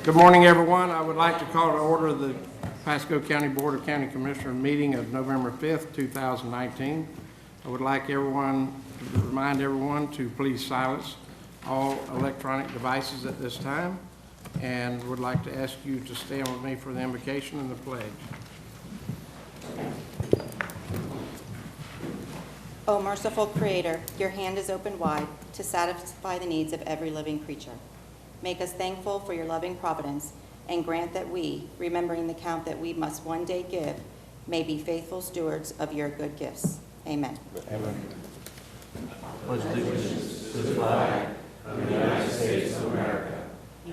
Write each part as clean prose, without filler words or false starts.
Good morning, everyone. I would like to call to order the Pasco County Board of County Commissioners meeting of November 5th, 2019. I would like to remind everyone to please silence all electronic devices at this time, and would like to ask you to stand with me for the invocation and the pledge. O merciful Creator, your hand is open wide to satisfy the needs of every living creature. Make us thankful for your loving providence, and grant that we, remembering the count that we must one day give, may be faithful stewards of your good gifts. Amen. Amen. Pledge allegiance to the flag of the United States of America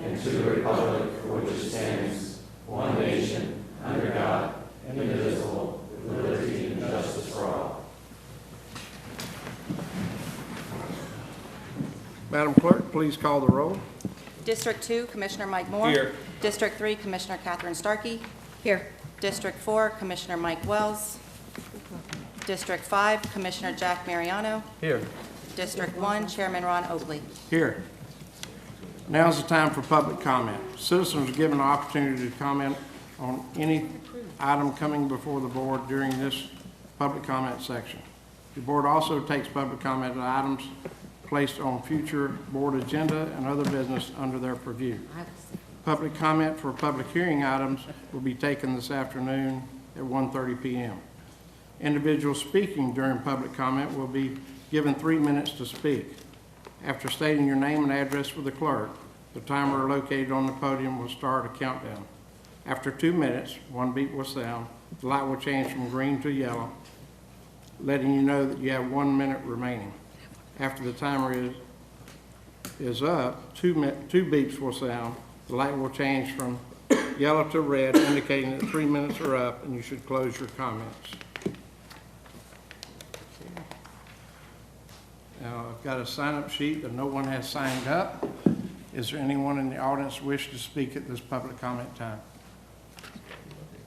and to the republic for which it stands, one nation, under God, indivisible, with liberty and justice for all. Madam Clerk, please call the roll. District 2, Commissioner Mike Moore. Here. District 3, Commissioner Catherine Starkey. Here. District 4, Commissioner Mike Wells. District 5, Commissioner Jack Mariano. Here. District 1, Chairman Ron Oakley. Here. Now is the time for public comment. Citizens are given an opportunity to comment on any item coming before the board during this public comment section. The board also takes public comment on items placed on future board agenda and other business under their purview. Public comment for public hearing items will be taken this afternoon at 1:30 p.m. Individuals speaking during public comment will be given 3 minutes to speak. After stating your name and address with the clerk, the timer located on the podium will start a countdown. After 2 minutes, one beep will sound. The light will change from green to yellow, letting you know that you have 1 minute remaining. After the timer is up, two beeps will sound. The light will change from yellow to red, indicating that 3 minutes are up, and you should close your comments. Now, I've got a sign-up sheet that no one has signed up. Is there anyone in the audience wish to speak at this public comment time?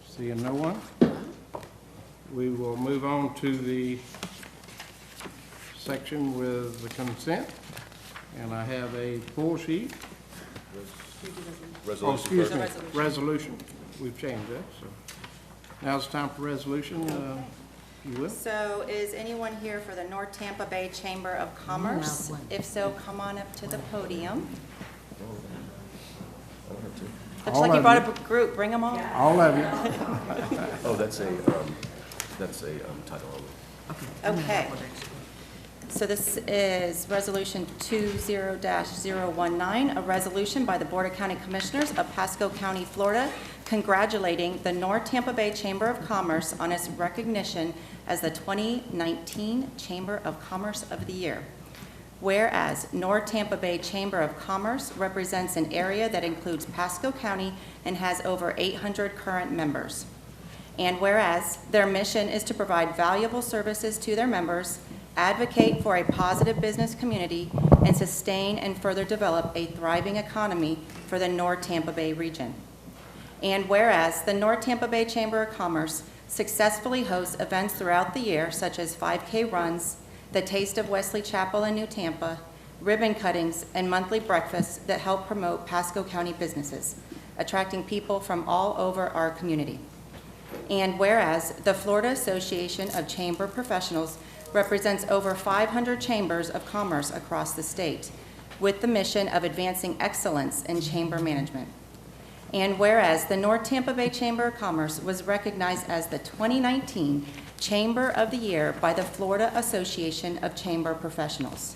Seeing no one, we will move on to the section with the consent, and I have a full sheet. Resolution. We've changed that, so now's the time for resolution. You will. So is anyone here for the North Tampa Bay Chamber of Commerce? If so, come on up to the podium. Looks like you brought a group. Bring them all. All of you. Oh, that's a title only. Okay. So this is Resolution 20-019, a resolution by the Board of County Commissioners of Pasco County, Florida, congratulating the North Tampa Bay Chamber of Commerce on its recognition as the 2019 Chamber of Commerce of the Year. Whereas North Tampa Bay Chamber of Commerce represents an area that includes Pasco County and has over 800 current members. And whereas their mission is to provide valuable services to their members, advocate for a positive business community, and sustain and further develop a thriving economy for the North Tampa Bay region. And whereas the North Tampa Bay Chamber of Commerce successfully hosts events throughout the year such as 5K runs, the Taste of Wesley Chapel in New Tampa, ribbon cuttings, and monthly breakfasts that help promote Pasco County businesses, attracting people from all over our community. And whereas the Florida Association of Chamber Professionals represents over 500 chambers of commerce across the state, with the mission of advancing excellence in chamber management. And whereas the North Tampa Bay Chamber of Commerce was recognized as the 2019 Chamber of the Year by the Florida Association of Chamber Professionals.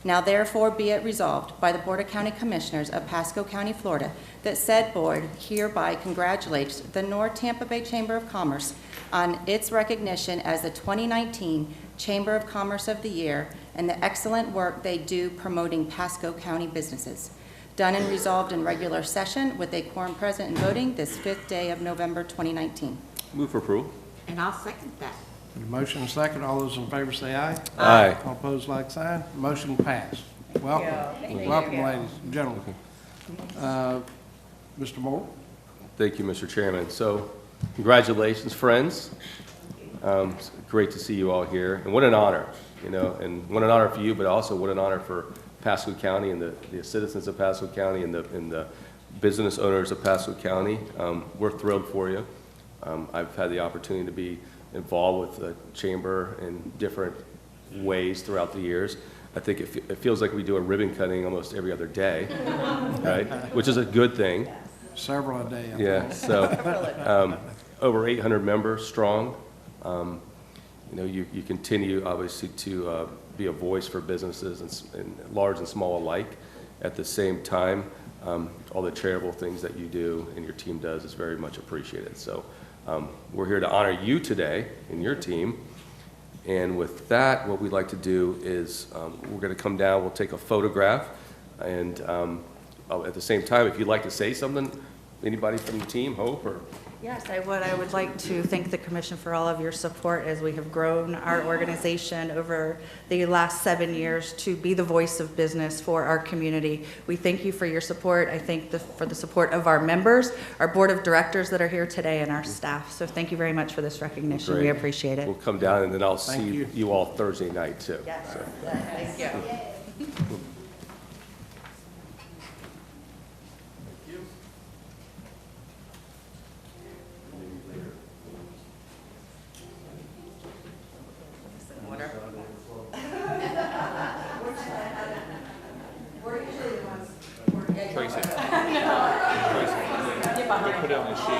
Now therefore be it resolved by the Board of County Commissioners of Pasco County, Florida, that said board hereby congratulates the North Tampa Bay Chamber of Commerce on its recognition as the 2019 Chamber of Commerce of the Year and the excellent work they do promoting Pasco County businesses. Done and resolved in regular session with a quorum present and voting this 5th day of November 2019. Move for approval. And I'll second that. Motion and second. All those in favor say aye. Aye. All opposed, like sign. Motion passed. Welcome. Welcome, ladies and gentlemen. Mr. Moore. Thank you, Mr. Chairman. So, congratulations, friends. It's great to see you all here, and what an honor, and what an honor for you, but also what an honor for Pasco County and the citizens of Pasco County and the business owners of Pasco County, we're thrilled for you. I've had the opportunity to be involved with the chamber in different ways throughout the years. I think it feels like we do a ribbon cutting almost every other day, right? Which is a good thing. Several a day. I think. Yeah, so over 800 members strong. You continue obviously to be a voice for businesses and large and small alike. At the same time, all the charitable things that you do and your team does is very much appreciated. So we're here to honor you today and your team. And with that, what we'd like to do is we're going to come down, we'll take a photograph, and at the same time, if you'd like to say something, anybody from the team, Hope, or? Yes, I would. I would like to thank the commission for all of your support as we have grown our organization over the last 7 years to be the voice of business for our community. We thank you for your support. I thank for the support of our members, our board of directors that are here today, and our staff. So thank you very much for this recognition. Great. We appreciate it. We'll come down, and then I'll Thank see you. you all Thursday night, too. Yes. So. Thank you. Tracy. Tracy. Put it on the sheet.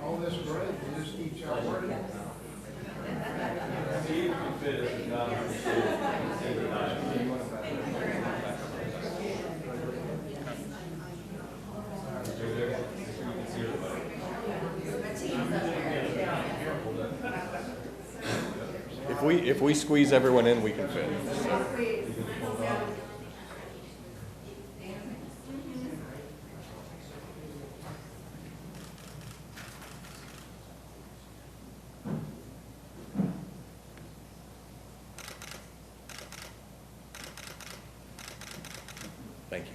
All this great, we just each our word. If we squeeze everyone in, we can fit. Thank you.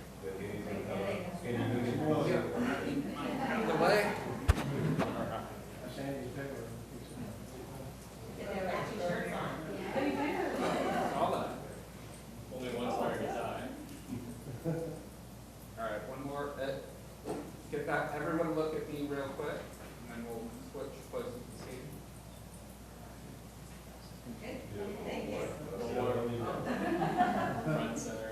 All right, one more. Get back. Everyone look at me real quick, and then we'll switch places to see. Front center.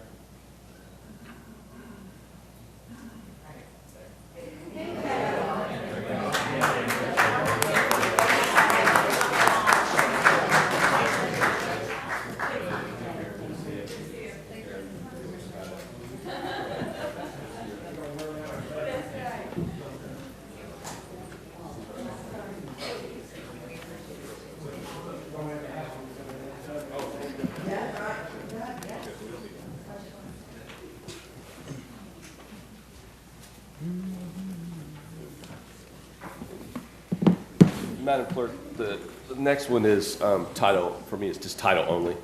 Madam Clerk, the next one is title, for me, it's just title only.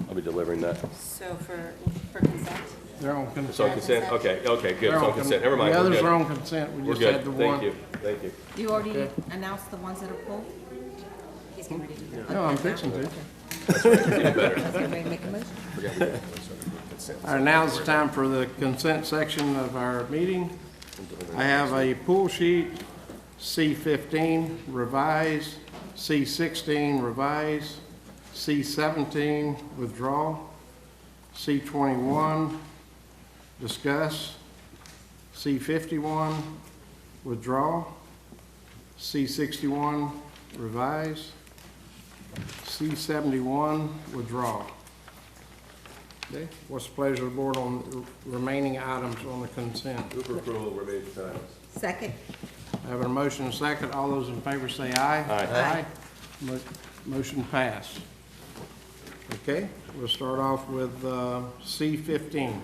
I'll be delivering that. So for consent? They're on consent. It's on consent? Okay, good, They're it's on consent, never mind, The we're others good. are on consent, we We're just had good, the thank one. you, thank you. You already Okay. announced the ones that are pulled? He's getting ready to do that. No, I'm fixing to. Getting better. Let's get ready to make a motion. All right, now's the time for the consent section of our meeting. I have a pool sheet, C-15, revise, C-16, revise, C-17, withdraw, C-21, discuss, C-51, withdraw, C-61, revise, C-71, withdraw. Okay, what's the pleasure of the board on the remaining items on the consent? Move for approval, remaining titles. Second. I have a motion and a second. All those in favor say aye. Aye. Motion passed. Okay, we'll start off with C-15.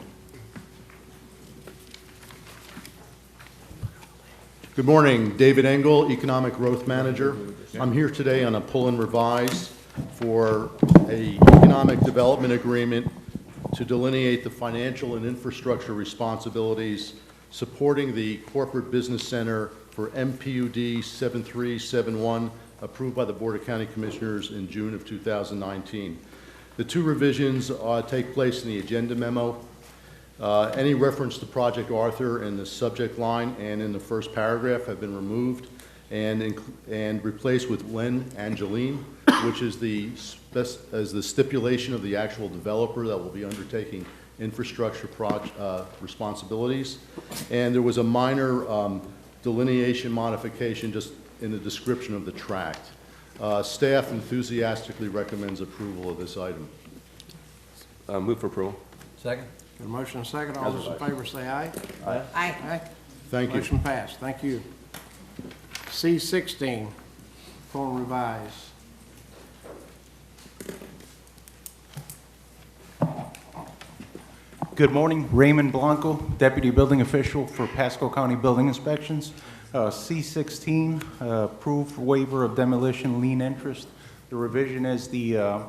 Good morning, David Engel, Economic Growth Manager. I'm here today on a pull and revise for a economic development agreement to delineate the financial and infrastructure responsibilities supporting the Corporate Business Center for MPUD 7371, approved by the Board of County Commissioners in June of 2019. The two revisions take place in the agenda memo. Any reference to Project Arthur in the subject line and in the first paragraph have been removed and replaced with Len Angeline, which is the stipulation of the actual developer that will be undertaking infrastructure responsibilities. And there was a minor delineation modification just in the description of the tract. Staff enthusiastically recommends approval of this item. Move for approval. Second. Got a motion and a second. All those in favor say aye. Aye. Aye. Thank you. Motion passed. Thank you. C16, form revised. Good morning, Raymond Blanco, Deputy Building Official for Pasco County Building Inspections. C16, approved waiver of demolition lien interest. The revision is the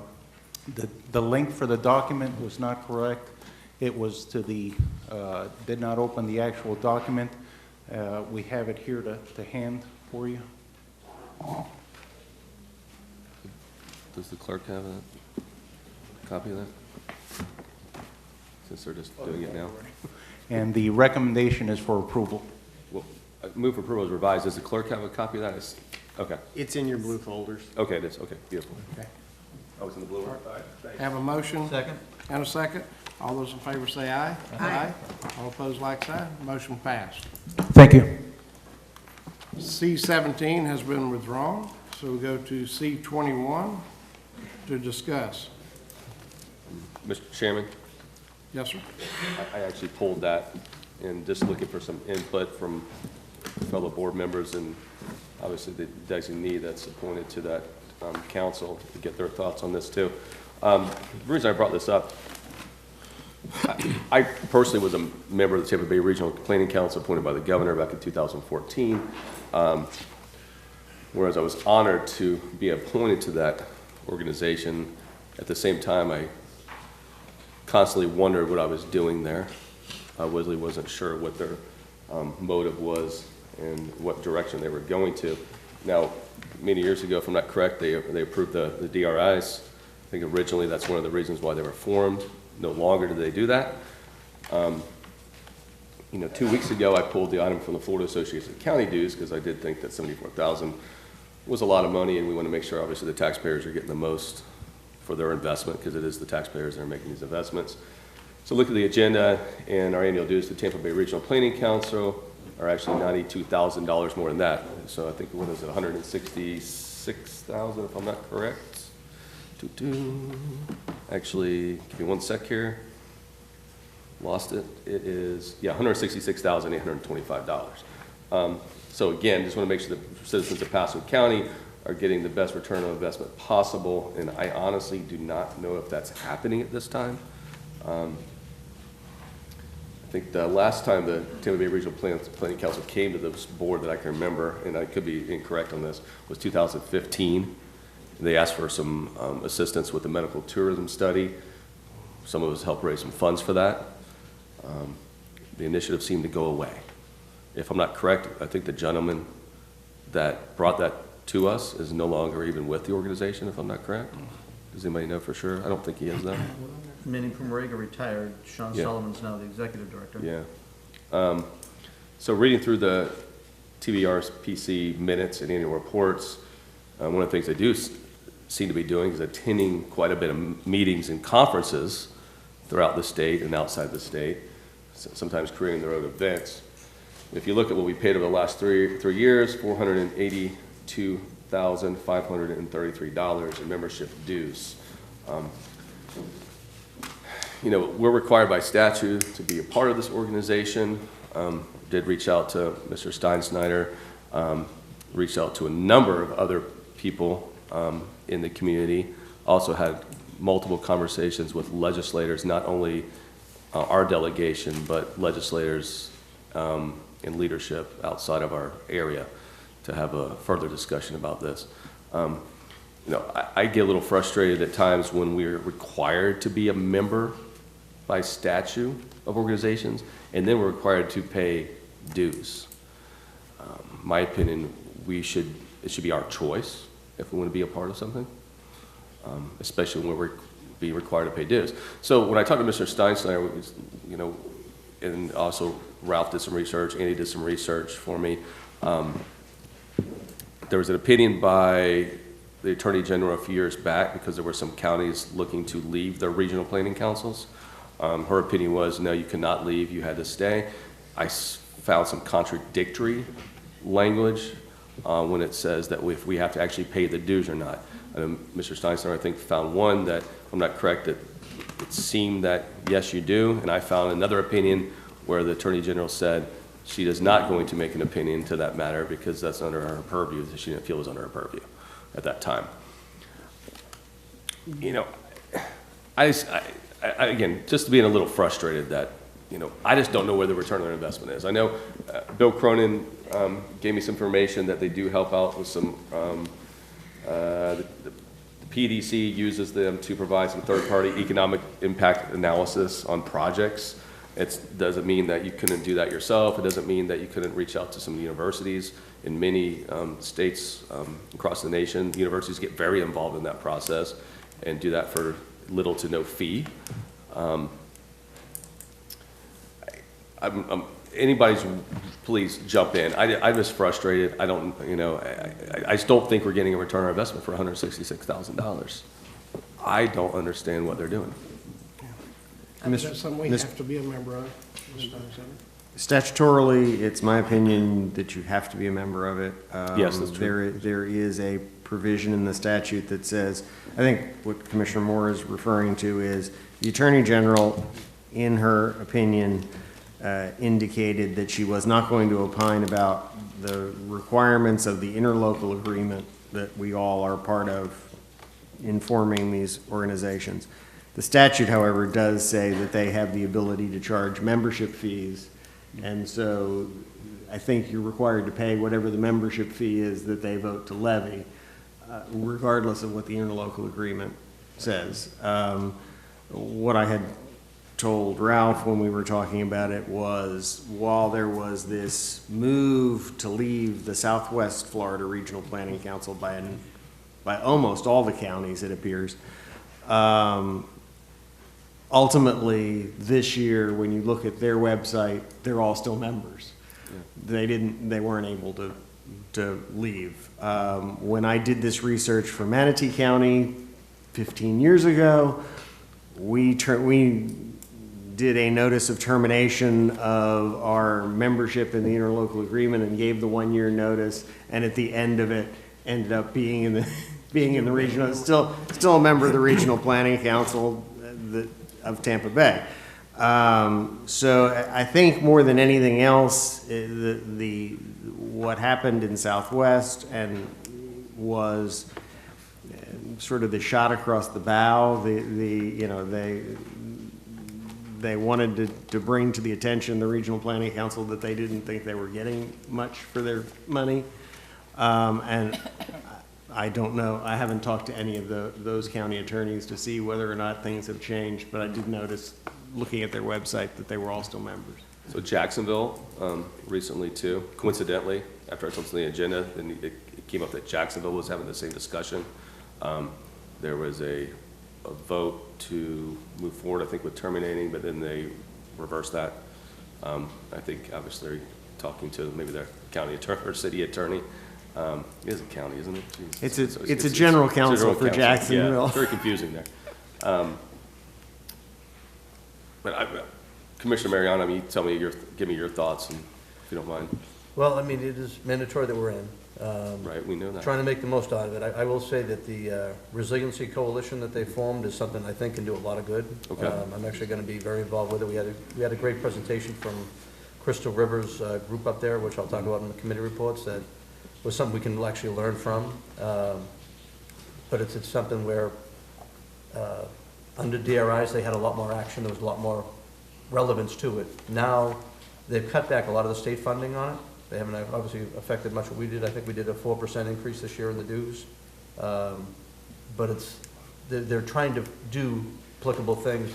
link for the document was not correct. It was to the, did not open the actual document. We have it here to hand for you. Does the clerk have a copy of that? Since they're just doing it now. And the recommendation is for approval. Well, move for approval is revised. Does the clerk have a copy of that? Okay. It's in your blue folders. Okay, it is. Okay, beautiful. Okay. Oh, it's in the blue one? Have a motion Second. and a second. All those in favor say aye. Aye. All opposed, like sign. Motion passed. Thank you. C17 has been withdrawn, so we go to C21 to discuss. Mr. Chairman, Yes, sir. I actually pulled that and just looking for some input from fellow board members and obviously the designee that's appointed to that council to get their thoughts on this too. The reason I brought this up, I personally was a member of the Tampa Bay Regional Planning Council appointed by the governor back in 2014, whereas I was honored to be appointed to that organization. At the same time, I constantly wondered what I was doing there. I really wasn't sure what their motive was and what direction they were going to. Now, many years ago, if I'm not correct, they approved the DRIs. I think originally that's one of the reasons why they were formed. No longer do they do that. 2 weeks ago, I pulled the item from the Florida Association of County dues because I did think that $74,000 was a lot of money, and we want to make sure, obviously, the taxpayers are getting the most for their investment because it is the taxpayers that are making these investments. So look at the agenda, and our annual dues to Tampa Bay Regional Planning Council are actually $92,000 more than that. So I think, what is it, $166,000 if I'm not correct? Actually, give me one sec here. Lost it. It is, yeah, $166,825. So again, just want to make sure that citizens of Pasco County are getting the best return on investment possible, and I honestly do not know if that's happening at this time. I think the last time the Tampa Bay Regional Planning Council came to this board that I can remember, and I could be incorrect on this, was 2015. They asked for some assistance with the medical tourism study. Some of us helped raise some funds for that. The initiative seemed to go away. If I'm not correct, I think the gentleman that brought that to us is no longer even with the organization, if I'm not correct. Does anybody know for sure? I don't think he is, though. Manny Pomerega retired. Sean Yeah. Solomon's now the executive director. Yeah. So reading through the TVRPC minutes and annual reports, one of the things they do seem to be doing is attending quite a bit of meetings and conferences throughout the state and outside the state, sometimes creating their own events. If you look at what we paid over the last three years, $482,533 in membership dues. We're required by statute to be a part of this organization. Did reach out to Mr. Steinsnyder, reached out to a number of other people in the community. Also had multiple conversations with legislators, not only our delegation, but legislators in leadership outside of our area to have a further discussion about this. I get a little frustrated at times when we're required to be a member by statute of organizations, and then we're required to pay dues. My opinion, it should be our choice if we want to be a part of something, especially when we're being required to pay dues. So when I talked to Mr. Steinsteiner, and also Ralph did some research, Andy did some research for me. There was an opinion by the Attorney General a few years back because there were some counties looking to leave their regional planning councils. Her opinion was, no, you cannot leave, you had to stay. I found some contradictory language when it says that if we have to actually pay the dues or not. Mr. Steinsteiner, I think, found one that, if I'm not correct, that it seemed that, yes, you do, and I found another opinion where the Attorney General said she is not going to make an opinion to that matter because that's under her purview, that she didn't feel was under her purview at that time. Again, just being a little frustrated that, I just don't know where the return on investment is. I know Bill Cronin gave me some information that they do help out with some, the PDC uses them to provide some third-party economic impact analysis on projects. It doesn't mean that you couldn't do that yourself. It doesn't mean that you couldn't reach out to some universities. In many states across the nation, universities get very involved in that process and do that for little to no fee. Anybody's, please jump in. I'm just frustrated. I don't, I just don't think we're getting a return on investment for $166,000. I don't understand what they're doing. Is that something we have to be a member of? Statutorily, it's my opinion that you have to be a member of it. Yes, that's true. There is a provision in the statute that says, I think what Commissioner Moore is referring to is the Attorney General, in her opinion, indicated that she was not going to opine about the requirements of the interlocal agreement that we all are part of in forming these organizations. The statute, however, does say that they have the ability to charge membership fees, and so I think you're required to pay whatever the membership fee is that they vote to levy, regardless of what the interlocal agreement says. What I had told Ralph when we were talking about it was, while there was this move to leave the Southwest Florida Regional Planning Council by almost all the counties, it appears, ultimately this year, when you look at their website, they're all still members. Yeah. They weren't able to leave. When I did this research for Manatee County 15 years ago, we did a notice of termination of our membership in the interlocal agreement and gave the 1-year notice, and at the end of it ended up being in the regional, still a member of the Regional Planning Council of Tampa Bay. So I think more than anything else, what happened in Southwest and was sort of the shot across the bow. They wanted to bring to the attention the Regional Planning Council that they didn't think they were getting much for their money. And I don't know, I haven't talked to any of those county attorneys to see whether or not things have changed, but I did notice, looking at their website, that they were all still members. So Jacksonville, recently too, coincidentally, after I told them the agenda, then it came up that Jacksonville was having the same discussion. There was a vote to move forward, I think, with terminating, but then they reversed that. I think obviously talking to maybe their county attorney or city attorney. It is a county, isn't it? Jeez. It's a general counsel for Jacksonville. Yeah, it's very confusing there. But Commissioner Mariano, you tell me give me your thoughts, if you don't mind. Well, I mean, it is mandatory that we're in. Right, we know that. Trying to make the most out of it. I will say that the Resiliency Coalition that they formed is something I think can do a lot of good. Okay. I'm actually going to be very involved with it. We had a great presentation from Crystal Rivers' group up there, which I'll talk about in the committee reports, that was something we can actually learn from. But it's something where under DRIs they had a lot more action. There was a lot more relevance to it. Now they've cut back a lot of the state funding on it. They haven't obviously affected much what we did. I think we did a 4% increase this year in the dues. but they're trying to do applicable things.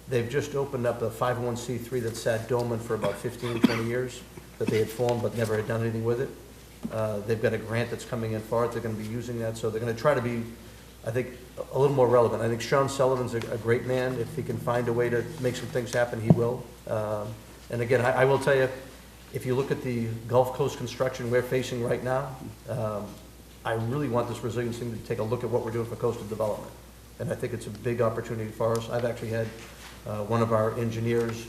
They've just opened up a 501c3 that sat dormant for about 15, 20 years, that they had formed but never had done anything with it. They've got a grant that's coming in for it. They're going to be using that, so they're going to try to be, I think, a little more relevant. I think Sean Sullivan's a great man. If he can find a way to make some things happen, he will. And again, I will tell you, if you look at the Gulf Coast construction we're facing right now, I really want this resilience thing to take a look at what we're doing for coastal development. And I think it's a big opportunity for us. I've actually had one of our engineers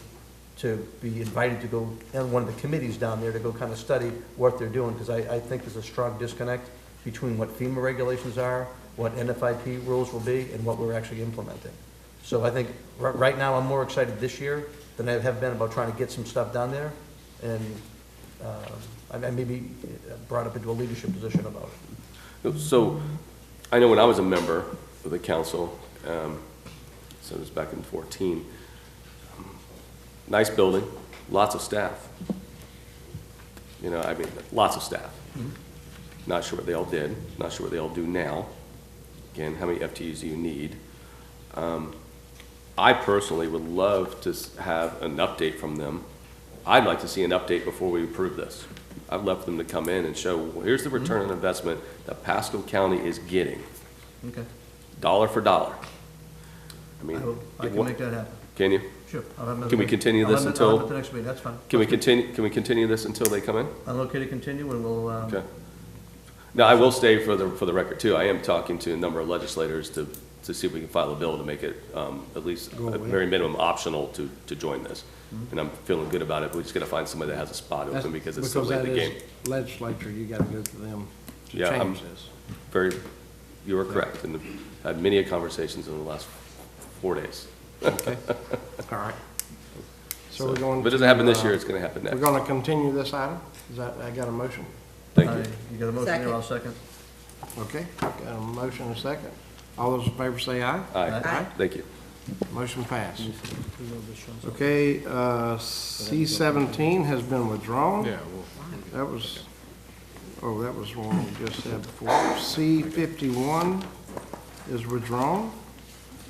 to be invited to go on one of the committees down there to go kind of study what they're doing, because I think there's a strong disconnect between what FEMA regulations are, what NFIP rules will be, and what we're actually implementing. So I think right now I'm more excited this year than I have been about trying to get some stuff down there, and I may be brought up into a leadership position about it. So I know when I was a member of the council, so it was back in 14, nice building, lots of staff. You know, I mean, lots of staff. Not sure what they all did, not sure what they all do now. Again, how many FTEs do you need? I personally would love to have an update from them. I'd like to see an update before we approve this. I'd love for them to come in and show, well, here's the return on investment that Pasco County is getting. Okay. Dollar for dollar. I mean, I can make that happen. Can you? Sure. I'll have Can we continue this I'll until? have it the next meeting, that's fine. Can we continue this until they come in? I'm okay to continue, and we'll, Okay. Now, I will stay for the record too. I am talking to a number of legislators to see if we can file a bill to make it at least a very minimum optional to join this. And I'm feeling good about it, but we just gotta find somebody that has a spot open because it's so late in the game. Legislature, you gotta go to them to Yeah, change this. You are correct, and I've had many conversations in the last 4 days. Okay, all right. So we're going to. If it doesn't happen this year, it's gonna happen next. We're gonna continue this item? Is that, I got a motion? Thank you. you got a motion there, I'll second. Okay, got a motion and a second. All those in favor say aye. Aye. Thank you. Motion passed. Okay, C-17 has been withdrawn. Yeah. That was one we just said before. C-51 is withdrawn.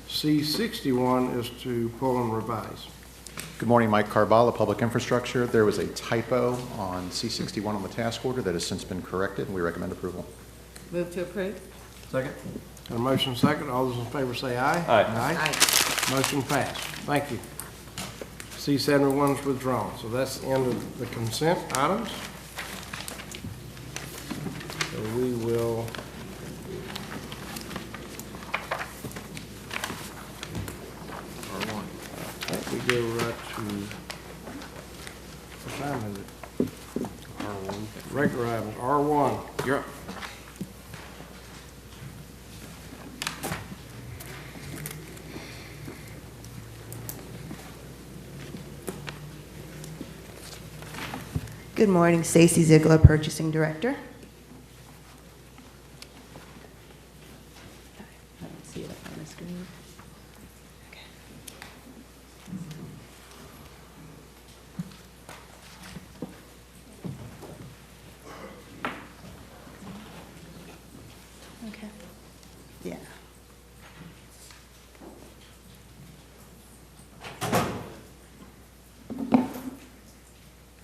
C-61 is to pull and revise. Good morning, Mike Carvalho, Public Infrastructure. There was a typo on C-61 on the task order that has since been corrected, and we recommend approval. Move to approve. Second? Got a motion second. All those in favor say aye. Aye. Motion passed. Thank you. C-71 is withdrawn. So that's the end of the consent items. So we will we go right to, what time is it? R1. Regular items, R1, you're up. Good morning, Stacy Ziegler, Purchasing Director. I don't see it up on the screen. Okay. Yeah.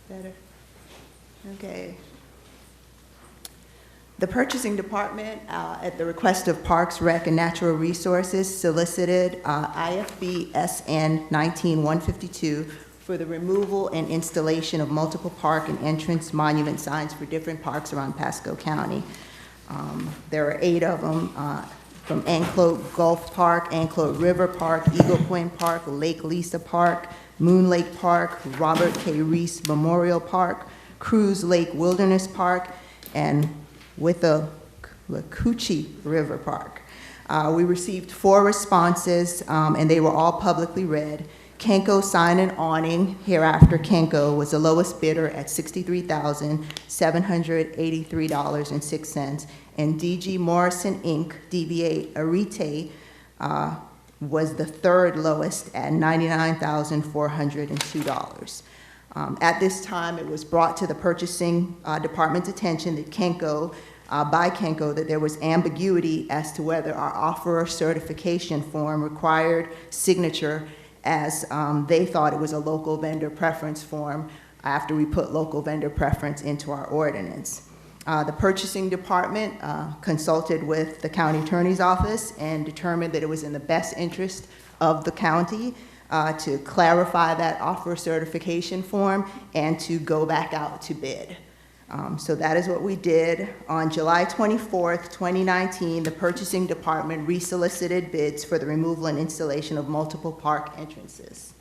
Better. Okay. The Purchasing Department, at the request of Parks, Rec, and Natural Resources, solicited IFB SN 19152 for the removal and installation of multiple park and entrance monument signs for different parks around Pasco County. There are 8 of them, from Anclote Gulf Park, Anclote River Park, Eagle Point Park, Lake Lisa Park, Moon Lake Park, Robert K. Reese Memorial Park, Cruz Lake Wilderness Park, and Withlacoochee River Park. We received 4 responses, and they were all publicly read. Kenko Sign and Awning, hereafter Kenko, was the lowest bidder at $63,783.06, and DG Morrison Inc., DBA Arite, was the 3rd lowest at $99,402. At this time, it was brought to the Purchasing Department's attention that Kenko by Kenco that there was ambiguity as to whether our offeror certification form required signature, as they thought it was a local vendor preference form after we put local vendor preference into our ordinance. The purchasing department consulted with the county attorney's office and determined that it was in the best interest of the county to clarify that offer certification form and to go back out to bid. So that is what we did. On July 24th, 2019, the purchasing department resolicited bids for the removal and installation of multiple park entrances.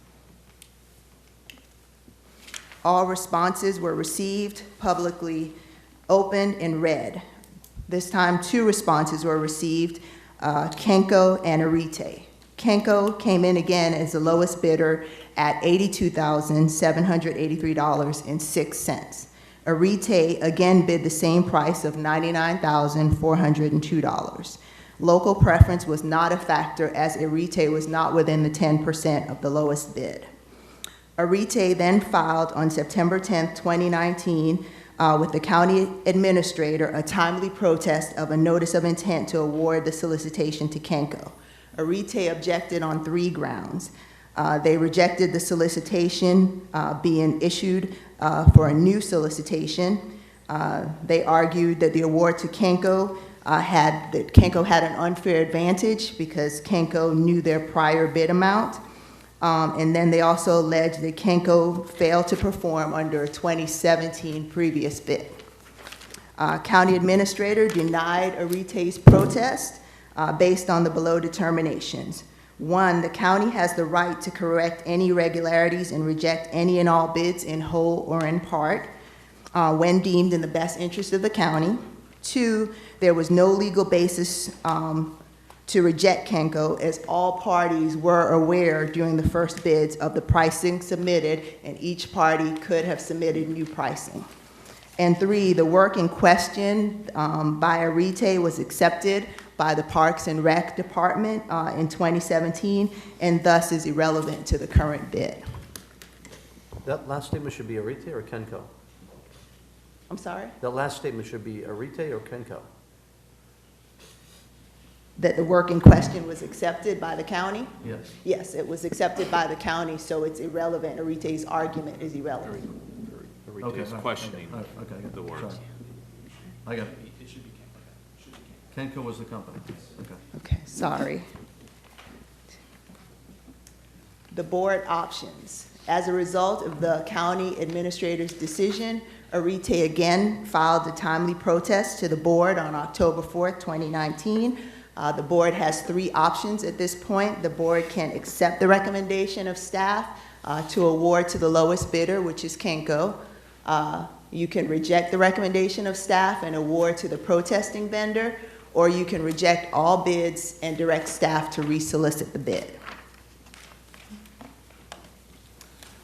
All responses were received, publicly opened, and read. This time, 2 responses were received, Kenco and Arite. Kenco came in again as the lowest bidder at $82,783.06. Arite again bid the same price of $99,402. Local preference was not a factor, as Arite was not within the 10% of the lowest bid. Arite then filed on September 10th, 2019, with the county administrator a timely protest of a notice of intent to award the solicitation to Kenco. Arite objected on 3 grounds. They rejected the solicitation being issued for a new solicitation. They argued that the award to Kenco had an unfair advantage because Kenco knew their prior bid amount. And then they also alleged that Kenco failed to perform under a 2017 previous bid. County administrator denied Arite's protest based on the below determinations. 1, the county has the right to correct any irregularities and reject any and all bids in whole or in part when deemed in the best interest of the county. 2, there was no legal basis to reject Kenco, as all parties were aware during the first bids of the pricing submitted, and each party could have submitted new pricing. And 3, the work in question by Arite was accepted by the Parks and Rec Department in 2017, and thus is irrelevant to the current bid. That last statement should be Arite or Kenco? I'm sorry? That last statement should be Arite or Kenco? That the work in question was accepted by the county? Yes. Yes, it was accepted by the county, so it's irrelevant. Arite's argument is irrelevant. Okay. Is questioning Okay, the words. I got it. Kenco was the company. Okay. Okay, sorry. The board options. As a result of the county administrator's decision, Arite again filed a timely protest to the board on October 4th, 2019. The board has 3 options at this point. The board can accept the recommendation of staff to award to the lowest bidder, which is Kenco. You can reject the recommendation of staff and award to the protesting vendor, or you can reject all bids and direct staff to resolicit the bid.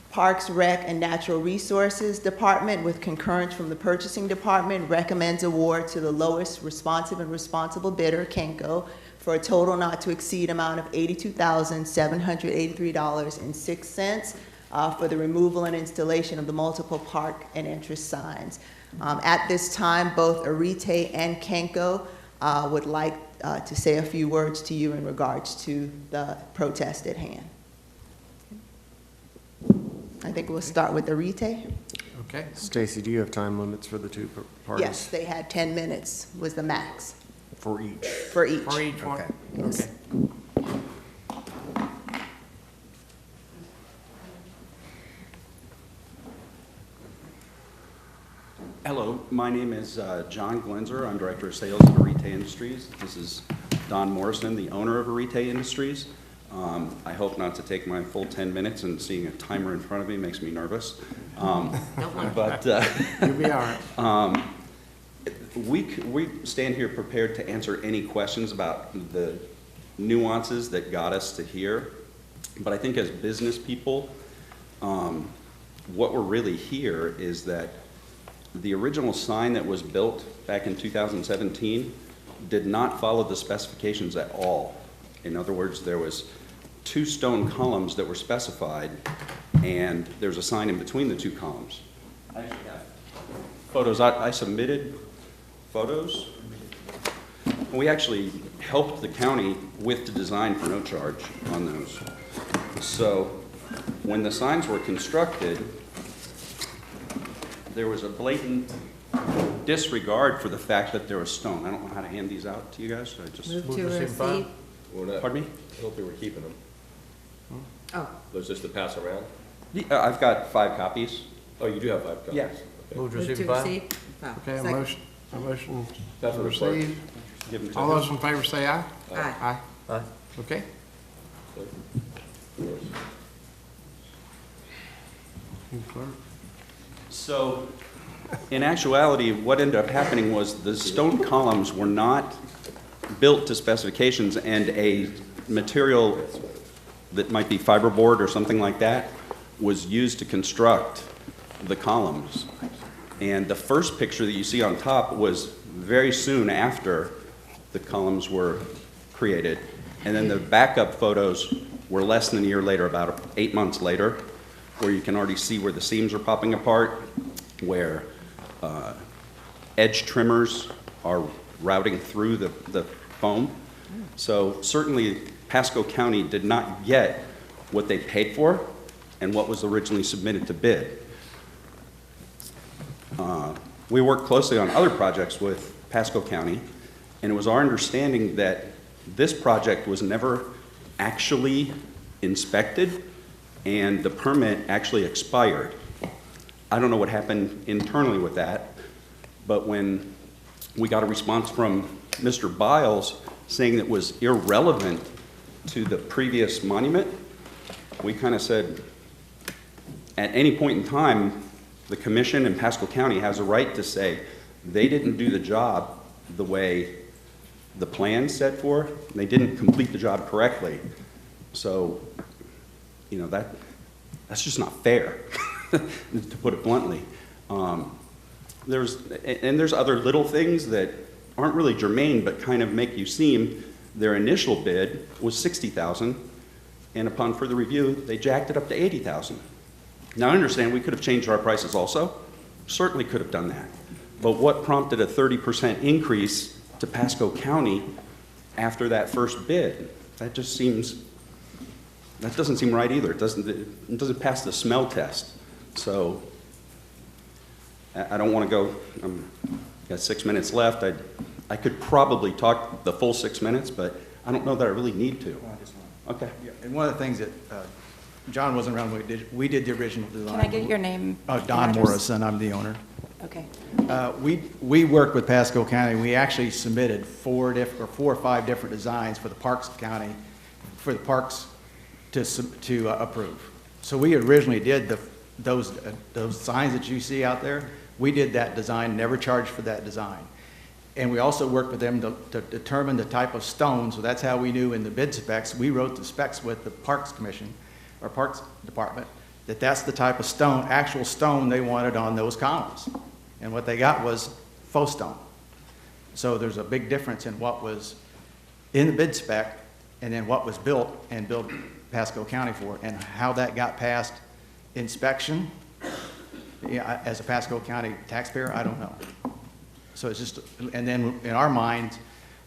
Parks, Rec, and Natural Resources Department, with concurrence from the Purchasing Department, recommends award to the lowest responsive and responsible bidder, Kenco, for a total not to exceed amount of $82,783.06 for the removal and installation of the multiple park and interest signs. At this time, both Arite and Kenco would like to say a few words to you in regards to the protest at hand. I think we'll start with Arite. Okay. Stacy, do you have time limits for the 2 parties? Yes, they had 10 minutes was the max For each? for each. For each one? Okay. Yes. Okay. Hello, my name is John Glenzer. I'm Director of Sales at Arite Industries. This is Don Morrison, the owner of Arite Industries. I hope not to take my full 10 minutes, and seeing a timer in front of me makes me nervous. But You'll be all right. we stand here prepared to answer any questions about the nuances that got us to here. But I think as business people, what we're really here is that the original sign that was built back in 2017 did not follow the specifications at all. In other words, there was 2 stone columns that were specified, and there's a sign in between the 2 columns. I actually have photos. I submitted photos We actually helped the county with the design for no charge on those. So when the signs were constructed, there was a blatant disregard for the fact that there was stone. I don't know how to hand these out to you guys, so I just... Move to receive. Pardon me? I don't think we're keeping them. Oh. There's just to pass around? Yeah, I've got 5 copies. Oh, you do have 5 copies? Yeah. Okay. Move to receive and file. Okay, a motion That's to what it's like. receive. Give them to All them. those in favor say aye. Aye. Aye. Okay. So, in actuality, what ended up happening was the stone columns were not built to specifications, and a material that might be fiberboard or something like that was used to construct the columns. And the first picture that you see on top was very soon after the columns were created. And then the backup photos were less than a year later, about 8 months later, where you can already see where the seams are popping apart, where edge trimmers are routing through the foam. So certainly Pasco County did not get what they paid for and what was originally submitted to bid. We worked closely on other projects with Pasco County, and it was our understanding that this project was never actually inspected, and the permit actually expired. I don't know what happened internally with that, but when we got a response from Mr. Biles saying that it was irrelevant to the previous monument, we kind of said, at any point in time, the commission in Pasco County has a right to say they didn't do the job the way the plan said for. They didn't complete the job correctly. So, you know, that's just not fair, to put it bluntly. There's other little things that aren't really germane, but kind of make you seem. Their initial bid was $60,000, and upon further review, they jacked it up to $80,000. Now, I understand we could have changed our prices also. Certainly could have done that. But what prompted a 30% increase to Pasco County after that first bid? That doesn't seem right either. It doesn't pass the smell test. So I don't want to go, got 6 minutes left. I could probably talk the full 6 minutes, but I don't know that I really need to. Okay. Yeah, and one of the things that, John wasn't around when we did the original design. Can I get your name? Don and Morrison, I'm the owner. Okay. We worked with Pasco County. We actually submitted 4 or 5 different designs for the Parks County, for the parks to approve. So we originally did those signs that you see out there. We did that design, never charged for that design. And we also worked with them to determine the type of stone. So that's how we knew in the bid specs. We wrote the specs with the Parks Commission, or Parks Department, that that's the type of stone, actual stone they wanted on those columns. And what they got was faux stone. So there's a big difference in what was in the bid spec and then what was built and built Pasco County for, and how that got past inspection. Yeah, as a Pasco County taxpayer, I don't know. So it's just, and then in our minds,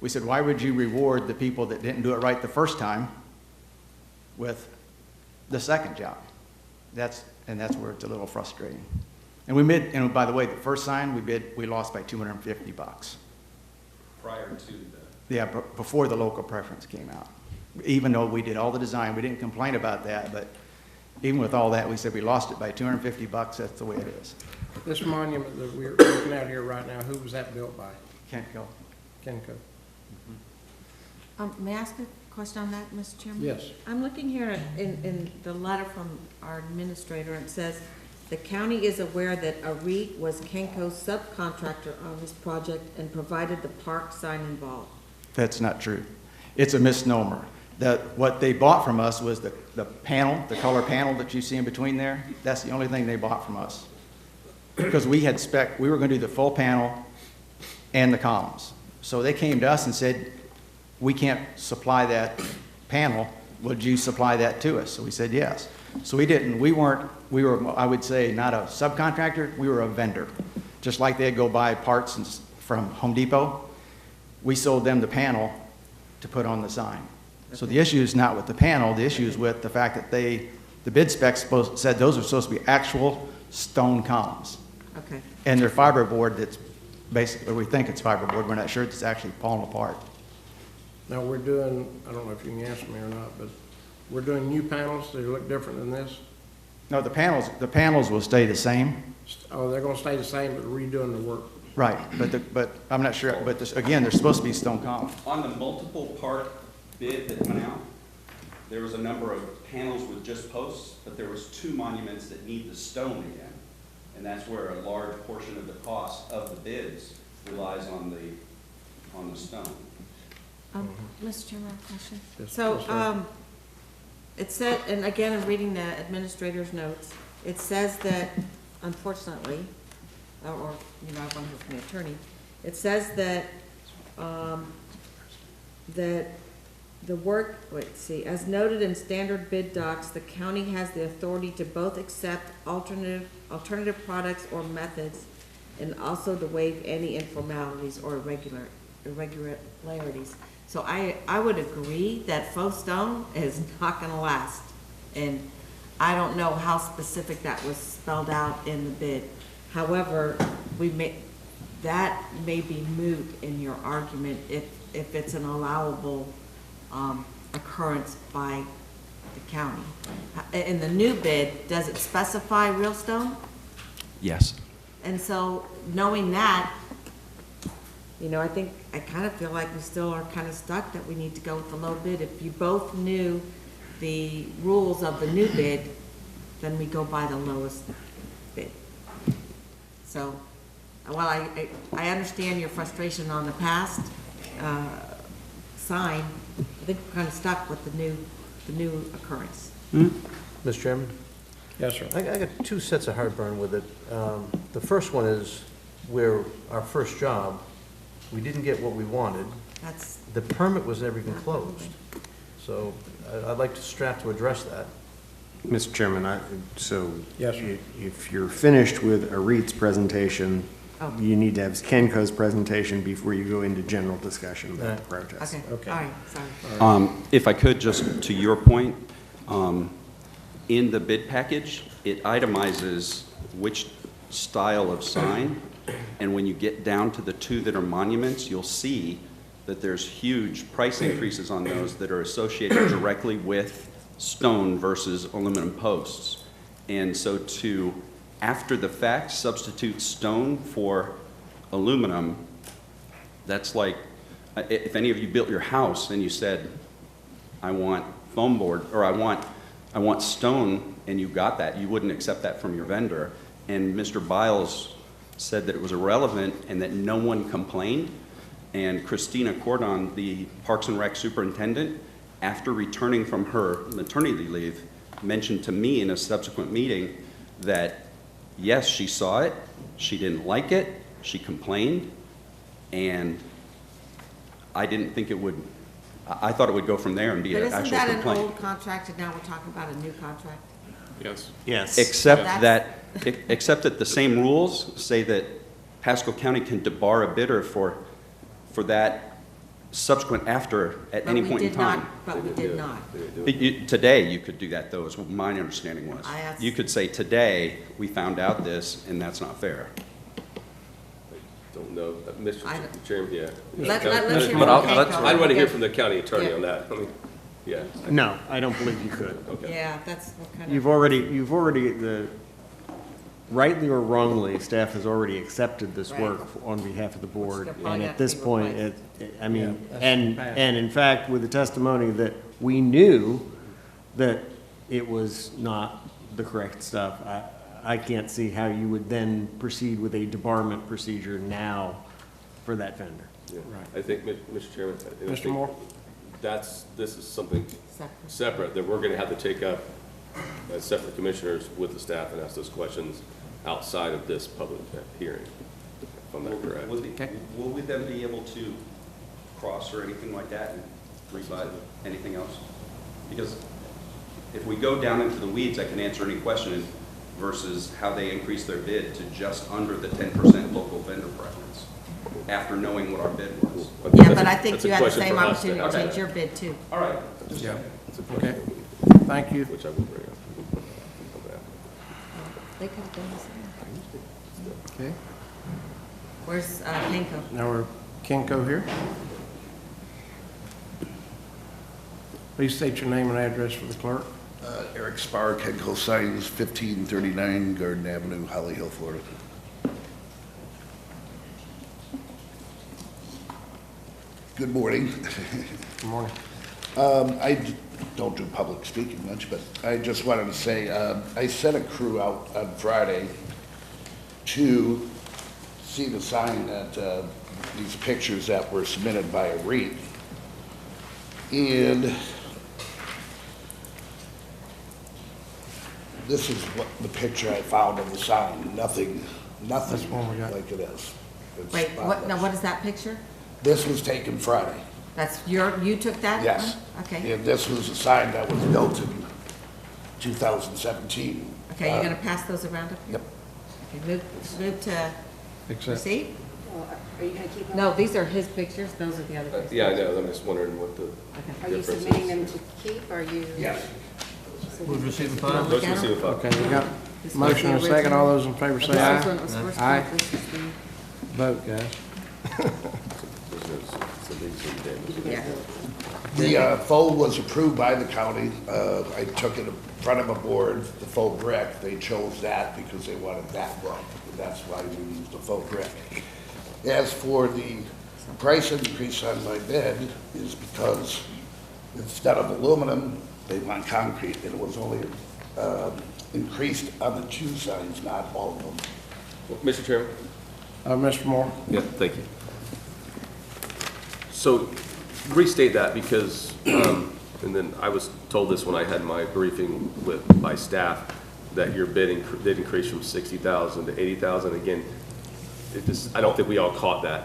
we said, why would you reward the people that didn't do it right the first time with the second job? That's where it's a little frustrating. And by the way, the first sign we lost by $250. Prior to the... Yeah, before the local preference came out. Even though we did all the design, we didn't complain about that, but even with all that, we said we lost it by $250, that's the way it is. This monument that we're looking at here right now, who was that built by? Kenco. Kenco. May I ask a question on that, Mr. Chairman? Yes. I'm looking here in the letter from our administrator, and it says, the county is aware that a REIT was Kenco's subcontractor on this project and provided the park sign involved. That's not true. It's a misnomer. What they bought from us was the panel, the color panel that you see in between there. That's the only thing they bought from us. Because we had we were going to do the full panel and the columns. So they came to us and said, we can't supply that panel. Would you supply that to us? So we said yes. So we didn't. We were, I would say, not a subcontractor. We were a vendor. Just like they'd go buy parts from Home Depot, we sold them the panel to put on the sign. So the issue is not with the panel, the issue is with the fact that the bid specs said those are supposed to be actual stone columns. Okay. And they're fiberboard that's basically, we think it's fiberboard, we're not sure it's actually falling apart. Now, we're doing, I don't know if you can answer me or not, but we're doing new panels, they look different than this? No, the panels will stay the same. Oh, they're gonna stay the same, but redoing the work? Right, but I'm not sure, but again, they're supposed to be stone columns. On the multiple part bid that went out, there was a number of panels with just posts, but there was 2 monuments that need the stone again. And that's where a large portion of the cost of the bids relies on the stone. Mr. Chairman, I have a question. Yes, So, yes, ma'am. it said, and again, I'm reading the administrator's notes, it says that unfortunately, or, I want to hear from the attorney, it says that, that the work, as noted in standard bid docs, the county has the authority to both accept alternative products or methods and also to waive any informalities or irregularities. So I would agree that faux stone is not gonna last. And I don't know how specific that was spelled out in the bid. However, that may be moot in your argument if it's an allowable occurrence by the county. In the new bid, does it specify real stone? Yes. And so, knowing that, I kind of feel like we still are kind of stuck that we need to go with the low bid. If you both knew the rules of the new bid, then we go by the lowest bid. So, while I understand your frustration on the past sign, I think we're kind of stuck with the new occurrence. Mr. Chairman? Yes, sir. I got 2 sets of heartburn with it. The first one is where our first job, we didn't get what we wanted. The permit was never even closed. So I'd like staff to address that. Mr. Chairman, Yes, sir. if you're finished with Arit's presentation, you need to have Kenco's presentation before you go into general discussion about the protest. Okay, all right, sorry. If I could, just to your point, in the bid package, it itemizes which style of sign, and when you get down to the 2 that are monuments, you'll see that there's huge price increases on those that are associated directly with stone versus aluminum posts. And so to, after the fact, substitute stone for aluminum, that's like, if any of you built your house and you said, I want foam board, or I want stone, and you got that, you wouldn't accept that from your vendor. And Mr. Biles said that it was irrelevant and that no one complained. And Christina Cordon, the Parks and Rec superintendent, after returning from her maternity leave, mentioned to me in a subsequent meeting that, yes, she saw it, she didn't like it, she complained, and I didn't think it would, I thought it would go from there and be an actual complaint. But isn't that an old contract and now we're talking about a new contract? Yes. Yes. Except that the same rules say that Pasco County can debar a bidder for that subsequent after at any point in time. But we did not. Today, you could do that, though, is what my understanding was. You could say, today, we found out this, and that's not fair. Don't know, Mr. Chairman, yeah. Let's hear from But Kenco. I'd want to hear from the county attorney on that. I mean, yeah. No, I don't believe you could. Okay. Yeah, that's what kind of. You've already, rightly or wrongly, staff has already accepted this work on behalf of the board. It's probably And have at to this be point, replaced. and in fact, with the testimony that we knew that it was not the correct stuff, I can't see how you would then proceed with a debarment procedure now for that vendor. Yeah. I think, Mr. Chairman. I Mr. think Moore? this is something separate that we're going to have to take up as separate commissioners with the staff and ask those questions outside of this public hearing, if I'm not correct. Will we then be able to cross or anything like that and rebut anything else? Because if we go down into the weeds, I can answer any question versus how they increase their bid to just under the 10% local vendor preference. after knowing what our bid was. Yeah, but I think That's a you had the question same for us to opportunity to have. change your bid too. All right. Yeah. It's a Okay, question, thank you. which I will bring up. They could have done the same. Okay, Where's Kenco? now we're Kenco here. Please state your name and address for the clerk. Eric Spar, Kenco Signs, 1539 Garden Avenue, Holly Hill, Florida. Good morning. Good morning. Don't do public speaking much, but I just wanted to say, I sent a crew out on Friday to see the sign that, these pictures that were submitted by a REIT. And this is what the picture I found of the sign, nothing That's one we got. like it is. It's Wait, what, now spotless. what is that picture? This was taken Friday, That's you took that? yes. one? Okay. And this was a sign that was built in 2017. Okay, you're gonna pass those around up here? Yep. Okay, move to Accept. proceed? Are you going to keep No, these are his pictures, those are the other pictures. Yeah, I know, I'm just wondering what the Are you difference is. submitting them to keep, or are you? Yes. Move to receive and file. Motion to receive and file. Okay, we got This was motion the and a second. All those in favor say This aye. one was first Aye. one, this is the- Vote, guys. So these are the Yeah. The faux was approved by the county. I took it in front of a board, the faux brick. They chose that because they wanted that look. That's why we used the faux brick. As for the price increase on my bid is because instead of aluminum, they want concrete. And it was only increased on the two signs, not all of them. Mr. Chairman? Mr. Moore? Yeah, thank you. So restate that because, and then I was told this when I had my briefing with my staff, that your bid did increase from 60,000 to 80,000. Again, it just, I don't think we all caught that.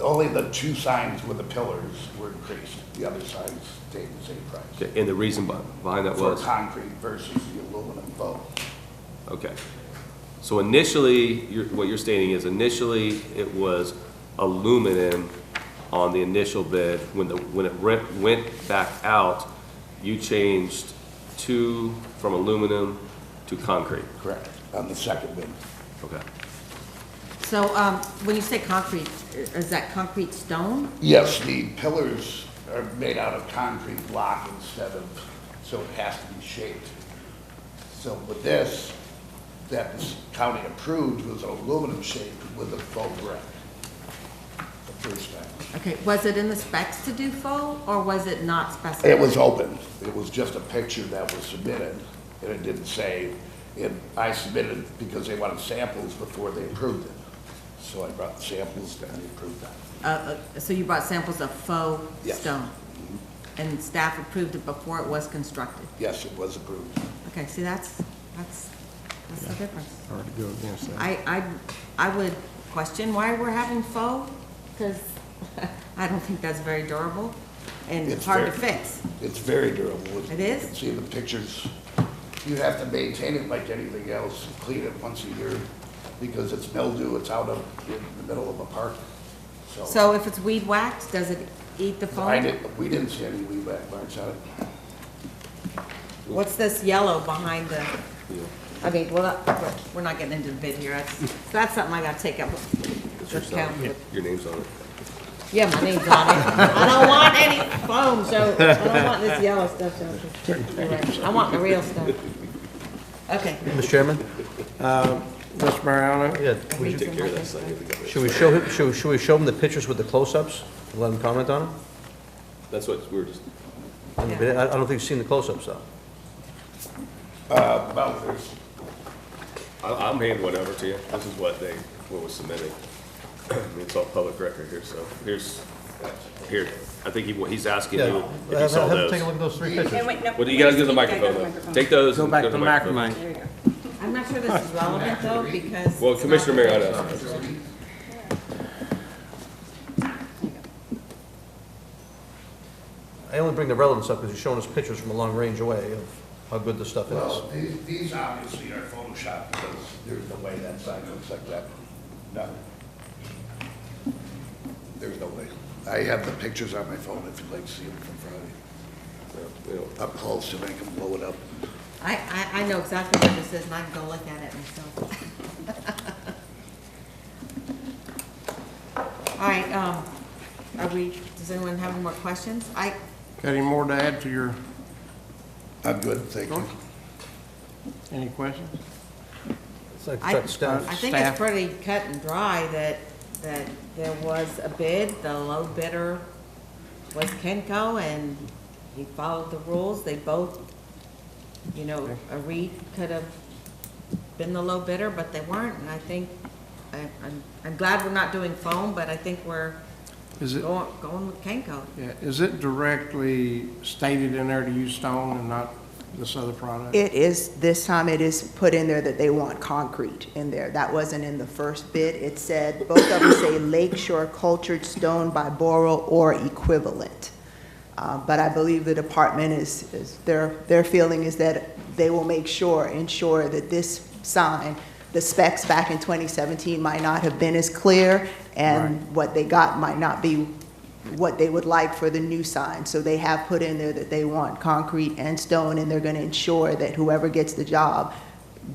Only the two signs with the pillars were increased. The other signs stayed the same price. Okay, and the reason behind that For was? concrete versus the aluminum faux. Okay. So initially, what you're stating is initially it was aluminum on the initial bid. When it went back out, you changed from aluminum to concrete. Correct, on the second bid. Okay. So, when you say concrete, is that concrete stone? Yes, the pillars are made out of concrete block instead of, so it has to be shaped. So with this, that the county approved was an aluminum shape with a faux brick. The first time. Okay, was it in the specs to do faux, or was it not specified? It was open. It was just a picture that was submitted, and it didn't say, and I submitted because they wanted samples before they approved it. So I brought the samples and they approved that. So you brought samples of faux Yes. stone? And staff approved it before it was constructed? Yes, it was approved. Okay, see, that's the difference. Hard to go against that. I would question why we're having faux, because I don't think that's very durable and It's hard to very- fix. It's very durable. It is? You can see in the pictures. You have to maintain it like anything else, clean it once a year, because it's mildew, it's out in the middle of a park. So if it's weed whacked, does it eat the foam? We didn't see any weed whack marks on it. What's this yellow behind the, I mean, we're not getting into the bid here. That's something I gotta take up with council. Your name's on it. Yeah, my name's on it. I don't want any foam, so I don't want this yellow stuff. So I want the real stuff. Okay. Mr. Chairman? Mr. Mariano? Yeah. We take care of that side of the government. Should we show him the pictures with the close-ups? and Let him comment on them? That's what we were just, I don't think you've seen the close-ups, though. Well, there's, I'm handing one over to you. This is what was submitted. I mean, it's all public record here, so here. I think he's asking you if you saw Have him those. take a look at those three pictures. Well, you gotta give the microphone though. Take those. Go and back go to the microphone. There you go. I'm not sure this is relevant though, because. Well, it's Commissioner not- Mariano asked. I only bring the relevance up because you're showing us pictures from a long range away of how good this stuff is. well, these obviously are Photoshopped because there's no way that sign looks like that. No. There's no way. I have the pictures on my phone if you'd like to see them from Friday. Up close and I can blow it up. I know exactly what this is, and I can go look at it myself. All right, does anyone have any more questions? Got any more to add to your? I'm good, thank you. Any questions? I think it's pretty cut and dry that there was a bid, the low bidder was Kenco, and he followed the rules. They both, you know, a Reed could have been the low bidder, but they weren't, and I think, I'm glad we're not doing foam, but I think we're going with Kenco. Yeah, is it directly stated in there to use stone and not this other product? It is, this time it is put in there that they want concrete in there. That wasn't in the first bid. It said, both of them say lakeshore cultured stone by boral or equivalent. But I believe the department their feeling is that they will ensure that this sign, the specs back in 2017 might not have been as clear, and what they got might not be what they would like for the new sign. So they have put in there that they want concrete and stone, and they're going to ensure that whoever gets the job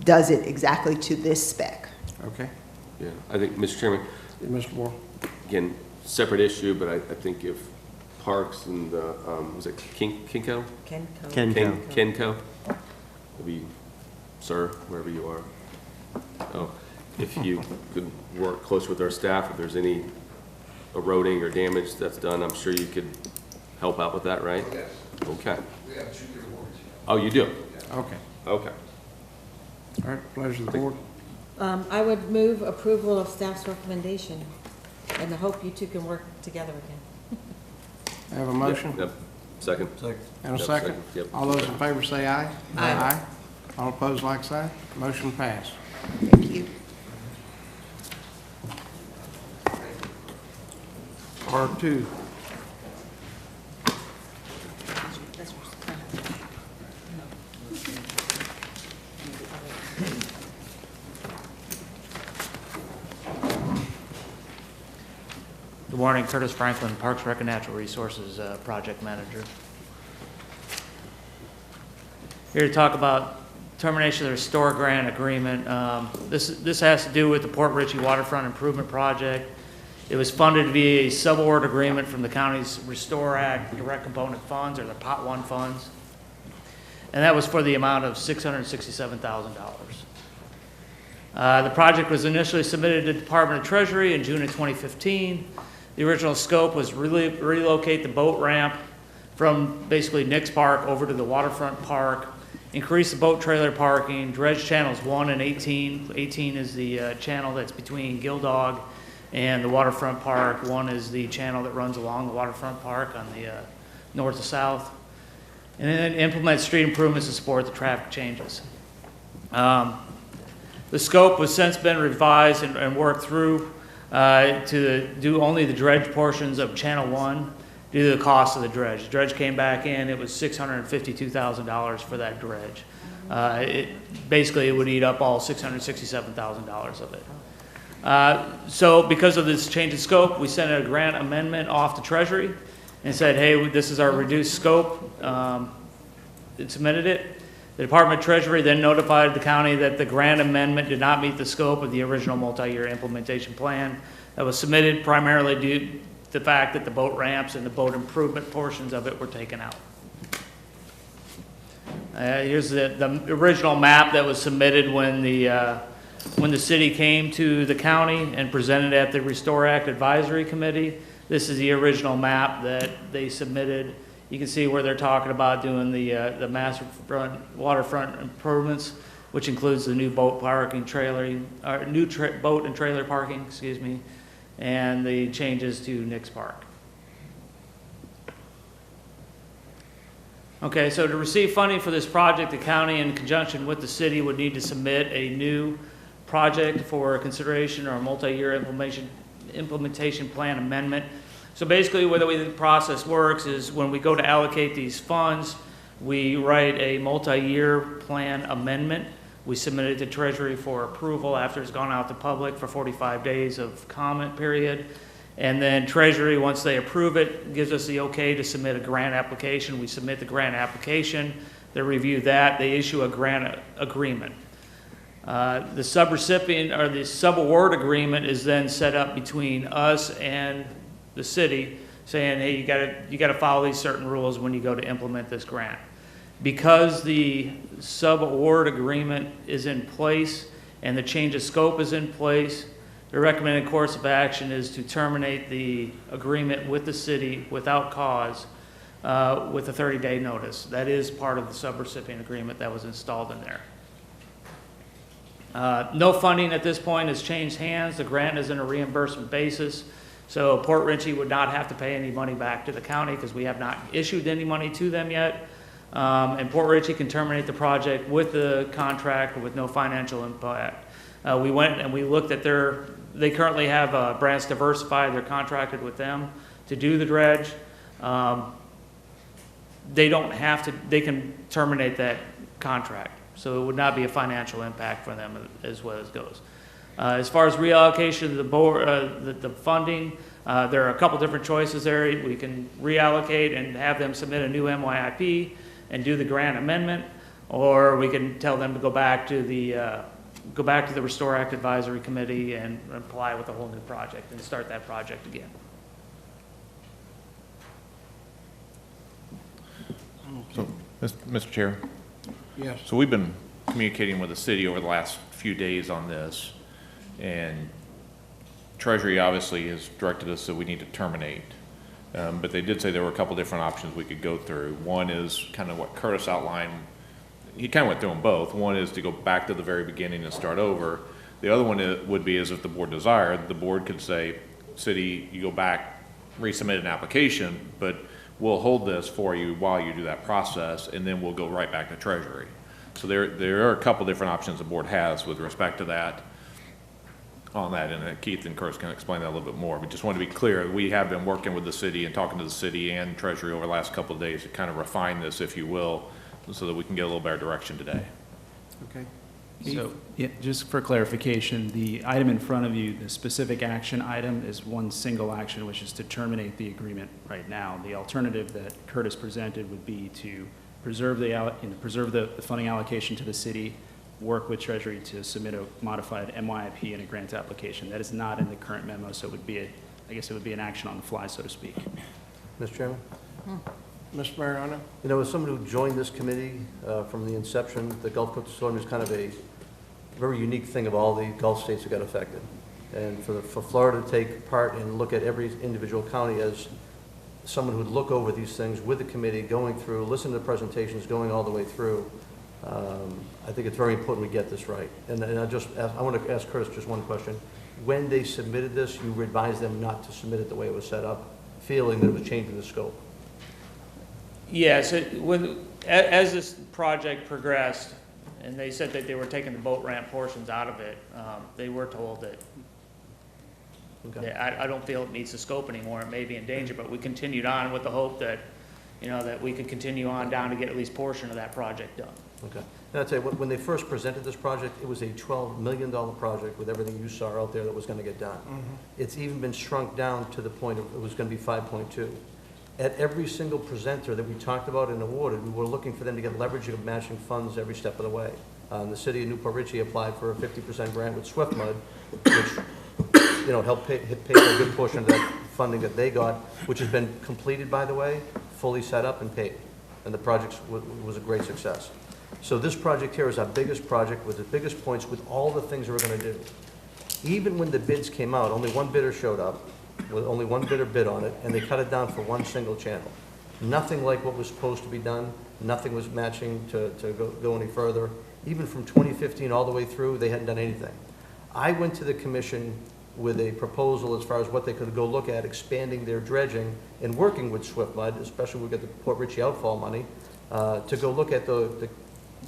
does it exactly to this spec. Okay. Yeah, I think, Mr. Chairman. Mr. Moore. Again, separate issue, but I think if Parks and, was it Kenco? Kenco. Maybe, sir, wherever you are. Oh, if you could work close with our staff, if there's any eroding or damage that's done, I'm sure you could help out with that, right? Yes. Okay. We have 2-year warranty. Oh, you do? Okay. Okay. All right, pleasure of the board. I would move approval of staff's recommendation, and I hope you two can work together again. I have a motion. Yep. Second. And a Yep, second. Yep. All those in favor say aye. Aye. All opposed, like sign. Motion passed. Thank you. R2. Good morning, Curtis Franklin, Parks Rec and Natural Resources Project Manager. Here to talk about termination of the Restore Grant Agreement. This has to do with the Port Richey Waterfront Improvement Project. It was funded via a subaward agreement from the county's Restore Act direct component funds, or the Pot 1 funds. And that was for the amount of $667,000. The project was initially submitted to the Department of Treasury in June of 2015. The original scope was relocate the boat ramp from basically Nix Park over to the waterfront park, increase the boat trailer parking, dredge channels 1 and 18. 18 is the channel that's between Gildog and the waterfront park. 1 is the channel that runs along the waterfront park on the north to south. And then implement street improvements to support the traffic changes. The scope has since been revised and worked through to do only the dredge portions of Channel 1 due to the cost of the dredge. The dredge came back in, it was $652,000 for that dredge. Basically, it would eat up all $667,000 of it. So because of this change in scope, we sent a grant amendment off to Treasury and said, hey, this is our reduced scope. It submitted it. The Department of Treasury then notified the county that the grant amendment did not meet the scope of the original multi-year implementation plan that was submitted, primarily due to the fact that the boat ramps and the boat improvement portions of it were taken out. Here's the original map that was submitted when the city came to the county and presented at the Restore Act Advisory Committee. This is the original map that they submitted. You can see where they're talking about doing the master front waterfront improvements, which includes the new boat parking trailer, boat and trailer parking, excuse me, and the changes to Nix Park. Okay, so to receive funding for this project, the county, in conjunction with the city, would need to submit a new project for consideration or a multi-year implementation plan amendment. So basically, the way the process works is when we go to allocate these funds, we write a multi-year plan amendment. We submit it to Treasury for approval after it's gone out to public for 45 days of comment period. And then Treasury, once they approve it, gives us the okay to submit a grant application. We submit the grant application, they review that, they issue a grant agreement. The subrecipient or the subaward agreement is then set up between us and the city, saying, hey, you gotta follow these certain rules when you go to implement this grant. Because the subaward agreement is in place and the change of scope is in place, the recommended course of action is to terminate the agreement with the city without cause with a 30-day notice. That is part of the subrecipient agreement that was installed in there. No funding at this point has changed hands. The grant is in a reimbursement basis. So Port Richey would not have to pay any money back to the county because we have not issued any money to them yet. And Port Richey can terminate the project with the contract with no financial impact. We went and we looked at they currently have Brands Diversified. They're contracted with them to do the dredge. They don't have to, they can terminate that contract. So it would not be a financial impact for them as well as goes. As far as reallocation of the board, the funding, there are a couple different choices there. We can reallocate and have them submit a new MYIP and do the grant amendment, or we can tell them to go back to the Restore Act Advisory Committee and apply with a whole new project and start that project again. So, Mr. Chair? Yes. So we've been communicating with the city over the last few days on this, and Treasury obviously has directed us that we need to terminate. But they did say there were a couple different options we could go through. One is kind of what Curtis outlined. He kind of went through them both. One is to go back to the very beginning and start over. The other one would be, as if the board desired, the board could say, city, you go back, resubmit an application, but we'll hold this for you while you do that process, and then we'll go right back to Treasury. So there are a couple different options the board has with respect to that, on that, and Keith and Curtis can explain that a little bit more. We just want to be clear, we have been working with the city and talking to the city and Treasury over the last couple of days to kind of refine this, if you will, so that we can get a little better direction today. Okay. So, yeah, just for clarification, the item in front of you, the specific action item, is one single action, which is to terminate the agreement right now. The alternative that Curtis presented would be to preserve the funding allocation to the city, work with Treasury to submit a modified MYIP and a grant application. That is not in the current memo, so it would be I guess it would be an action on the fly, so to speak. Mr. Chairman? Mr. Mariano? You know, as someone who joined this committee from the inception, the Gulf Coast Storm is kind of a very unique thing of all the Gulf states that got affected. And for Florida to take part and look at every individual county as someone who'd look over these things with the committee, going through, listen to the presentations, going all the way through, I think it's very important we get this right. And I want to ask Curtis just one question. When they submitted this, you advised them not to submit it the way it was set up, feeling that it was changing the scope. Yes, as this project progressed, and they said that they were taking the boat ramp portions out of it, they were told that I don't feel it meets the scope anymore. It may be in danger, but we continued on with the hope that, that we could continue on down to get at least a portion of that project done. Okay. And I'd say, when they first presented this project, it was a $12 million project with everything you saw out there that was going to get done. Mm-hmm. It's even been shrunk down to the point of it was going to be 5.2. At every single presenter that we talked about and awarded, we were looking for them to get leverage of matching funds every step of the way. The city of Newport Richey applied for a 50% grant with SwiftMud, which helped pay for a good portion of that funding that they got, which has been completed, by the way, fully set up and paid. And the project was a great success. So this project here is our biggest project with the biggest points with all the things we're going to do. Even when the bids came out, only one bidder showed up, with only one bidder bid on it, and they cut it down for one single channel. Nothing like what was supposed to be done. Nothing was matching to go any further. Even from 2015 all the way through, they hadn't done anything. I went to the commission with a proposal as far as what they could go look at, expanding their dredging and working with SwiftMud, especially we got the Port Richey outfall money, to go look at the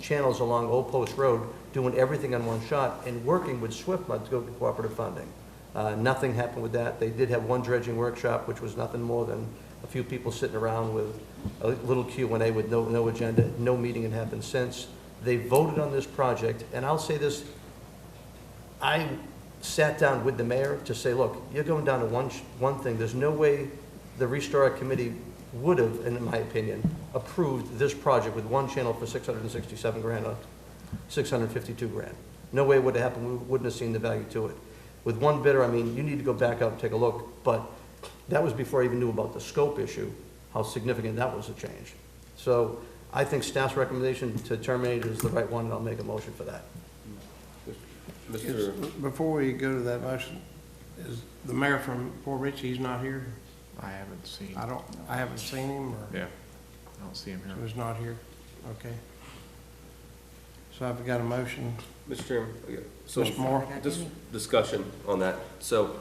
channels along Old Post Road, doing everything on one shot, and working with SwiftMud to go to cooperative funding. Nothing happened with that. They did have one dredging workshop, which was nothing more than a few people sitting around with a little Q&A with no agenda. No meeting had happened since. They voted on this project, and I'll say this, I sat down with the mayor to say, look, you're going down to one thing, there's no way the Restore Committee would have, in my opinion, approved this project with one channel for 667 grand or 652 grand. No way it would have happened, we wouldn't have seen the value to it. With one bidder, I mean, you need to go back out and take a look, but that was before I even knew about the scope issue, how significant that was a change. So I think staff's recommendation to terminate is the right one, and I'll make a motion for that. Before we go to that motion, is the mayor from Fort Ritchie, he's not here? I haven't seen. I haven't seen him, or? Yeah, I don't see him here. So he's not here? Okay. So I've got a motion. Mr. Chairman, so Mr. Moore? just discussion on that. So,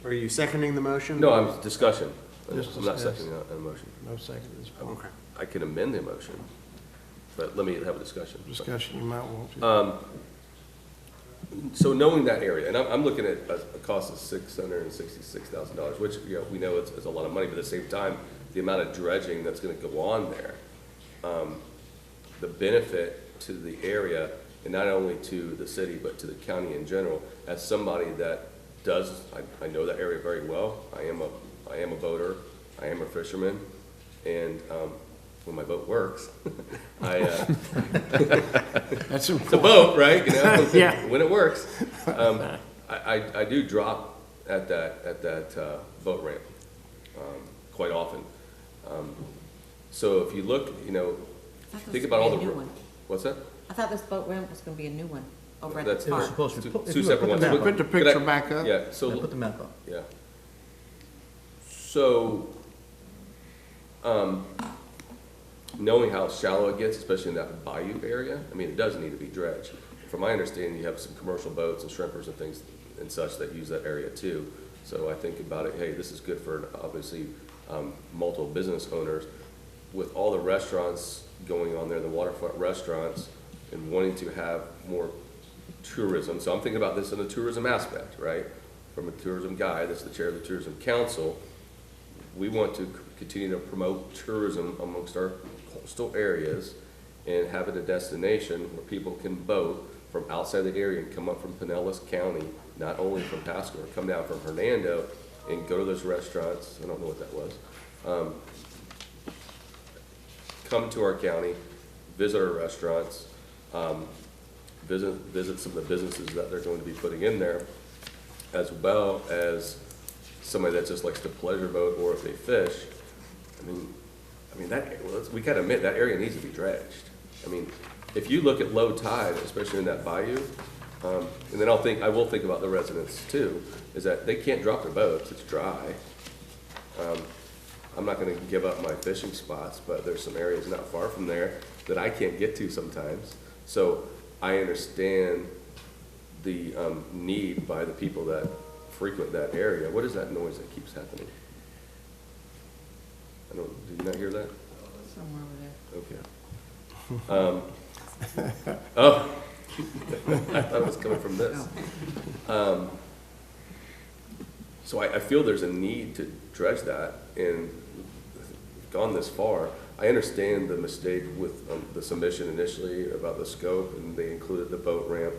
Are you seconding the motion? no, I'm discussion. Just I'm not discuss. seconding a motion. No second at this point. I can amend the motion, but let me have a discussion. Discussion you might want to. So knowing that area, and I'm looking at a cost of $666,000, which, you know, we know it's a lot of money, but at the same time, the amount of dredging that's gonna go on there, the benefit to the area, and not only to the city, but to the county in general, as somebody that does, I know that area very well. I am a boater, I am a fisherman, and, when my boat works, That's it's a boat, right? You know, Yeah. when it works, I do drop at that boat ramp quite often. So if you look, you know, think about all the. What's that? I thought this boat ramp was gonna be a new one over at That's the park. supposed to be. two separate ones. Put the picture back up. Yeah. So Put the map up. yeah. So, knowing how shallow it gets, especially in that bayou area, I mean, it does need to be dredged. From my understanding, you have some commercial boats and shrimpers and things and such that use that area too. So I think about it, hey, this is good for obviously multiple business owners. With all the restaurants going on there, the waterfront restaurants, and wanting to have more tourism. So I'm thinking about this in a tourism aspect, right? From a tourism guy, that's the chair of the tourism council. We want to continue to promote tourism amongst our coastal areas and have it a destination where people can boat from outside the area and come up from Pinellas County, not only from Pasco, or come down from Hernando and go to those restaurants. I don't know what that was. Come to our county, visit our restaurants, visit some of the businesses that they're going to be putting in there, as well as somebody that just likes to pleasure boat, or if they fish. I mean that, well, we gotta admit, that area needs to be dredged. I mean, if you look at low tide, especially in that bayou, and then I will think about the residents too, is that they can't drop their boats, it's dry. I'm not gonna give up my fishing spots, but there's some areas not far from there that I can't get to sometimes. So I understand the need by the people that frequent that area. What is that noise that keeps happening? Did you not hear that? Somewhere over there. Okay. Oh, I thought it was coming from this. So I feel there's a need to dredge that, and gone this far. I understand the mistake with the submission initially about the scope, and they included the boat ramp.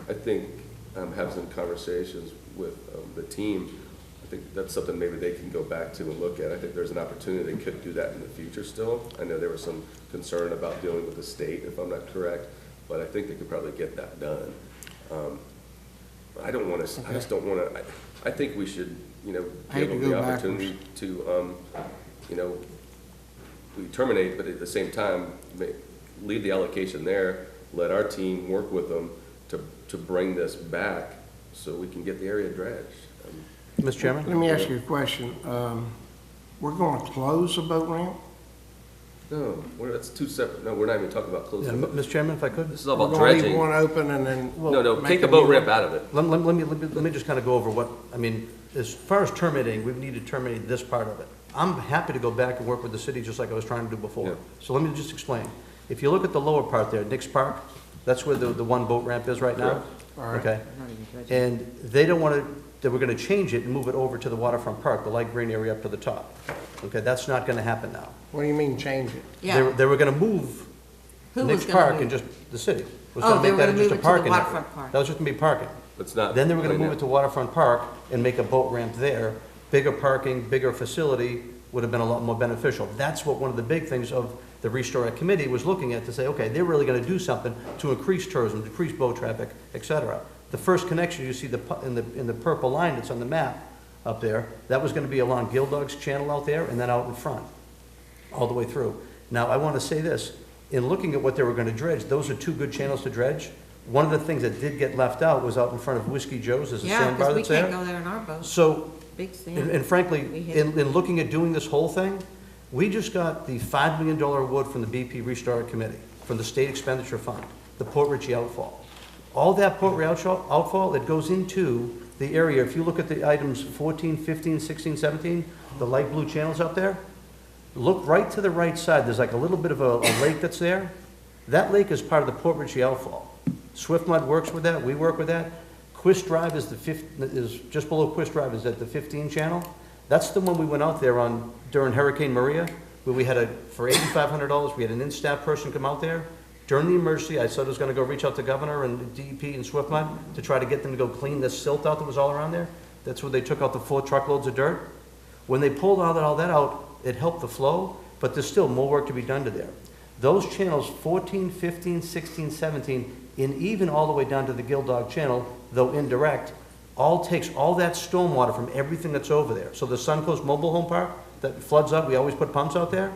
I think having some conversations with the team, I think that's something maybe they can go back to and look at. I think there's an opportunity they could do that in the future still. I know there was some concern about dealing with the state, if I'm not correct, but I think they could probably get that done. I don't want to, I just don't want to, I think we should, you know, give them the opportunity to, you know, we terminate, but at the same time, leave the allocation there, let our team work with them to bring this back so we can get the area dredged. Mr. Chairman? Let me ask you a question. We're going to close the boat ramp? No, that's two separate, no, we're not even talking about closing. Yeah, Mr. Chairman, if I could? This is all We're about going to dredging. leave one open and then. No, make take the a boat new ramp one? out of it. Let me just kind of go over what, I mean, as far as terminating, we need to terminate this part of it. I'm happy to go back and work with the city just like I was trying to do before. Yeah. So let me just explain. If you look at the lower part there, Nick's Park, that's where the one boat ramp is right now. All right. Okay? And they don't want to, they were going to change it and move it over to the waterfront park, the light green area up to the top. Okay, that's not going to happen now. What do you mean change it? Yeah. They were going to move Who was Nick's gonna Park move? and just the city. Was Oh, gonna they make were that gonna just move a it to the parking area. waterfront park. That was just going to be parking. Let's not. Then they were gonna play move that. it to Waterfront Park and make a boat ramp there. Bigger parking, bigger facility would have been a lot more beneficial. That's what one of the big things of the Restore Act Committee was looking at, to say, okay, they're really gonna do something to increase tourism, decrease boat traffic, et cetera. The first connection, you see in the purple line that's on the map up there, that was gonna be along Gildog's channel out there and then out in front, all the way through. Now, I wanna say this, in looking at what they were gonna dredge, those are two good channels to dredge. One of the things that did get left out was out in front of Whiskey Joe's, there's a Yeah, sandbar because we that's there. can't go there in our boat. So, Big sand. and frankly, We hit in looking at doing this whole thing, we just got the $5 million award from the BP Restore Committee, from the State Expenditure Fund, the Port Richey outfall. All that Port Richey outfall, it goes into the area, if you look at the items 14, 15, 16, 17, the light blue channels up there, look right to the right side, there's like a little bit of a lake that's there. That lake is part of the Port Richey outfall. Swift Mud works with that, we work with that. Quist Drive is is just below Quist Drive, is at the 15 channel. That's the one we went out there on during Hurricane Maria, where we had for $8,500, we had an in-staff person come out there. During the emergency, I said I was gonna go reach out to Governor and DEP and Swift Mud to try to get them to go clean this silt out that was all around there. That's where they took out the 4 truckloads of dirt. When they pulled all that out, it helped the flow, but there's still more work to be done to there. Those channels, 14, 15, 16, 17, and even all the way down to the Gildog channel, though indirect, all takes all that stormwater from everything that's over there. So the Suncoast Mobile Home Park that floods up, we always put pumps out there.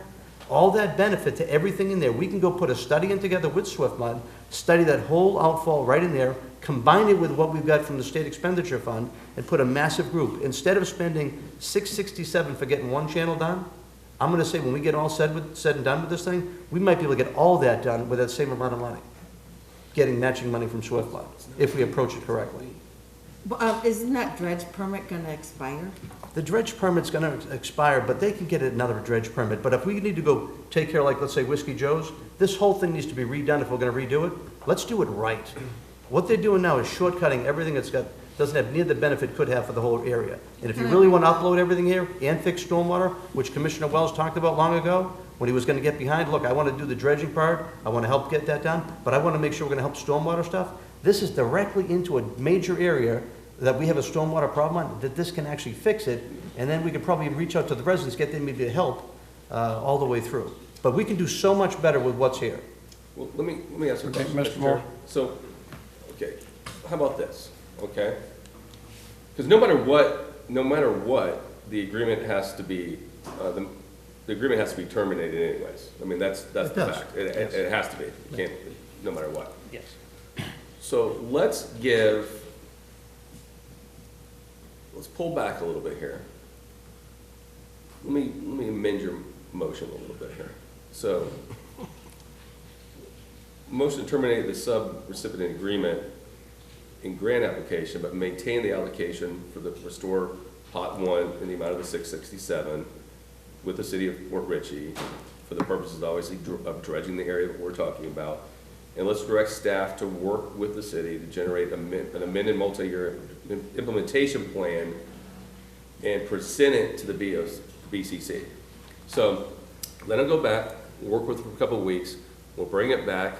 All that benefit to everything in there, we can go put a study in together with Swift Mud, study that whole outfall right in there, combine it with what we've got from the State Expenditure Fund, and put a massive group. Instead of spending $667 for getting one channel done, I'm gonna say when we get all said and done with this thing, we might be able to get all that done with that same amount of money, getting matching money from Swift Mud, if we approach it correctly. Isn't that dredge permit gonna expire? The dredge permit's gonna expire, but they can get another dredge permit. But if we need to go take care of, like, let's say Whiskey Joe's, this whole thing needs to be redone if we're gonna redo it. Let's do it right. What they're doing now is shortcutting everything doesn't have near the benefit could have for the whole area. And if you really want to upload everything here and fix stormwater, which Commissioner Wells talked about long ago, when he was gonna get behind, look, I wanna do the dredging part, I wanna help get that done, but I wanna make sure we're gonna help stormwater stuff. This is directly into a major area that we have a stormwater problem on, that this can actually fix it, and then we could probably reach out to the residents, get them maybe to help all the way through. But we can do so much better with what's here. Well, let me ask you a Okay, question. Mr. Moore. So, okay, how about this, okay? Because no matter what, the agreement has to be, the agreement has to be terminated anyways. I mean, that's the does. fact. It has to be. It can't, no matter what. Yes. So let's pull back a little bit here. Let me amend your motion a little bit here. So, motion to terminate the sub-recipient agreement in grant application, but maintain the allocation for the Restore Pot 1 in the amount of the $667 with the city of Fort Ritchie for the purposes, obviously, of dredging the area that we're talking about. And let's direct staff to work with the city to generate an amended multi-year implementation plan and present it to the BCC. So let them go back, work with it for a couple of weeks, we'll bring it back.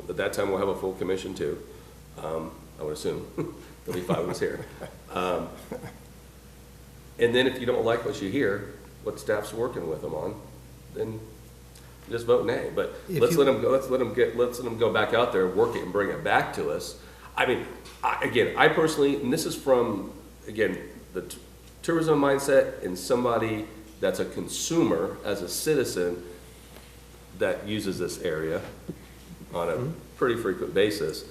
At that time, we'll have a full commission too. I would assume. There'll be 5 of us here. And then if you don't like what you hear, what staff's working with them on, then just vote nay. But let's let them go. Let's let them go back out there, work it, and bring it back to us. I mean, I personally, and this is from again the tourism mindset and somebody that's a consumer as a citizen that uses this area on a pretty frequent basis.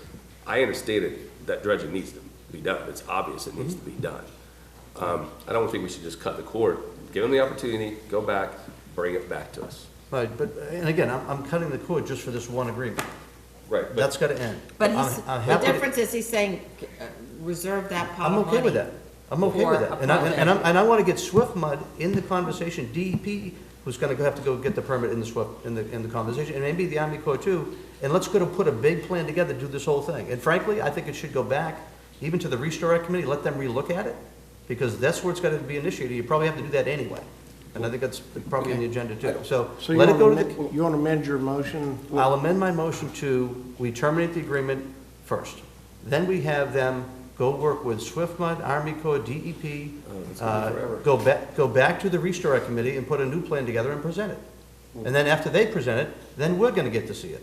I understand that dredging needs to be done. It's obvious it needs to be done. I don't think we should just cut the cord. Give them the opportunity, go back, bring it back to us. Right, but, and again, I'm cutting the cord just for this one agreement. Right. But that's gotta end. But I'm the happy to- difference is he's saying reserve that pot I'm of okay with money that. I'm okay with for that. a And I wanna get Swift Mud in the conversation, DEP, who's gonna have to go get the permit in the conversation, and maybe the Army Corps too, and let's go to put a big plan together to do this whole thing. And frankly, I think it should go back, even to the Restore Act Committee, let them relook at it, because that's where it's gotta be initiated. You probably have to do that anyway. And I think that's probably on the agenda too. So So let it go to the. you want to amend your motion? I'll amend my motion to, we terminate the agreement first. Then we have them go work with SwiftMud, Army Corps, DEP. It's gonna be forever. Go back to the Restore Committee and put a new plan together and present it. And then after they present it, then we're gonna get to see it.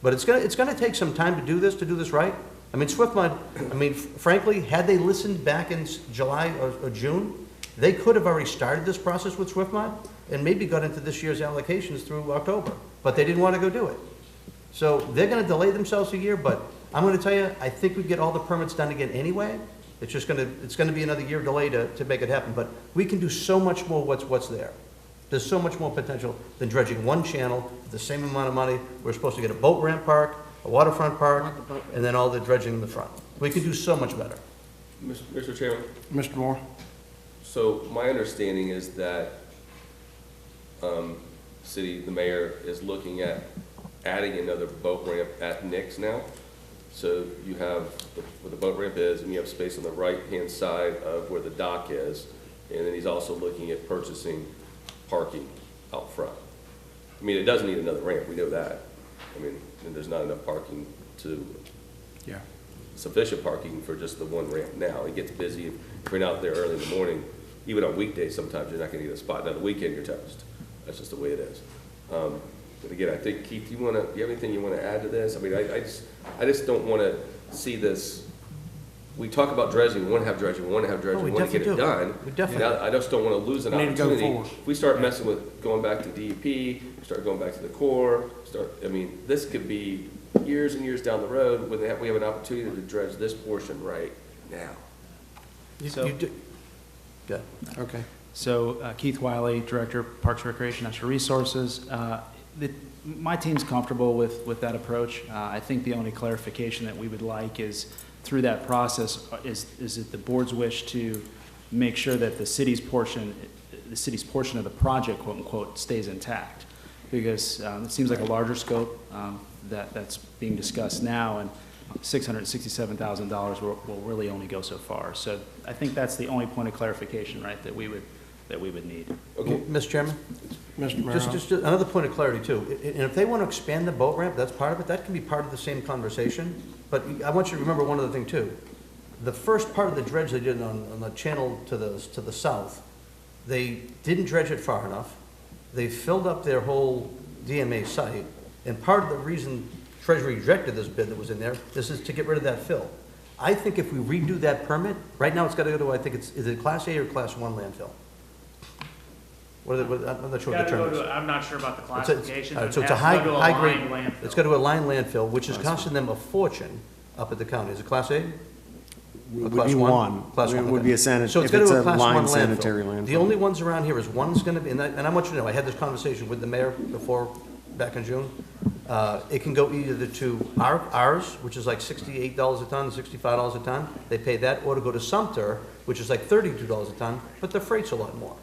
But it's gonna take some time to do this right. I mean, SwiftMud, frankly, had they listened back in July or June, they could have already started this process with SwiftMud and maybe got into this year's allocations through October, but they didn't want to go do it. So they're gonna delay themselves a year, but I'm gonna tell you, I think we get all the permits done again anyway. It's gonna be another year delay to make it happen, but we can do so much more what's there. There's so much more potential than dredging one channel for the same amount of money. We're supposed to get a boat ramp park, a waterfront park, and then all the dredging in the front. We could do so much better. Mr. Chairman? Mr. Moore? So my understanding is that the mayor is looking at adding another boat ramp at Nick's now. So you have where the boat ramp is, and you have space on the right-hand side of where the dock is. And then he's also looking at purchasing parking out front. I mean, it doesn't need another ramp, we know that. I mean, and there's not enough parking sufficient parking for just the one ramp now. It gets busy if you're not out there early in the morning. Even on weekdays, sometimes you're not gonna get a spot. On the weekend, you're toast. That's just the way it is. But again, I think, Keith, do you have anything you wanna add to this? I mean, I just don't wanna see this. We talk about dredging, we wanna have dredging, we wanna get it done. We definitely And I just don't wanna lose an We need to go opportunity. forward. If we start messing with going back to DEP, start going back to the Corps, this could be years and years down the road when we have an opportunity to dredge this portion right now. Good. Okay. So Keith Wiley, Director, Parks, Recreation, Natural Resources. My team's comfortable with that approach. I think the only clarification that we would like is through that process is it the board's wish to make sure that the city's portion of the project, quote unquote, stays intact. Because it seems like a larger scope that's being discussed now, and $667,000 will really only go so far. So I think that's the only point of clarification, right, that we would need. Okay, Mr. Chairman? Mr. Mayor? Just another point of clarity too. And if they want to expand the boat ramp, that's part of it. That can be part of the same conversation. But I want you to remember one other thing too. The first part of the dredge they did on the channel to the south, they didn't dredge it far enough. They filled up their whole DMA site. And part of the reason Treasury rejected this bid that was in there, this is to get rid of that fill. I think if we redo that permit, right now it's got to go to, I think is it Class A or Class 1 landfill? I'm not sure what the term is. I'm not sure about the classification. All right, so but it's a it has to go to high lined grade, landfill. it's got to go to a line landfill, which is costing them a fortune up at the county. Is it Class A? Or Would Class be 1? one. Class It 1, would okay. be a So if it's got it's to go to a a Class line 1 sanitary landfill. landfill. The only ones around here is one's going to be, and I want you to know, I had this conversation with the mayor back in June. It can go either to ours, which is like $68 a ton, $65 a ton. They pay that, or to go to Sumter, which is like $32 a ton, but the freight's a lot more.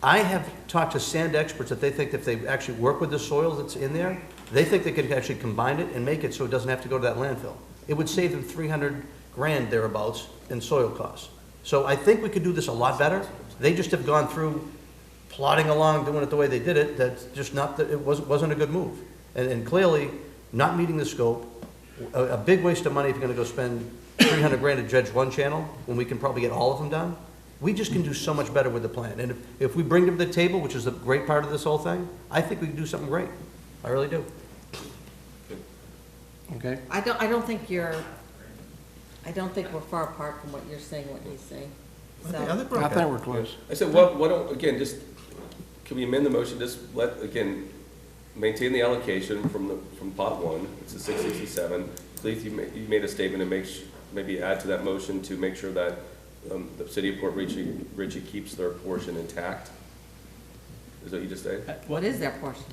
I have talked to sand experts that they think if they actually work with the soil that's in there, they think they could actually combine it and make it so it doesn't have to go to that landfill. It would save them $300,000 thereabouts in soil costs. So I think we could do this a lot better. They just have gone through plodding along, doing it the way they did it. That's just not, it wasn't a good move. And clearly, not meeting the scope, a big waste of money if you're gonna go spend $300,000 to dredge one channel, when we can probably get all of them done. We just can do so much better with the plan. And if we bring them to the table, which is the great part of this whole thing, I think we can do something great. I really do. Okay. I don't think we're far apart from what you're saying, what he's saying. So, I think we're close. I said, why don't, again, can we amend the motion, just maintain the allocation from pot one, it's a 667. Please, you made a statement and maybe add to that motion to make sure that the city of Port Richey keeps their portion intact. Is that what you just said? what is their portion?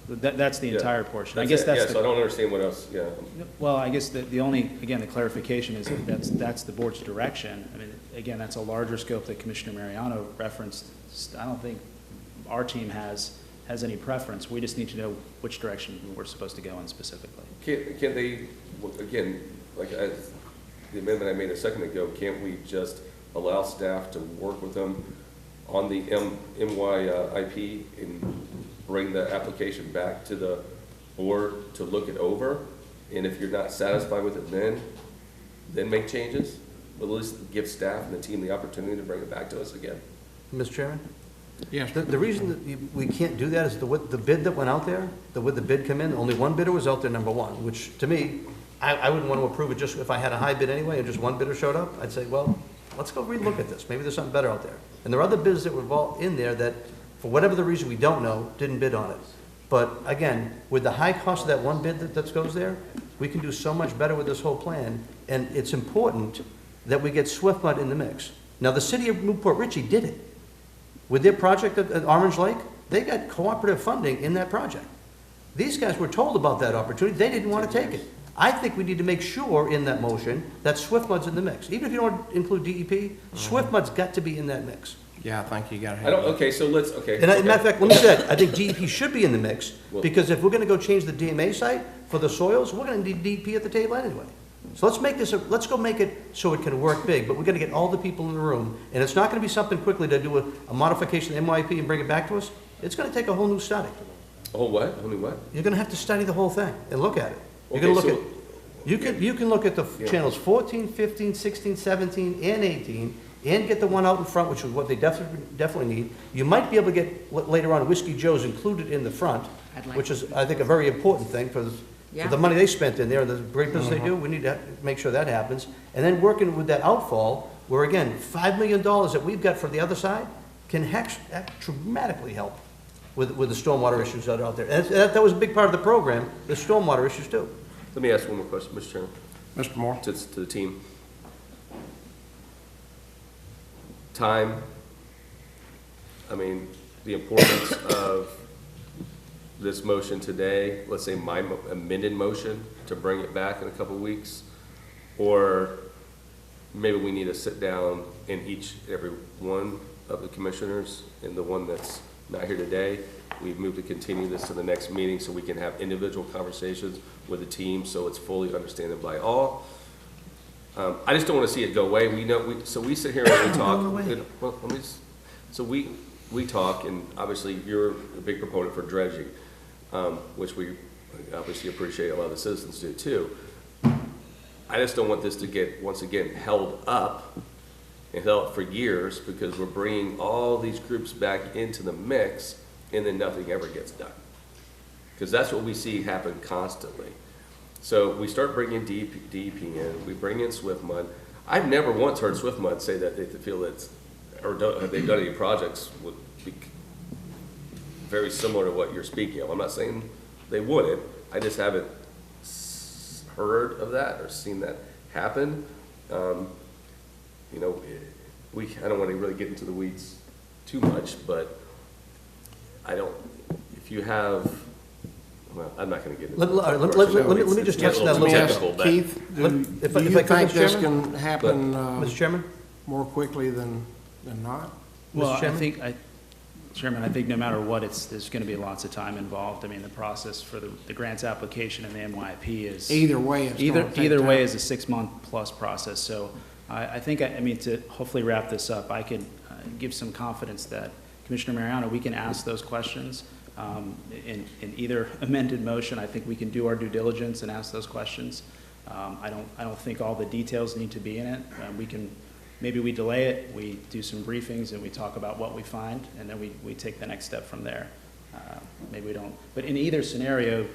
That's the entire portion. I That's guess it. that's Yeah, so I don't understand what else, yeah. Well, I guess the only, again, the clarification is that's the board's direction. I mean, again, that's a larger scope that Commissioner Mariano referenced. I don't think our team has any preference. We just need to know which direction we're supposed to go in specifically. Can't they, again, like as the amendment I made a second ago, can't we just allow staff to work with them on the MYIP and bring the application back to the board to look it over? And if you're not satisfied with it then, then make changes, but at least give staff and the team the opportunity to bring it back to us again. Mr. Chairman? Yes. The reason that we can't do that is the bid that went out there, would the bid come in, only one bidder was out there, number one, which to me, I wouldn't want to approve it just if I had a high bid anyway and just one bidder showed up. I'd say, well, let's go relook at this. Maybe there's something better out there. And there are other bids that were involved in there that, for whatever the reason we don't know, didn't bid on it. But again, with the high cost of that one bid that goes there, we can do so much better with this whole plan. And it's important that we get Swift Mud in the mix. Now, the city of Newport Richey did it. With their project at Orange Lake, they got cooperative funding in that project. These guys were told about that opportunity. They didn't want to take it. I think we need to make sure in that motion that Swift Mud's in the mix. Even if you don't include DEP, Swift Mud's got to be in that mix. Yeah, I think you gotta have. I don't, okay, so let's, okay. And as a okay. matter of fact, let me say that, I think DEP should be in the mix, because if we're gonna go change the DMA site for the soils, we're gonna need DEP at the table anyway. So let's make this, let's go make it so it can work big, but we're gonna get all the people in the room, and it's not gonna be something quickly to do a modification of MYP and bring it back to us. It's gonna take a whole new study. Oh, what? A whole new what? You're gonna have to study the whole thing and look at it. You're Okay, gonna look so- at, you can look at the channels 14, 15, 16, 17, and 18, and get the one out in front, which is what they definitely need. You might be able to get, later on, Whiskey Joe's included in the front, which is, I think, a very important thing, for the money they spent in there, the great business they do, we need to make sure that happens. And then working with that outfall, where again, $5 million that we've got for the other side can dramatically help with the stormwater issues that are out there. And that was a big part of the program, the stormwater issues too. Let me ask one more question, Mr. Chairman. Mr. Moore? To the team. Time, I mean, the importance of this motion today, let's say my amended motion to bring it back in a couple of weeks, or maybe we need to sit down in every one of the commissioners, and the one that's not here today, we've moved to continue this to the next meeting so we can have individual conversations with the team so it's fully understood by all. I just don't want to see it go away. So we sit here and we talk. Well, let me so we talk, and obviously you're a big proponent for dredging, which we obviously appreciate. A lot of the citizens do too. I just don't want this to get, once again, held up and held up for years, because we're bringing all these groups back into the mix and then nothing ever gets done. Because that's what we see happen constantly. So we start bringing DEP in, we bring in Swift Mud. I've never once heard Swift Mud say that they feel that, or have they done any projects would be very similar to what you're speaking of. I'm not saying they wouldn't, I just haven't heard of that or seen that happen. You know, I don't want to really get into the weeds too much, but if you have, well, I'm not going to get into Let me just touch that a little bit. Keith, do you think this can happen Mr. Chairman? more quickly than not? Well, Mr. Chairman? Chairman, I think no matter what, there's going to be lots of time involved. I mean, the process for the grants application and the MYP is... Either way, it's gonna take Either way time. is a 6-month plus process. So I think, I mean, to hopefully wrap this up, I can give some confidence that Commissioner Mariano, we can ask those questions in either amended motion. I think we can do our due diligence and ask those questions. I don't think all the details need to be in it. Maybe we delay it, we do some briefings, and we talk about what we find, and then we take the next step from there. Maybe we don't. But in either scenario,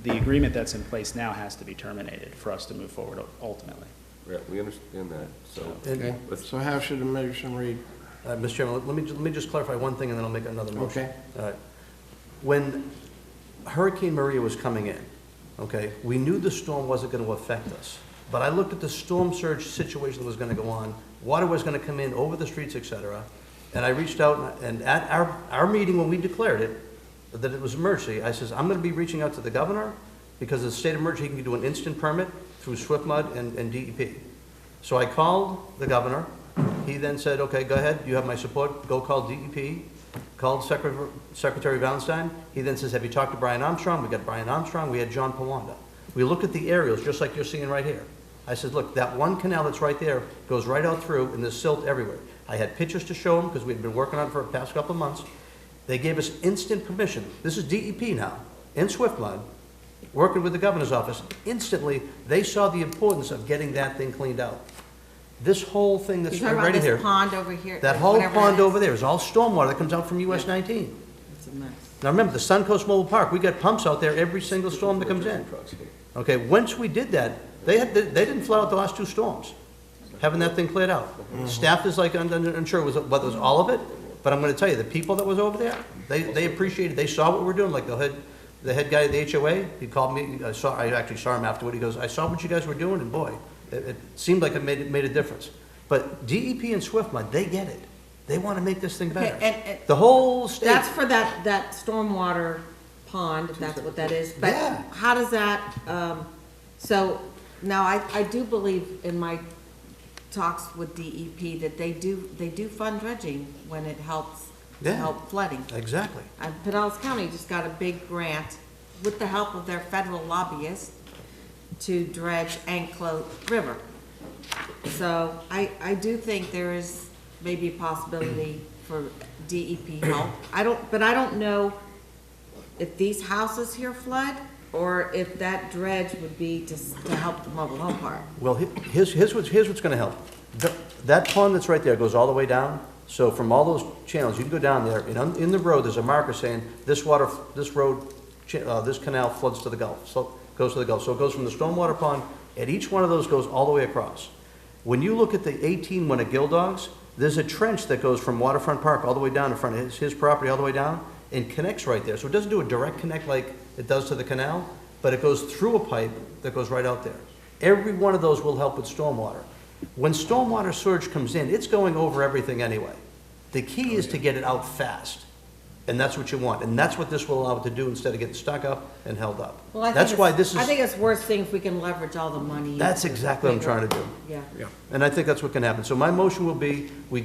the agreement that's in place now has to be terminated for us to move forward ultimately. Yeah, we understand that. So, Okay. So how should the motion read? Mr. Chairman, let me just clarify one thing, and then I'll make another motion. Okay. All right. When Hurricane Maria was coming in, okay, we knew the storm wasn't going to affect us. But I looked at the storm surge situation that was going to go on, water was going to come in over the streets, et cetera, and I reached out, and at our meeting when we declared it, that it was emergency, I says, I'm going to be reaching out to the governor, because of the state of emergency, he can do an instant permit through Swift Mud and DEP. So I called the governor. He then said, okay, go ahead, you have my support, go call DEP. Called Secretary Valentine. He then says, have you talked to Brian Armstrong? We got Brian Armstrong, we had John Pawanda. We looked at the aerials, just like you're seeing right here. I said, look, that one canal that's right there goes right out through, and there's silt everywhere. I had pictures to show them, because we'd been working on it for the past couple of months. They gave us instant permission. This is DEP now, in Swift Mud, working with the governor's office, instantly, they saw the importance of getting that thing cleaned out. This whole thing that's You're talking right about here. this pond over here? That whole whatever pond that over there is all stormwater that comes out from US 19. It's a mess. Now remember, the Suncoast Mobile Park, we got pumps out there every single storm that comes in. Okay, once we did that, they didn't flood out the last 2 storms, having that thing cleared out. Staff is like unsure whether it was all of it, but I'm gonna tell you, the people that was over there, they appreciated, they saw what we're doing, like the head guy at the HOA, he called me, I actually saw him afterward, he goes, I saw what you guys were doing, and boy, it seemed like it made a difference. But DEP and SWIFMA, they get it. They want to make this thing better. Okay, and The whole state. that's for that stormwater pond, if that's what that is. But Yeah. how does that, so now I do believe in my talks with DEP that they do fund dredging when it helps to Yeah. help flooding. Exactly. Pinellas County just got a big grant with the help of their federal lobbyists to dredge Anclote River. So I do think there is maybe a possibility for DEP help. I don't know if these houses here flood or if that dredge would be to help the mobile home park. Well, here's what's gonna help. That pond that's right there goes all the way down, so from all those channels, you can go down there, and in the road, there's a marker saying, this canal floods to the Gulf, so, goes to the Gulf. So it goes from the stormwater pond, and each one of those goes all the way across. When you look at the 18 one at Gildogs, there's a trench that goes from Waterfront Park all the way down in front of his property, all the way down, and connects right there. So it doesn't do a direct connect like it does to the canal, but it goes through a pipe that goes right out there. Every one of those will help with stormwater. When stormwater surge comes in, it's going over everything anyway. The key is to get it out fast, and that's what you want, and that's what this will allow it to do instead of getting stuck up and held up. Well, I That's why this is. I think it's worth seeing if we can leverage all the money. That's exactly what I'm trying to do. Yeah. And I think that's what can happen. So my motion will be, we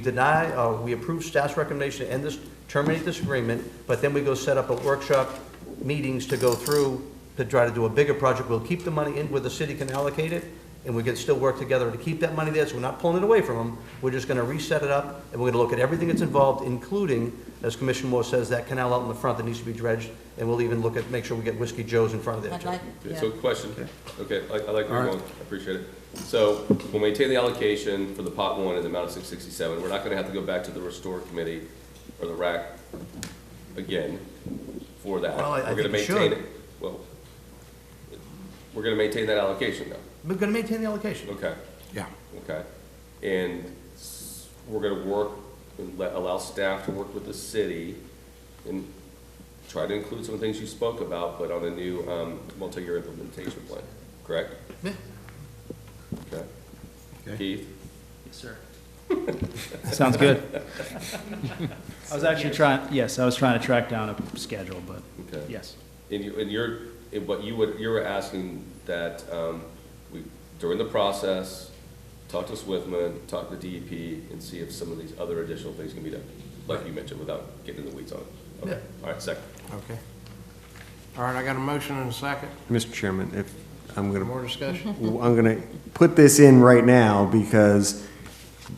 approve staff's recommendation to end this, terminate this agreement, but then we go set up a workshop meetings to go through to try to do a bigger project. We'll keep the money in where the city can allocate it, and we can still work together to keep that money there, so we're not pulling it away from them. We're just gonna reset it up, and we're gonna look at everything that's involved, including, as Commissioner Moore says, that canal out in the front that needs to be dredged, and we'll even look at, make sure we get Whiskey Joe's in front of there, I'd too. like, Okay, yeah. so question, okay, I like where you're going, I appreciate it. So we'll maintain the allocation for the pot 1 in the amount of 667. We're not gonna have to go back to the restore committee or the RAC again for that. Well, I We're gonna think we maintain should. it. Well, we're gonna maintain that allocation though. We're gonna maintain the allocation. Okay, Yeah. okay. And we're gonna work, and allow staff to work with the city and try to include some of the things you spoke about, but on a new, multi-year implementation plan, correct? Yeah. Okay. Okay. Keith? Yes, sir. Sounds good. I was actually trying to track down a schedule, but Okay. yes. You were asking that, we, during the process, talk to SWIFMA, talk to DEP, and see if some of these other additional things can be done, like you mentioned, without getting in the weeds on it. Okay, all right, second. Okay. All right, I got a motion and a second. Mr. Chairman, if I'm going to More discussion? I'm going to put this in right now because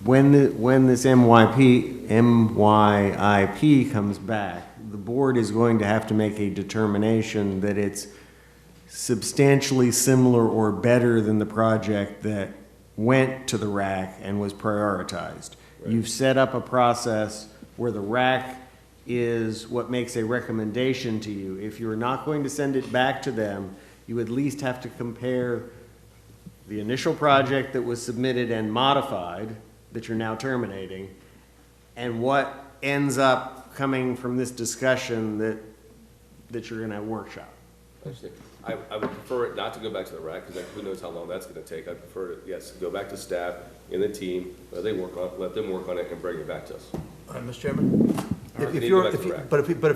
when this MYIP comes back, the board is going to have to make a determination that it's substantially similar or better than the project that went to the RAC and was prioritized. Right. You've set up a process where the RAC is what makes a recommendation to you. If you're not going to send it back to them, you at least have to compare the initial project that was submitted and modified, that you're now terminating, and what ends up coming from this discussion that you're gonna workshop. I would prefer it not to go back to the RAC, because who knows how long that's gonna take. I prefer it, yes, go back to staff and the team, let them work on it and bring it back to us. All right, Mr. Chairman? But If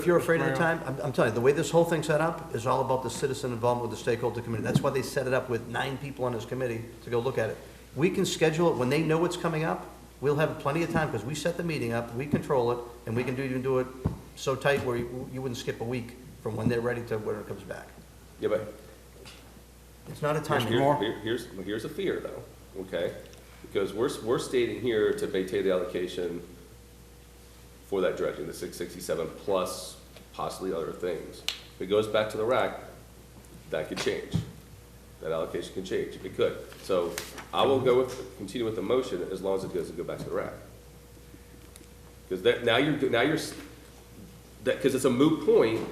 you're afraid of the time, I'm telling you, the way this whole thing's set up is all about the citizen involvement with the stakeholder committee. That's why they set it up with 9 people on this committee to go look at it. We can schedule it when they know what's coming up. We'll have plenty of time, because we set the meeting up, we control it, and we can even do it so tight where you wouldn't skip a week from when they're ready to when it comes back. Yeah, but It's not a time. here's a fear though, okay? Because we're stating here to maintain the allocation for that dredging, the 667 plus possibly other things. If it goes back to the RAC, that could change. That allocation can change, it could. So I will continue with the motion as long as it doesn't go back to the rack. Because because it's a moot point,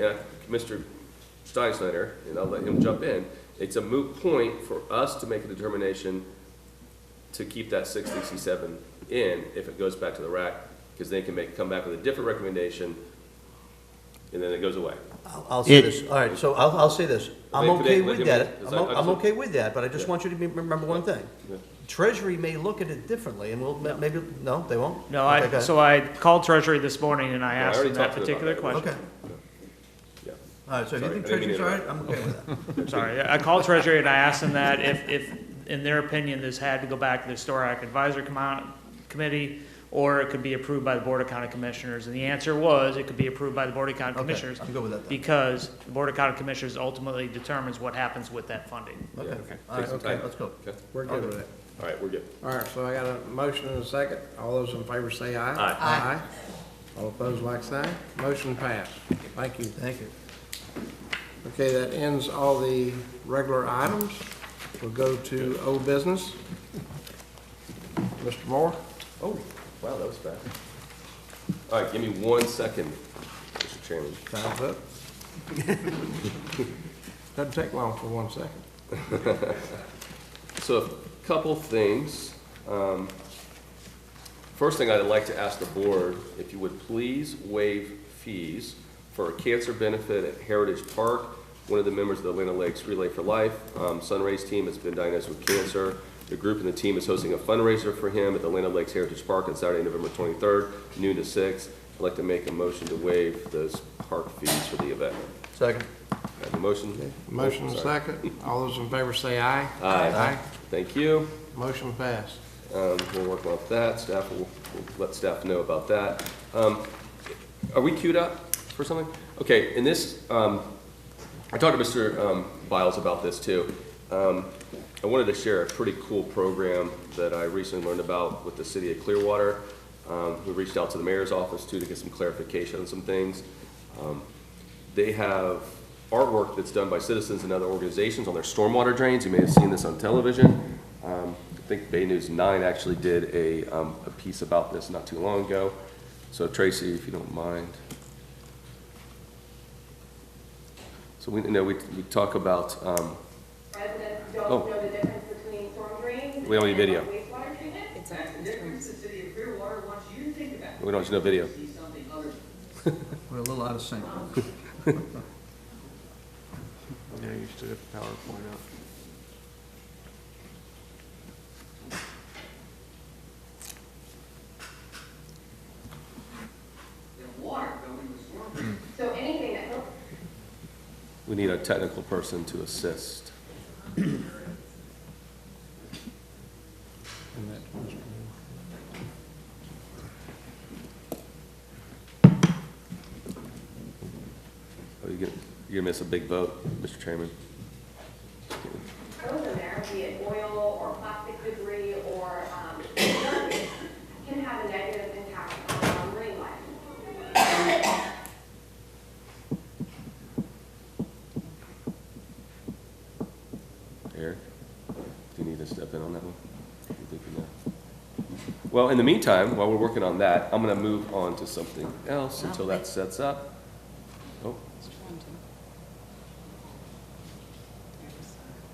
Mr. Steinschneider, and I'll let him jump in, it's a moot point for us to make a determination to keep that 667 in if it goes back to the rack, because they can come back with a different recommendation, and then it goes away. I'll say this, all right, so I'll say this. I'm Wait, okay let with him- that. I I'm okay with that, but I just want you to remember one thing. Yeah. Treasury may look at it differently, and we'll, maybe, no, they won't? No, Okay, go ahead. so I called Treasury this morning and I I asked already them that talked to them particular about question. Okay, Yeah. all right, so if you Sorry, think I didn't mean Treasury's to all right, interrupt. I'm okay with that. Sorry, I called Treasury and I asked them that if, in their opinion, this had to go back to the Historic Advisory Committee, or it could be approved by the Board of County Commissioners. And the answer was, it could be approved by the Board of County Okay, Commissioners. I'm good with that then. Because the Board of County Commissioners ultimately determines what happens with that funding. Okay, Yeah. all right, Take some okay, time. let's go. Okay. We're good with it. All right, we're good. All right, so I got a motion and a second. All those in favor say aye. Aye. Aye. All opposed, like sign. Motion passed. Thank you. Thank you. Okay, that ends all the regular items. We'll go to old business. Mr. Moore? Oh, wow, that was fast. All right, give me 1 second, Mr. Chairman. Time's up. Doesn't take long for 1 second. So a couple things. First thing I'd like to ask the board, if you would please waive fees for a cancer benefit at Heritage Park. One of the members of the Atlanta Lakes Relay for Life Sunrays team has been diagnosed with cancer. The group and the team is hosting a fundraiser for him at the Atlanta Lakes Heritage Park on Saturday, November 23rd, noon to 6. I'd like to make a motion to waive those park fees for the event. Second. I have a motion? Motion and Sorry. second. All those in favor say aye. Aye. Thank you. Motion passed. We'll work on that. Staff will let staff know about that. Are we queued up for something? Okay, in this, I talked to Mr. Biles about this too. I wanted to share a pretty cool program that I recently learned about with the city of Clearwater. We reached out to the mayor's office too to get some clarification on some things. They have artwork that's done by citizens and other organizations on their stormwater drains. You may have seen this on television. I think Bay News 9 actually did a piece about this not too long ago. So Tracy, if you don't mind. So we talk about. Residents don't know the difference between storm drains We don't need video. and wastewater treatment. That's the difference the city of Clearwater wants you to think about. We don't need no video. See something other. We're a little out of sync. Yeah, you should have PowerPoint up. The water going to the storm drain. So anything that helps. We need a technical person to assist. Oh, you're gonna miss a big vote, Mr. Chairman. Goes in there, be it oil or plastic debris or garbage, can have a negative impact on our marine life. Eric, do you need to step in on that one? You think you know? Well, in the meantime, while we're working on that, I'm gonna move on to something else until that sets up. Oh.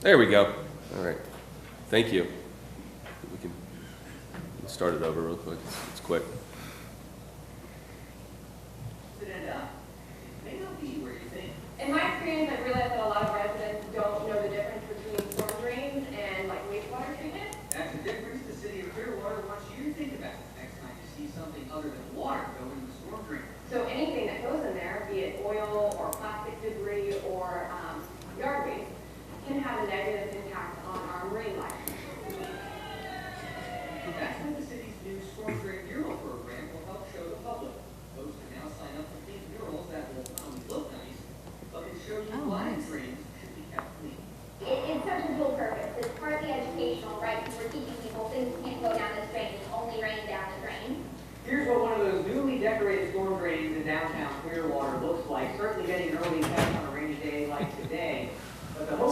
There we go. All right. Thank you. We can start it over real quick. It's quick. May not be where you think. In my experience, I've realized that a lot of residents don't know the difference between storm drains and like wastewater treatment. That's the difference the city of Clearwater wants you to think about next time you see something other than water going in the storm drain. So anything that goes in there, be it oil or plastic debris or yard waste, can have a negative impact on our marine life. That's what the city's new storm drain mural program will help show the public. Folks can now sign up for pink murals that will not only look nice, but can show you why drains should be kept clean. It serves a dual purpose. It's partly educational, right? Because we're teaching people things can't go down this drain, it's only rain down the drain. Here's what one of those newly decorated storm drains in downtown Clearwater looks like. Certainly getting an early test on a rainy day like today. But the hope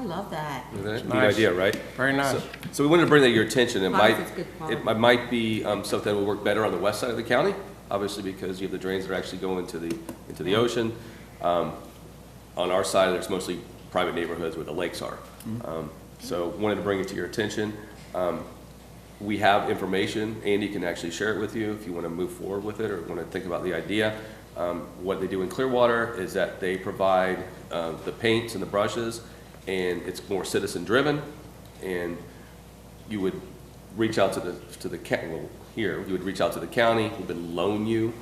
love that. Okay, neat Nice. idea, right? Very nice. So we wanted to bring that to your attention. It might, Positive, good quality. it might be something that will work better on the west side of the county, obviously because you have the drains that are actually going into the ocean. On our side, there's mostly private neighborhoods where the lakes are. So wanted to bring it to your attention. We have information. Andy can actually share it with you if you want to move forward with it or want to think about the idea. What they do in Clearwater is that they provide the paints and the brushes, and it's more citizen-driven. And you would reach out to the county. Well, here you would reach out to the county, who would loan you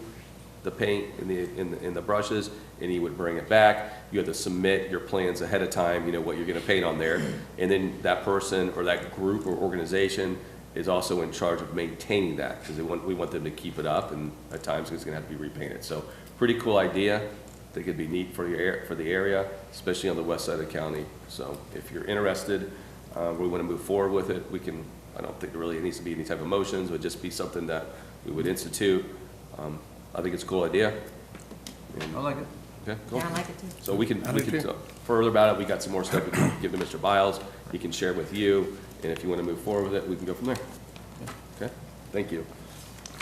the paint and the brushes, and he would bring it back. You have to submit your plans ahead of time. You know what you're going to paint on there, and then that person or that group or organization is also in charge of maintaining that because we want them to keep it up, and at times it's going to have to be repainted. So pretty cool idea. I think it'd be neat for the area, especially on the west side of the county. So if you're interested, we want to move forward with it. We can. I don't think there really needs to be any type of motions. It would just be something that we would institute. I think it's a cool idea. I like it. Okay, cool. Yeah, I like it too. So we can I do too. talk further about it. We got some more stuff we can give to Mr. Biles. He can share with you, and if you want to move forward with it, we can go from there. Okay, thank you.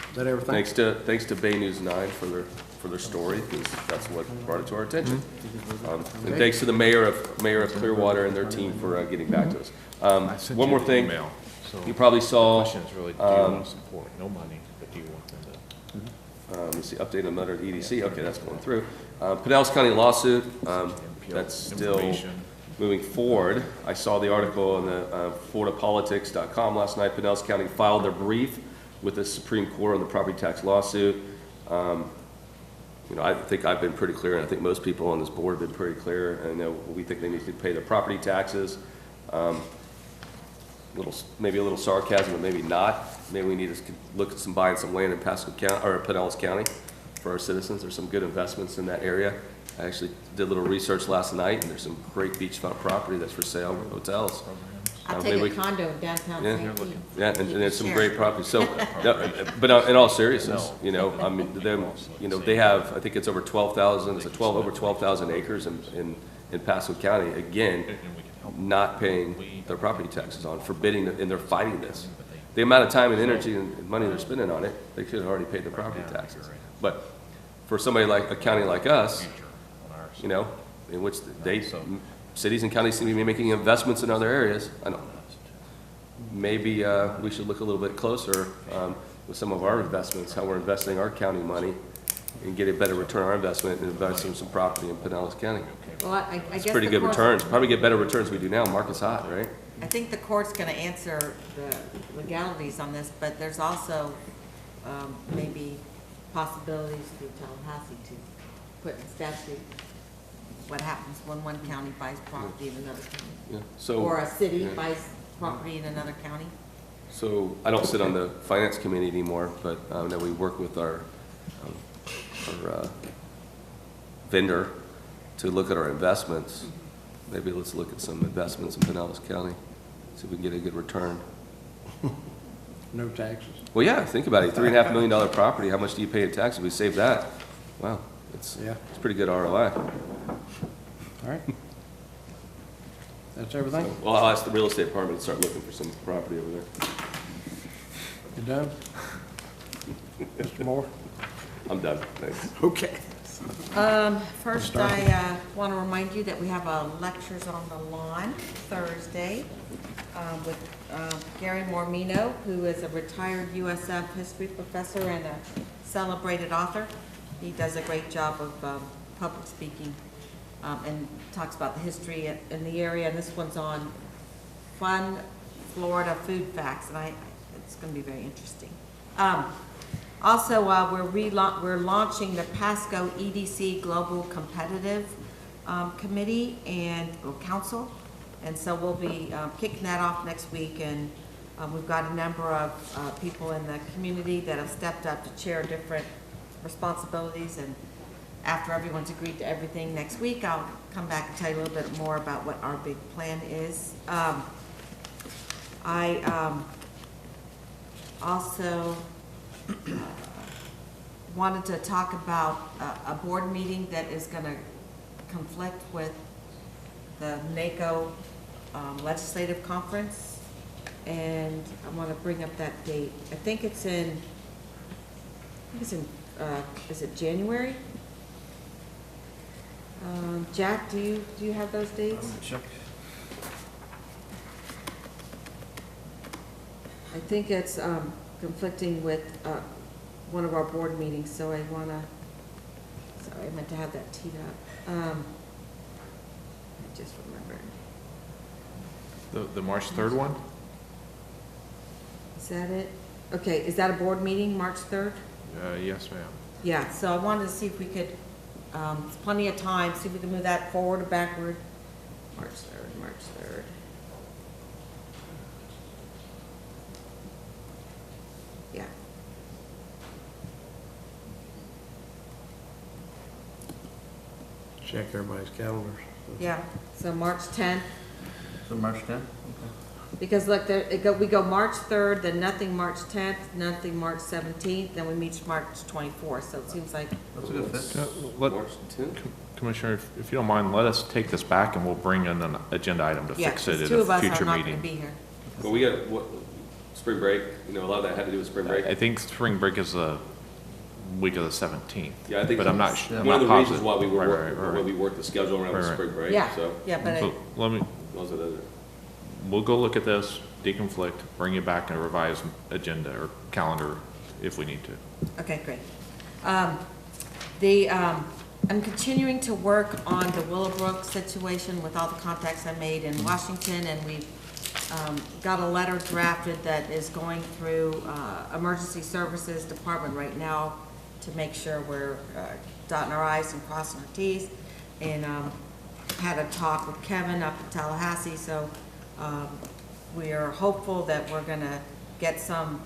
Is that everything? Thanks to Bay News 9 for their story, because that's what brought it to our attention. And thanks to the mayor of Clearwater and their team for getting back to us. One more thing, you probably saw. The question is really, do you want to support? No money, but do you want them to? Let me see, update on letter to EDC. Okay, that's going through. Pinellas County lawsuit, that's still moving forward. I saw the article on the FloridaPolitics.com last night. Pinellas County filed their brief with the Supreme Court on the property tax lawsuit. You know, I think I've been pretty clear, and I think most people on this board have been pretty clear. And we think they need to pay their property taxes. Maybe a little sarcasm, but maybe not. Maybe we need to look at buying some land in Pasco County or Pinellas County for our citizens. There's some good investments in that area. I actually did a little research last night, and there's some great beachfront property that's for sale with hotels. I'll take a condo in downtown St. Pete. Yeah, and there's some great property. So, but in all seriousness, you know, I mean, they have, I think it's over 12,000. It's over 12,000 acres in Pasco County. Again, not paying their property taxes on, forbidding, and they're fighting this. The amount of time and energy and money they're spending on it, they should have already paid their property taxes. But for somebody like a county like us, you know, in which cities and counties seem to be making investments in other areas, I don't know. Maybe we should look a little bit closer with some of our investments, how we're investing our county money, and get a better return on our investment and invest in some property in Pinellas County. Well, I guess It's pretty good returns. Probably get better returns than we do now. Market's hot, right? I think the court's going to answer the legalities on this, but there's also maybe possibilities through Tallahassee to put in statute what happens when one county buys property in another county. Yeah. So, or a city buys property in another county. So I don't sit on the finance committee anymore, but I know we work with our vendor to look at our investments. Maybe let's look at some investments in Pinellas County, see if we can get a good return. No taxes. Well, yeah, think about it. $3.5 million property. How much do you pay in taxes? We save that. Wow, it's pretty good ROI. All right. That's everything? So, well, I'll ask the real estate department to start looking for some property over there. You done? Mr. Moore? I'm done. Thanks. Okay. First, I want to remind you that we have lectures on the lawn Thursday with Gary Mormino, who is a retired USF history professor and a celebrated author. He does a great job of public speaking and talks about the history in the area. And this one's on fun Florida food facts, and it's going to be very interesting. Also, we're launching the Pasco EDC Global Competitive Committee or Council, and so we'll be kicking that off next week. And we've got a number of people in the community that have stepped up to chair different responsibilities. And after everyone's agreed to everything next week, I'll come back and tell you a little bit more about what our big plan is. I also wanted to talk about a board meeting that is going to conflict with the NACO legislative conference, and I want to bring up that date. I think it's in, is it January? Jack, do you have those dates? Check. I think it's conflicting with one of our board meetings, so I want to, sorry, I meant to have that teed up. I just remembered. The March 3rd one? Is that it? Okay, is that a board meeting, March 3rd? Yes, ma'am. Yeah, so I wanted to see if we could, it's plenty of time, see if we can move that forward or backward. March 3rd, March 3rd. Yeah. Check everybody's calendars. Yeah, so March 10th. So March 10th? Because look, we go March 3rd, then nothing March 10th, nothing March 17th, then we meet March 24th, so it seems like. That's a good fit. Commissioner, if you don't mind, let us take this back and we'll bring in an agenda item to Yeah, fix it 'cause at two of a us are future not gonna meeting. be here. Well, we got, what, spring break, you know, a lot of that had to do with spring break. I think spring break is the week of the 17th. Yeah, I think but I'm not one of the reasons why we were Right, why we worked the schedule around the spring break. Yeah, So yeah, but So let me, those are the, we'll go look at this, deconflict, bring you back a revised agenda or calendar if we need to. Okay, great. I'm continuing to work on the Willowbrook situation with all the contacts I made in Washington, and we've got a letter drafted that is going through Emergency Services Department right now to make sure we're dotting our i's and crossing our t's. And had a talk with Kevin up in Tallahassee, so we are hopeful that we're gonna get some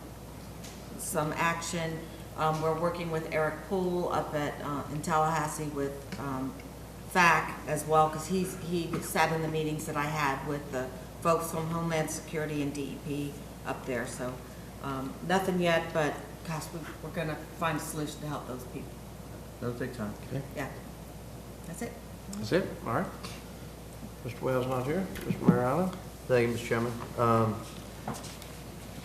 action. We're working with Eric Poole up at, in Tallahassee with FAC as well, because he sat in the meetings that I had with the folks from Homeland Security and DEP up there. So nothing yet, but gosh, we're going to find a solution to help those people. That'll take time. Okay. Yeah, that's it. That's it? All right. Mr. Wells not here? Mr. Mayor Allen? Thank you, Mr. Chairman.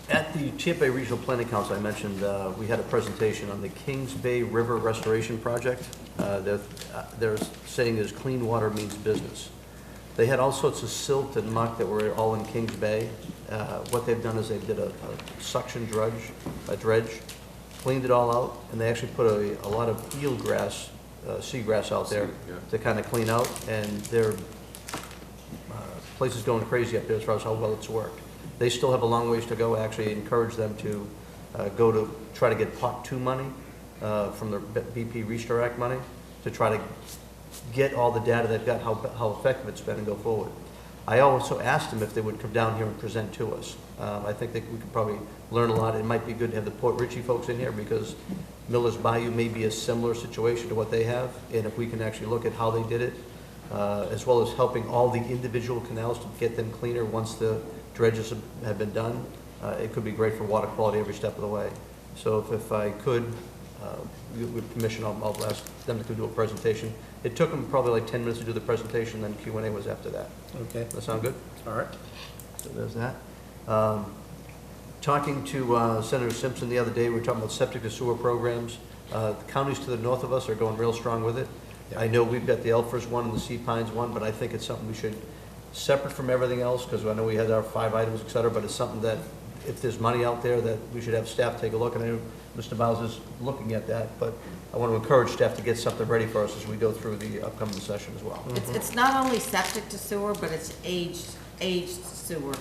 At the Tampa Bay Regional Planning Council, I mentioned we had a presentation on the Kings Bay River Restoration Project. They're saying is clean water means business. They had all sorts of silt and muck that were all in Kings Bay. What they've done is they did a suction dredge, cleaned it all out, and they actually put a lot of eelgrass, seagrass out there to kind of clean out, and their place is going crazy up there as far as how well it's worked. They still have a long ways to go. I actually encourage them to go to try to get Part 2 money from the BP Restore Act money to try to get all the data they've got, how effective it's been, and go forward. I also asked them if they would come down here and present to us. I think that we could probably learn a lot. It might be good to have the Port Ritchie folks in here because Miller's Bayou may be a similar situation to what they have, and if we can actually look at how they did it, as well as helping all the individual canals to get them cleaner once the dredges have been done, it could be great for water quality every step of the way. So if I could, with permission, I'll ask them to do a presentation. It took them probably like 10 minutes to do the presentation, then Q&A was after that. Okay. That sound good? All right. So there's that. Talking to Senator Simpson the other day, we were talking about septic to sewer programs. The counties to the north of us are going real strong with it. I know we've got the Elfers one and the Sea Pines one, but I think it's something we should, separate from everything else, because I know we had our 5 items, et cetera, but it's something that if there's money out there that we should have staff take a look. And I know Mr. Bowles is looking at that, but I want to encourage staff to get something ready for us as we go through the upcoming session as well. It's not only septic to sewer, but it's aged sewer.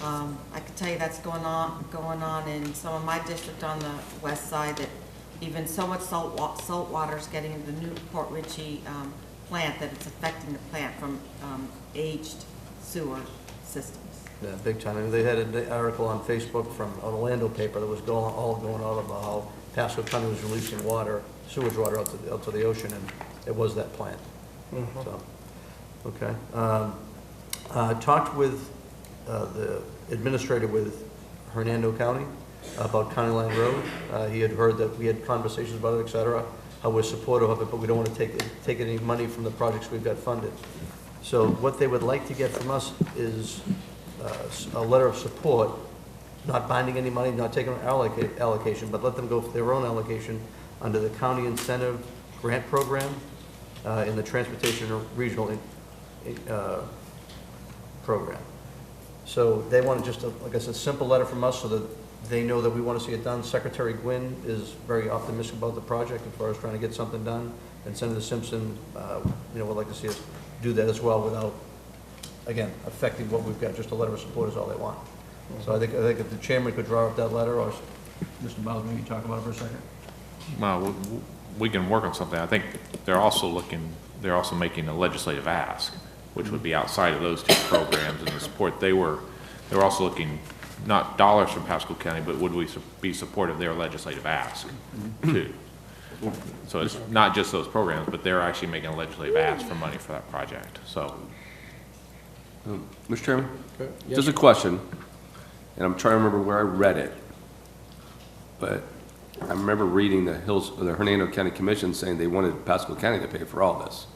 I can tell you that's going on in some of my district on the west side, that even so much salt water is getting into the new Port Ritchie plant that it's affecting the plant from aged sewer systems. Yeah, big time. I mean, they had an article on Facebook from an Orlando paper that was all going on about how Pasco County was releasing water, sewage water out to the ocean, and it was that plant. So, okay. Talked with the administrator with Hernando County about County Line Road. He had heard that we had conversations about it, et cetera, how we're supportive of it, but we don't want to take any money from the projects we've got funded. So what they would like to get from us is a letter of support, not binding any money, not taking our allocation, but let them go for their own allocation under the county incentive grant program in the transportation regional program. So they want just, like I said, a simple letter from us so that they know that we want to see it done. Secretary Gwynn is very optimistic about the project as far as trying to get something done. And Senator Simpson, would like to see us do that as well without, again, affecting what we've got. Just a letter of support is all they want. So I think if the chairman could draw up that letter, or Mr. Bowles, maybe talk about it for a second. Well, we can work on something. I think they're also making a legislative ask, which would be outside of those two programs and the support. They were also looking, not dollars from Pasco County, but would we be supportive of their legislative ask too? So it's not just those programs, but they're actually making a legislative ask for money for that project, so. Mr. Chairman, Yes, just a question, and I'm trying to remember where I read it, but I remember reading the Hernando County Commission saying they wanted Pasco County to pay for all this.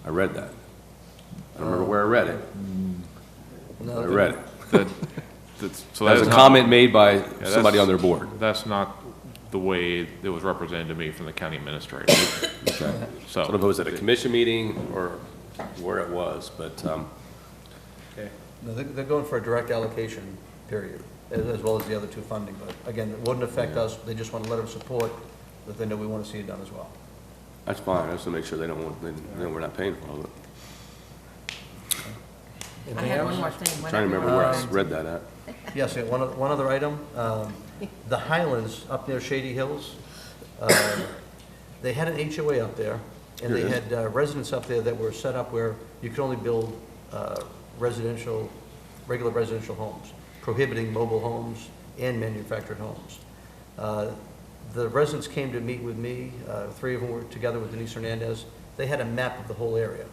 I read that. I don't remember where I read it. No, I read it. So that was a comment made by somebody on their board. That's not the way it was represented to me from the county administrator. Okay. So I don't know if it was at a commission meeting or where it was, but. Okay. No, they're going for a direct allocation, period, as well as the other two funding. But again, it wouldn't affect us. They just want a letter of support that they know we want to see it done as well. That's fine. I just want to make sure they know we're not paying for all of it. I had one more thing. I'm trying to remember where I read that at. Yes, yeah, one other item. The Highlands up near Shady Hills, they had an HOA up there, and they had residents up there that were set up where you could only build regular residential homes, prohibiting mobile homes and manufactured homes. The residents came to meet with me. 3 of them were together with Denise Hernandez. They had a map of the whole area,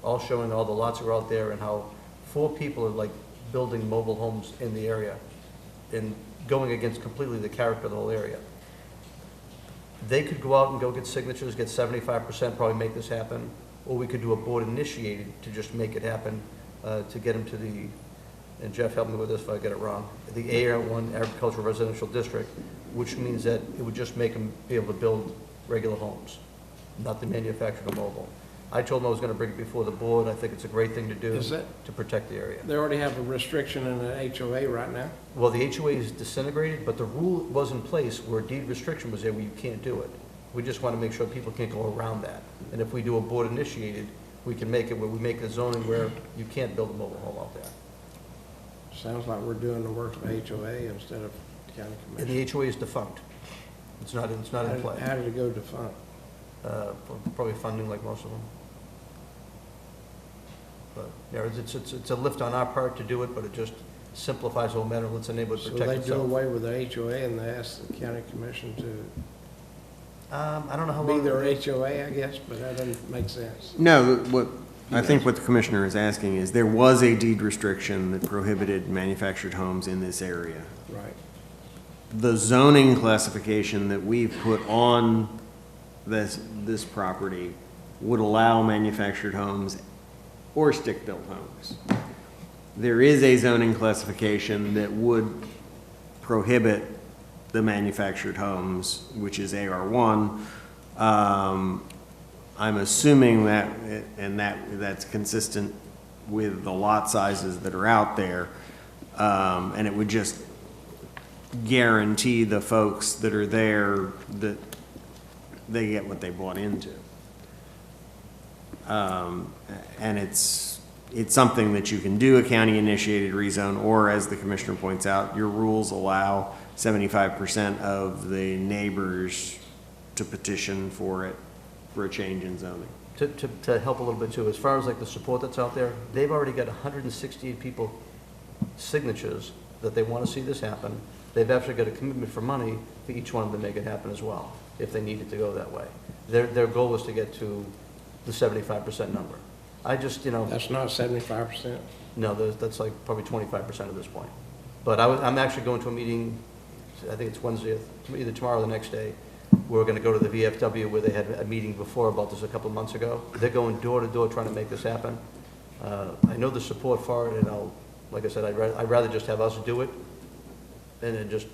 all showing all the lots that were out there and how 4 people are like building mobile homes in the area and going against completely the character of the whole area. They could go out and go get signatures, get 75%, probably make this happen, or we could do a board initiated to just make it happen, to get them to the, and Jeff help me with this if I get it wrong, the AR1 Agricultural Residential District, which means that it would just make them be able to build regular homes, not the manufactured or mobile. I told them I was going to bring it before the board. I think it's a great thing to do to protect the area. They already have a restriction in the HOA right now? Well, the HOA is disintegrated, but the rule was in place where deed restriction was there where you can't do it. We just want to make sure people can't go around that. And if we do a board initiated, we can make it where we make a zoning where you can't build a mobile home out there. Sounds like we're doing the work of the HOA instead of the county commission. And the HOA is defunct. It's not in play. How did it go defunct? Probably funding like most of them. But, yeah, it's a lift on our part to do it, but it just simplifies the whole matter, lets the neighborhood So protect they itself. do away with the HOA and they ask the county commission to I don't know how be long. their HOA, I guess, but that doesn't make sense. No, I think what the commissioner is asking is there was a deed restriction that prohibited manufactured homes in this area. Right. The zoning classification that we've put on this property would allow manufactured homes or stick-built homes. There is a zoning classification that would prohibit the manufactured homes, which is AR1. I'm assuming that, and that's consistent with the lot sizes that are out there, and it would just guarantee the folks that are there that they get what they bought into. And it's something that you can do, a county-initiated rezone, or as the commissioner points out, your rules allow 75% of the neighbors to petition for it, for a change in zoning. To help a little bit too, as far as like the support that's out there, they've already got 168 people signatures that they want to see this happen. They've actually got a commitment for money for each one of them to make it happen as well, if they needed to go that way. Their goal is to get to the 75% number. I just, That's not 75%? No, that's like probably 25% at this point. But I'm actually going to a meeting, I think it's Wednesday, either tomorrow or the next day, we're gonna go to the VFW where they had a meeting before about this a couple of months ago. They're going door to door trying to make this happen. I know the support for it, and like I said, I'd rather just have us do it and then just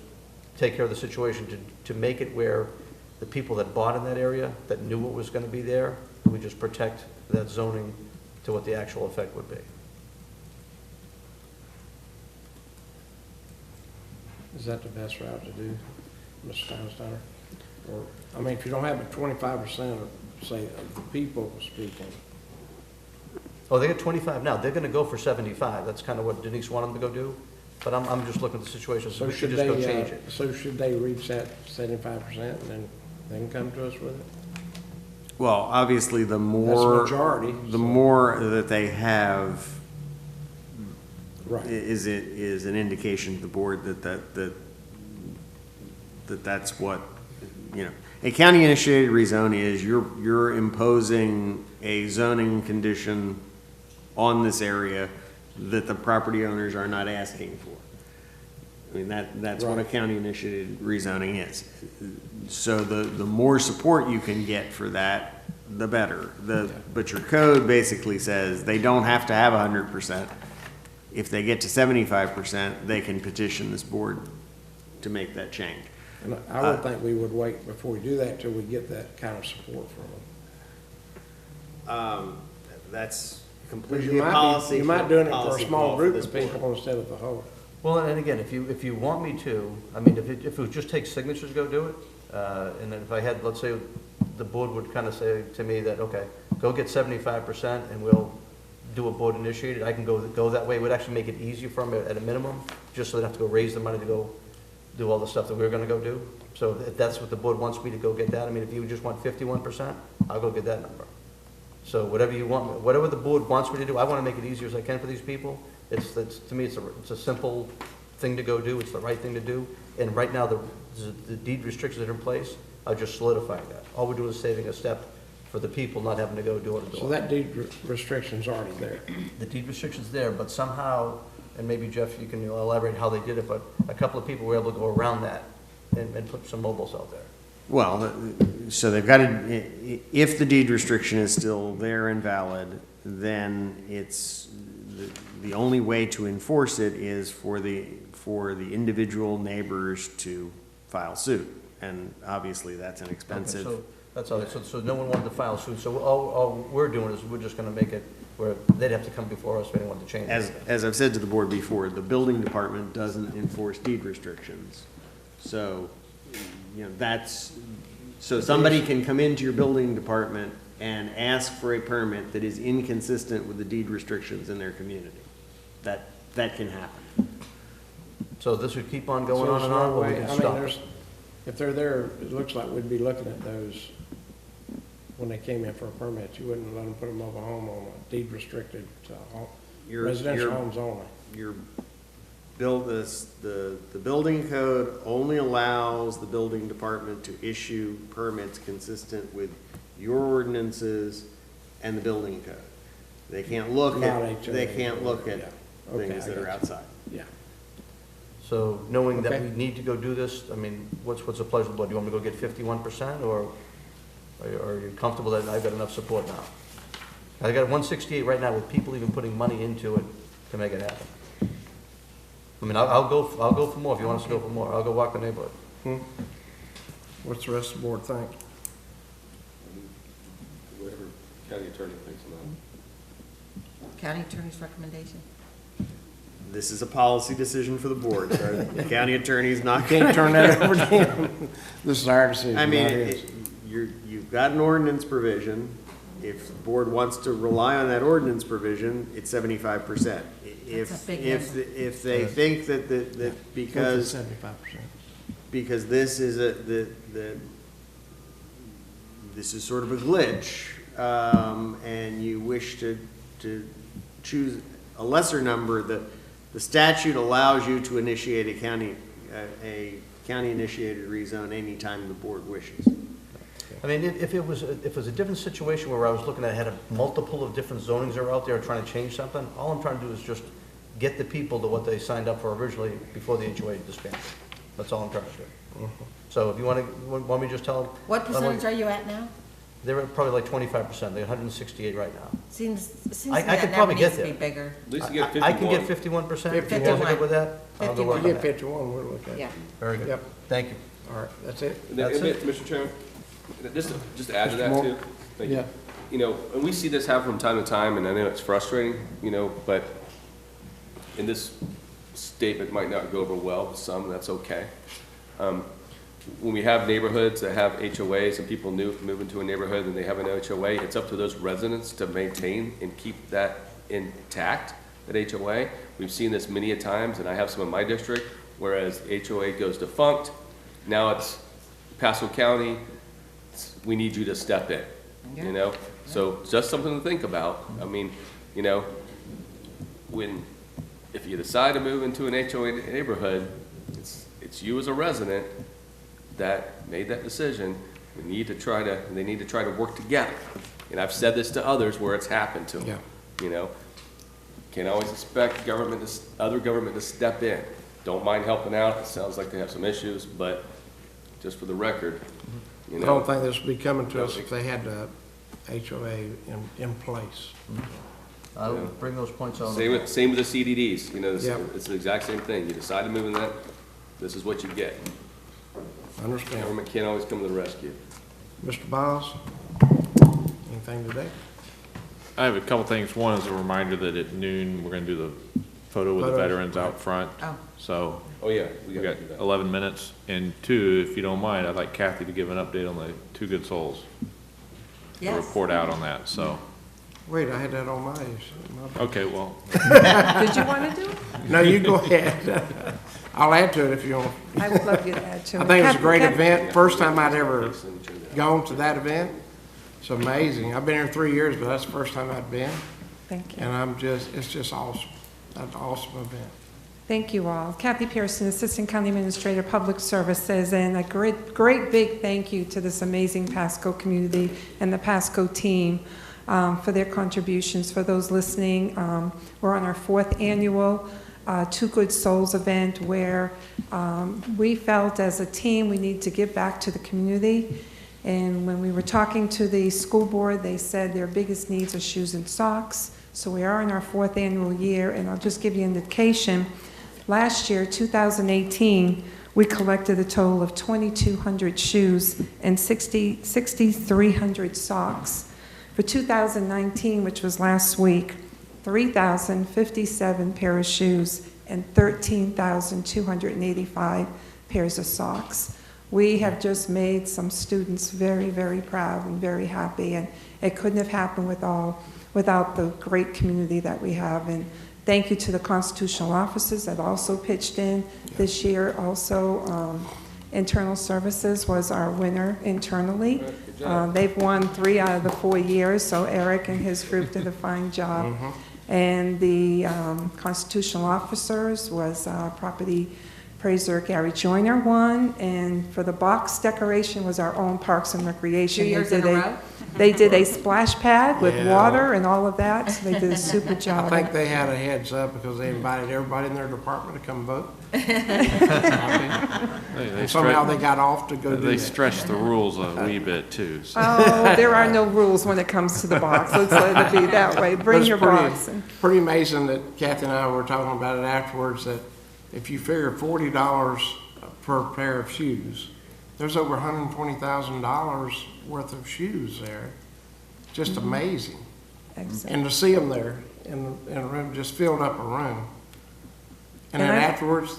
take care of the situation to make it where the people that bought in that area, that knew what was gonna be there, we just protect that zoning to what the actual effect would be. Is that the best route to do, Mr. Steinsteiner? Or, I mean, if you don't have it 25% of, say, of the people speaking. Oh, they get 25 now. They're gonna go for 75. That's kind of what Denise wanted them to go do. But I'm just looking at the situation, so we should just go change it. So should they reach that 75% and then they can come to us with it? Well, obviously, the That's more. a majority. The more that they have. Right. Is an indication to the board that's what, you know, a county initiated rezone is, you're imposing a zoning condition on this area that the property owners are not asking for. I mean, that's what a county initiated rezoning is. So the more support you can get for that, the better. But your code basically says they don't have to have 100%. If they get to 75%, they can petition this board to make that change. And I would think we would wait before we do that till we get that kind of support from them. That's Because completely a policy. you might doing it for a policy small call group for of this people board. instead of the whole. Well, and again, if you want me to, I mean, if it would just take signatures to go do it, and then if I had, let's say, the board would kind of say to me that, okay, go get 75% and we'll do a board initiated, I can go that way. It would actually make it easier for them at a minimum, just so they don't have to go raise the money to go do all the stuff that we're gonna go do. So if that's what the board wants me to go get that, I mean, if you just want 51%, I'll go get that number. So whatever you want, whatever the board wants me to do, I wanna make it easier as I can for these people. To me, it's a simple thing to go do, it's the right thing to do. And right now, the deed restrictions that are in place are just solidifying that. All we're doing is saving a step for the people not having to go door to door. So that deed restriction's already there. The deed restriction's there, but somehow, and maybe Jeff, you can elaborate how they did it, but a couple of people were able to go around that and put some mobiles out there. Well, so they've got to, if the deed restriction is still there and valid, then it's, the only way to enforce it is for the individual neighbors to file suit. And obviously, that's an expensive. Okay, so that's all, so no one wanted to file suit, so all we're doing is we're just gonna make it where they'd have to come before us if they wanted to change it. As I've said to the board before, the building department doesn't enforce deed restrictions. So, you know, so somebody can come into your building department and ask for a permit that is inconsistent with the deed restrictions in their community. That can happen. So this would keep on going So on there's and on, no or we way- can I mean, stop there's- it? If they're there, it looks like we'd be looking at those when they came in for a permit. You wouldn't let them put a mobile home on a deed restricted, residential homes only. The building code only allows the building department to issue permits consistent with your ordinances and the building code. They can't look Not at, HOA. they can't look at Yeah. Okay, things I that are got you. outside. Yeah. So knowing that Okay. we need to go do this, I mean, what's the pleasure of the board? Do you want me to go get 51%, or are you comfortable that I've got enough support now? I got 168 right now with people even putting money into it to make it happen. I mean, I'll go for more if you want us to go for more. I'll go walk the neighborhood. What's the rest of the board think? Whatever county attorney thinks about it. County attorney's recommendation. This is a policy decision for the board. The county attorney's not Can't gonna turn that over to him. This is our decision. I mean, not his. you've got an ordinance provision. If the board wants to rely on that ordinance provision, it's 75%. That's a big If they think that because 75%. because this is this is sort of a glitch, and you wish to choose a lesser number, the statute allows you to initiate a county initiated rezone anytime the board wishes. I mean, if it was a different situation where I was looking at, had a multiple of different zonings that are out there trying to change something, all I'm trying to do is just get the people to what they signed up for originally before the HOA disbanded. That's all I'm trying to do. So if you want me to just tell them? What percentage are you at now? They're at probably like 25%. They're 168 right now. Seems to I me that could number probably needs get to be there. bigger. At least you get I can get 51. 51%. If you 51. guys are good with that, I'll go work You on get that. 51, we'll look at it. Yeah. Very good. Yep. Thank you. All right, that's it? And then, Mr. Chairman, just to add to Mr. that Moore? too. Thank you. Yeah. You know, and we see this happen from time to time, and I know it's frustrating, you know, but in this statement might not go over well with some, that's okay. When we have neighborhoods that have HOAs and people move into a neighborhood and they have an HOA, it's up to those residents to maintain and keep that intact, that HOA. We've seen this many a times, and I have some in my district, whereas HOA goes defunct, now it's Pasco County, we need you to step in, you know? So just something to think about. I mean, you know, if you decide to move into an HOA neighborhood, it's you as a resident that made that decision. They need to try to work together. And I've said this to others where it's happened to them. Yeah. You know, can't always expect other government to step in. Don't mind helping out. It sounds like they have some issues, but just for the record, you know. I don't think this would be coming to us if they had the HOA in place. I will bring those points on. Same with the CDDs, you know, Yep. it's the exact same thing. You decide to move in that, this is what you get. Understand. Government can't always come to the rescue. Mr. Biles, anything today? I have a couple things. One is a reminder that at noon, we're gonna do the photo with the Photos, veterans out front. Oh. So Oh, yeah. we got 11 minutes. And two, if you don't mind, I'd like Kathy to give an update on the Two Good Souls. To Yes. report out on that, so. Wait, I had that on my. Okay, well, Did you want to do it? No, you go ahead. I'll add to it if you want. I would love you to add to it. I think it was a great Kathy- event. First time I'd ever gone to that event. It's amazing. I've been here 3 years, but that's the first time I'd been. Thank you. And it's just awesome. That's an awesome event. Thank you all. Kathy Pearson, Assistant County Administrator, Public Services, and a great big thank you to this amazing Pasco community and the Pasco team for their contributions. For those listening, we're on our 4th annual Two Good Souls event where we felt as a team we need to give back to the community. And when we were talking to the school board, they said their biggest needs are shoes and socks. So we are in our 4th annual year, and I'll just give you an indication. Last year, 2018, we collected a total of 2,200 shoes and 6,300 socks. For 2019, which was last week, 3,057 pairs of shoes and 13,285 pairs of socks. We have just made some students very, very proud and very happy, and it couldn't have happened without the great community that we have. And thank you to the constitutional officers that also pitched in this year. Also, Internal Services was our winner internally. They've won 3 out of the 4 years, so Eric and his group did a fine job. And the constitutional officers was property appraiser Gary Joyner won, and for the box decoration was our own Parks and Recreation. 2 years in a row? They did a splash pad with Yeah. water and all of that, so they did a super job. I think they had a heads up because they invited everybody in their department to come vote. And somehow they got off to go do that. They stretched the rules a wee bit too. So. Oh, there are no rules when it comes to the box. Let's let it be that way. But Bring it's your pretty- box. Pretty amazing that Kathy and I were talking about it afterwards, that if you figure $40 per pair of shoes, there's over $120,000 worth of shoes there. Just amazing. Excellent. And to see them there in a room, just filled up a room. And then afterwards,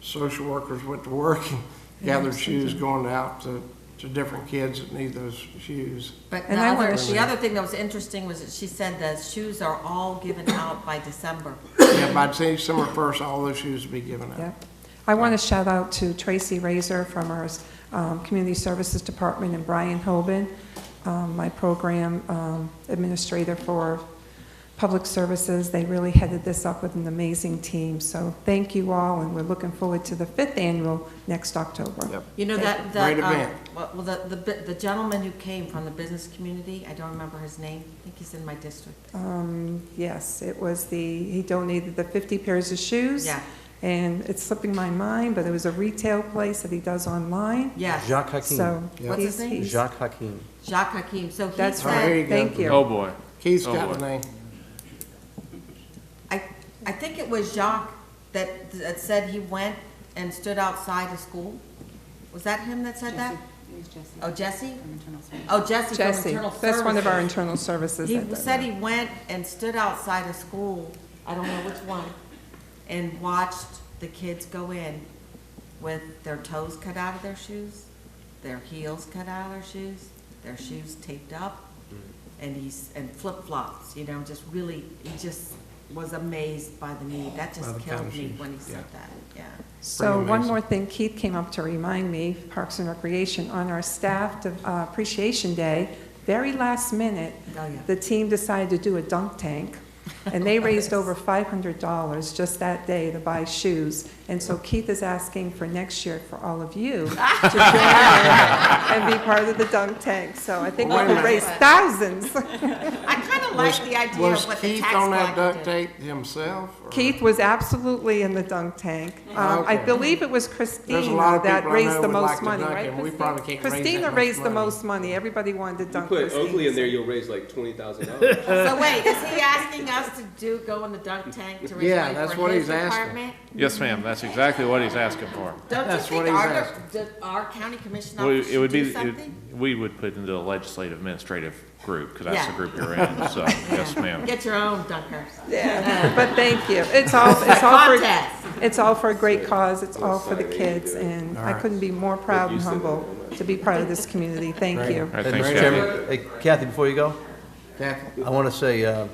social workers went to work and gathered shoes going out to different kids that need those shoes. But And the I other, wanna- the other thing that was interesting was that she said the shoes are all given out by December. Yeah, by December 1st, all those shoes will be given out. Yep. I want to shout out to Tracy Razor from our Community Services Department and Brian Hoban, my program administrator for Public Services. They really headed this up with an amazing team. So thank you all, and we're looking forward to the 5th annual next October. Yep. You know that, Great event. well, the gentleman who came from the business community, I don't remember his name. I think he's in my district. Yes, it was he donated the 50 pairs of shoes. Yeah. and it's slipping my mind, but it was a retail place that he does online. Yes. Jacques Hakim. So What's his name? Jacques Hakim. Jacques Hakim. So he That's All right, here said, you go. Thank you. Oh, boy. Keith's Oh, got boy. the name. I think it was Jacques that said he went and stood outside of school. Was that him that said that? Oh, Jesse? Oh, Jesse from Jesse, Internal that's one of our Services. internal services. He that does said that. he went and stood outside of school, I don't know which one, and watched the kids go in with their toes cut out of their shoes, their heels cut out of their shoes, their shoes taped up, and flip-flops, you know, just really, he just was amazed by the need. That By just the kind killed of me shoes, when he said yeah. that, yeah. So one amazing. more thing, Keith came up to remind me, Parks and Recreation, on our staff appreciation day, very last minute, Oh, yeah. the team decided to do a dunk tank, and they raised over $500 just that day to buy shoes. And so Keith is asking for next year for all of you to join in and be part of the dunk tank. So I think we Wait a could minute. raise thousands. I kind of like the idea Was of what the Keith tax on that collector duct did. tape himself? or- Keith was absolutely in the dunk tank. I Okay. believe it was There's a Christina lot of that people I raised know the would like most to money, dunk, right? and we Christina? probably can't raise that Christina much raised the money. most money. Everybody wanted to dunk Put Christina. Oakley in there, you'll raise like $20,000. So wait, is he asking us to go in the dunk tank to raise Yeah, money that's for what his he's asking. department? Yes, ma'am, that's exactly what he's asking for. Don't you That's think what he's our, asking. our county commission Well, office it would should be, do something? we would put into the legislative administrative group, because that's the Yeah. group you're in, so, yes, ma'am. Get your own dunkers. Yeah, but thank you. It's all for a great cause. It's all for the kids, and I couldn't be more proud and humble to be part of this community. Thank you. All right, Mr. thanks, Chairman, Kathy. hey, Kathy, before you go, Kathy? I want to say,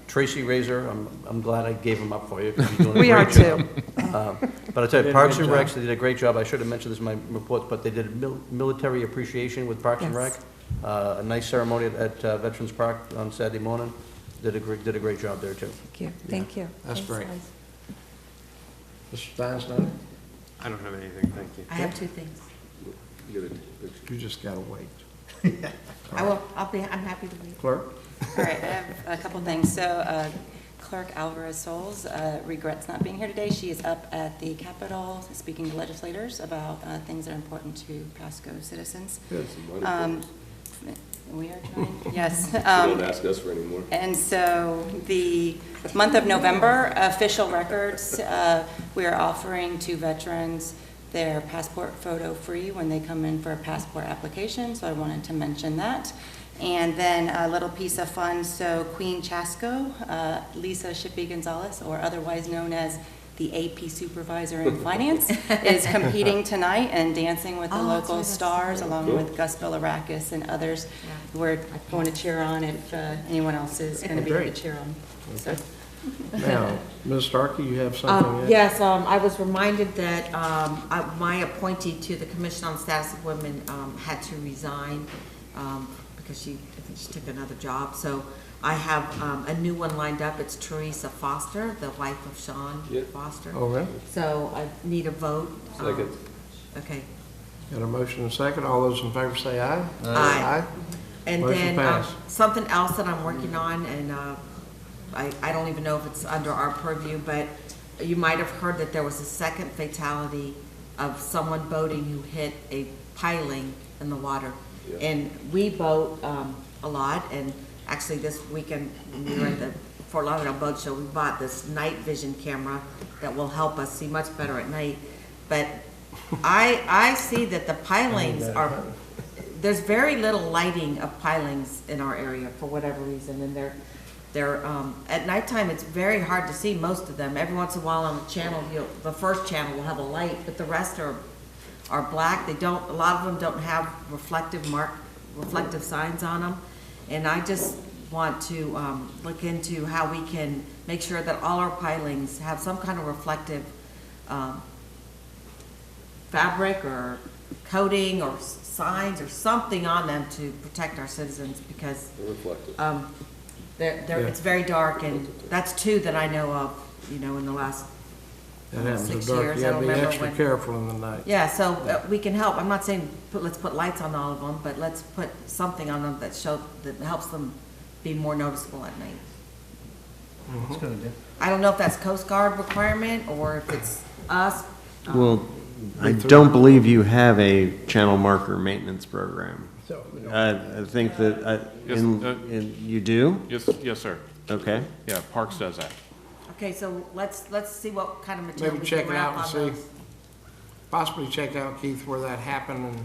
Tracy Razor, I'm glad I gave him up for you. 'cause you're doing a We great are job. too. But I tell Did you, a Parks good and Rec, job. they did a great job. I should have mentioned this in my reports, but they did a military appreciation with Parks and Rec. Yes. A nice ceremony at Veterans Park on Saturday morning. Did a great job there, too. Thank you. Thank you. That's Thanks, great. guys. Mr. Feinstein? I don't have anything, thank you. I have two things. You just gotta wait. I'm happy to be. Clerk? All right, I have a couple things. So Clerk Alvarez Souls regrets not being here today. She is up at the Capitol speaking to legislators about things that are important to Pasco citizens. We are trying, yes. Don't ask us for any more. And so the month of November, official records, we are offering to veterans their passport photo free when they come in for a passport application, so I wanted to mention that. And then a little piece of fun, so Queen Chasco, Lisa Shippey Gonzalez, or otherwise known as the AP supervisor in finance, is competing tonight and dancing with the Oh, that's local right, that's stars, right. along with Gus Bilirakis and others. We're going to cheer on if anyone else is going to be able to cheer on. So, Now, Ms. Starkey, you have something? Yes, I was reminded that my appointee to the Commission on the Status of Women had to resign because I think she took another job. So I have a new one lined up. It's Teresa Foster, the wife of Sean Foster. Oh, really? So I need a vote. Second. Okay. Got a motion and a second. All those in favor say aye. Aye. And Motion then passed. something else that I'm working on, and I don't even know if it's under our purview, but you might have heard that there was a second fatality of someone boating who hit a piling in the water. And we boat a lot, and actually this weekend, when we were at the Fort Lauderdale Boat Show, we bought this night vision camera that will help us see much better at night. But I see that the pilings are, there's very little lighting of pilings in our area for whatever reason, and they're at nighttime, it's very hard to see most of them. Every once in a while on the channel, the first channel will have a light, but the rest are black. A lot of them don't have reflective signs on them. And I just want to look into how we can make sure that all our pilings have some kind of reflective fabric or coating or signs or something on them to protect our citizens, because it's very dark, and that's two that I know of, in the last That happens in 6 dark. years. You I gotta don't be remember extra when. careful in the night. Yeah, so we can help. I'm not saying let's put lights on all of them, but let's put something on them that helps them be more noticeable at night. That's good, yeah. I don't know if that's Coast Guard requirement or if it's us. Well, I don't believe you have a channel marker maintenance program. I think that, Yes, you do? Yes, sir. Okay. Yeah, Parks does that. Okay, so let's see what kind of material Maybe we check can it out wrap and on see, those. possibly check out, Keith, where that happened and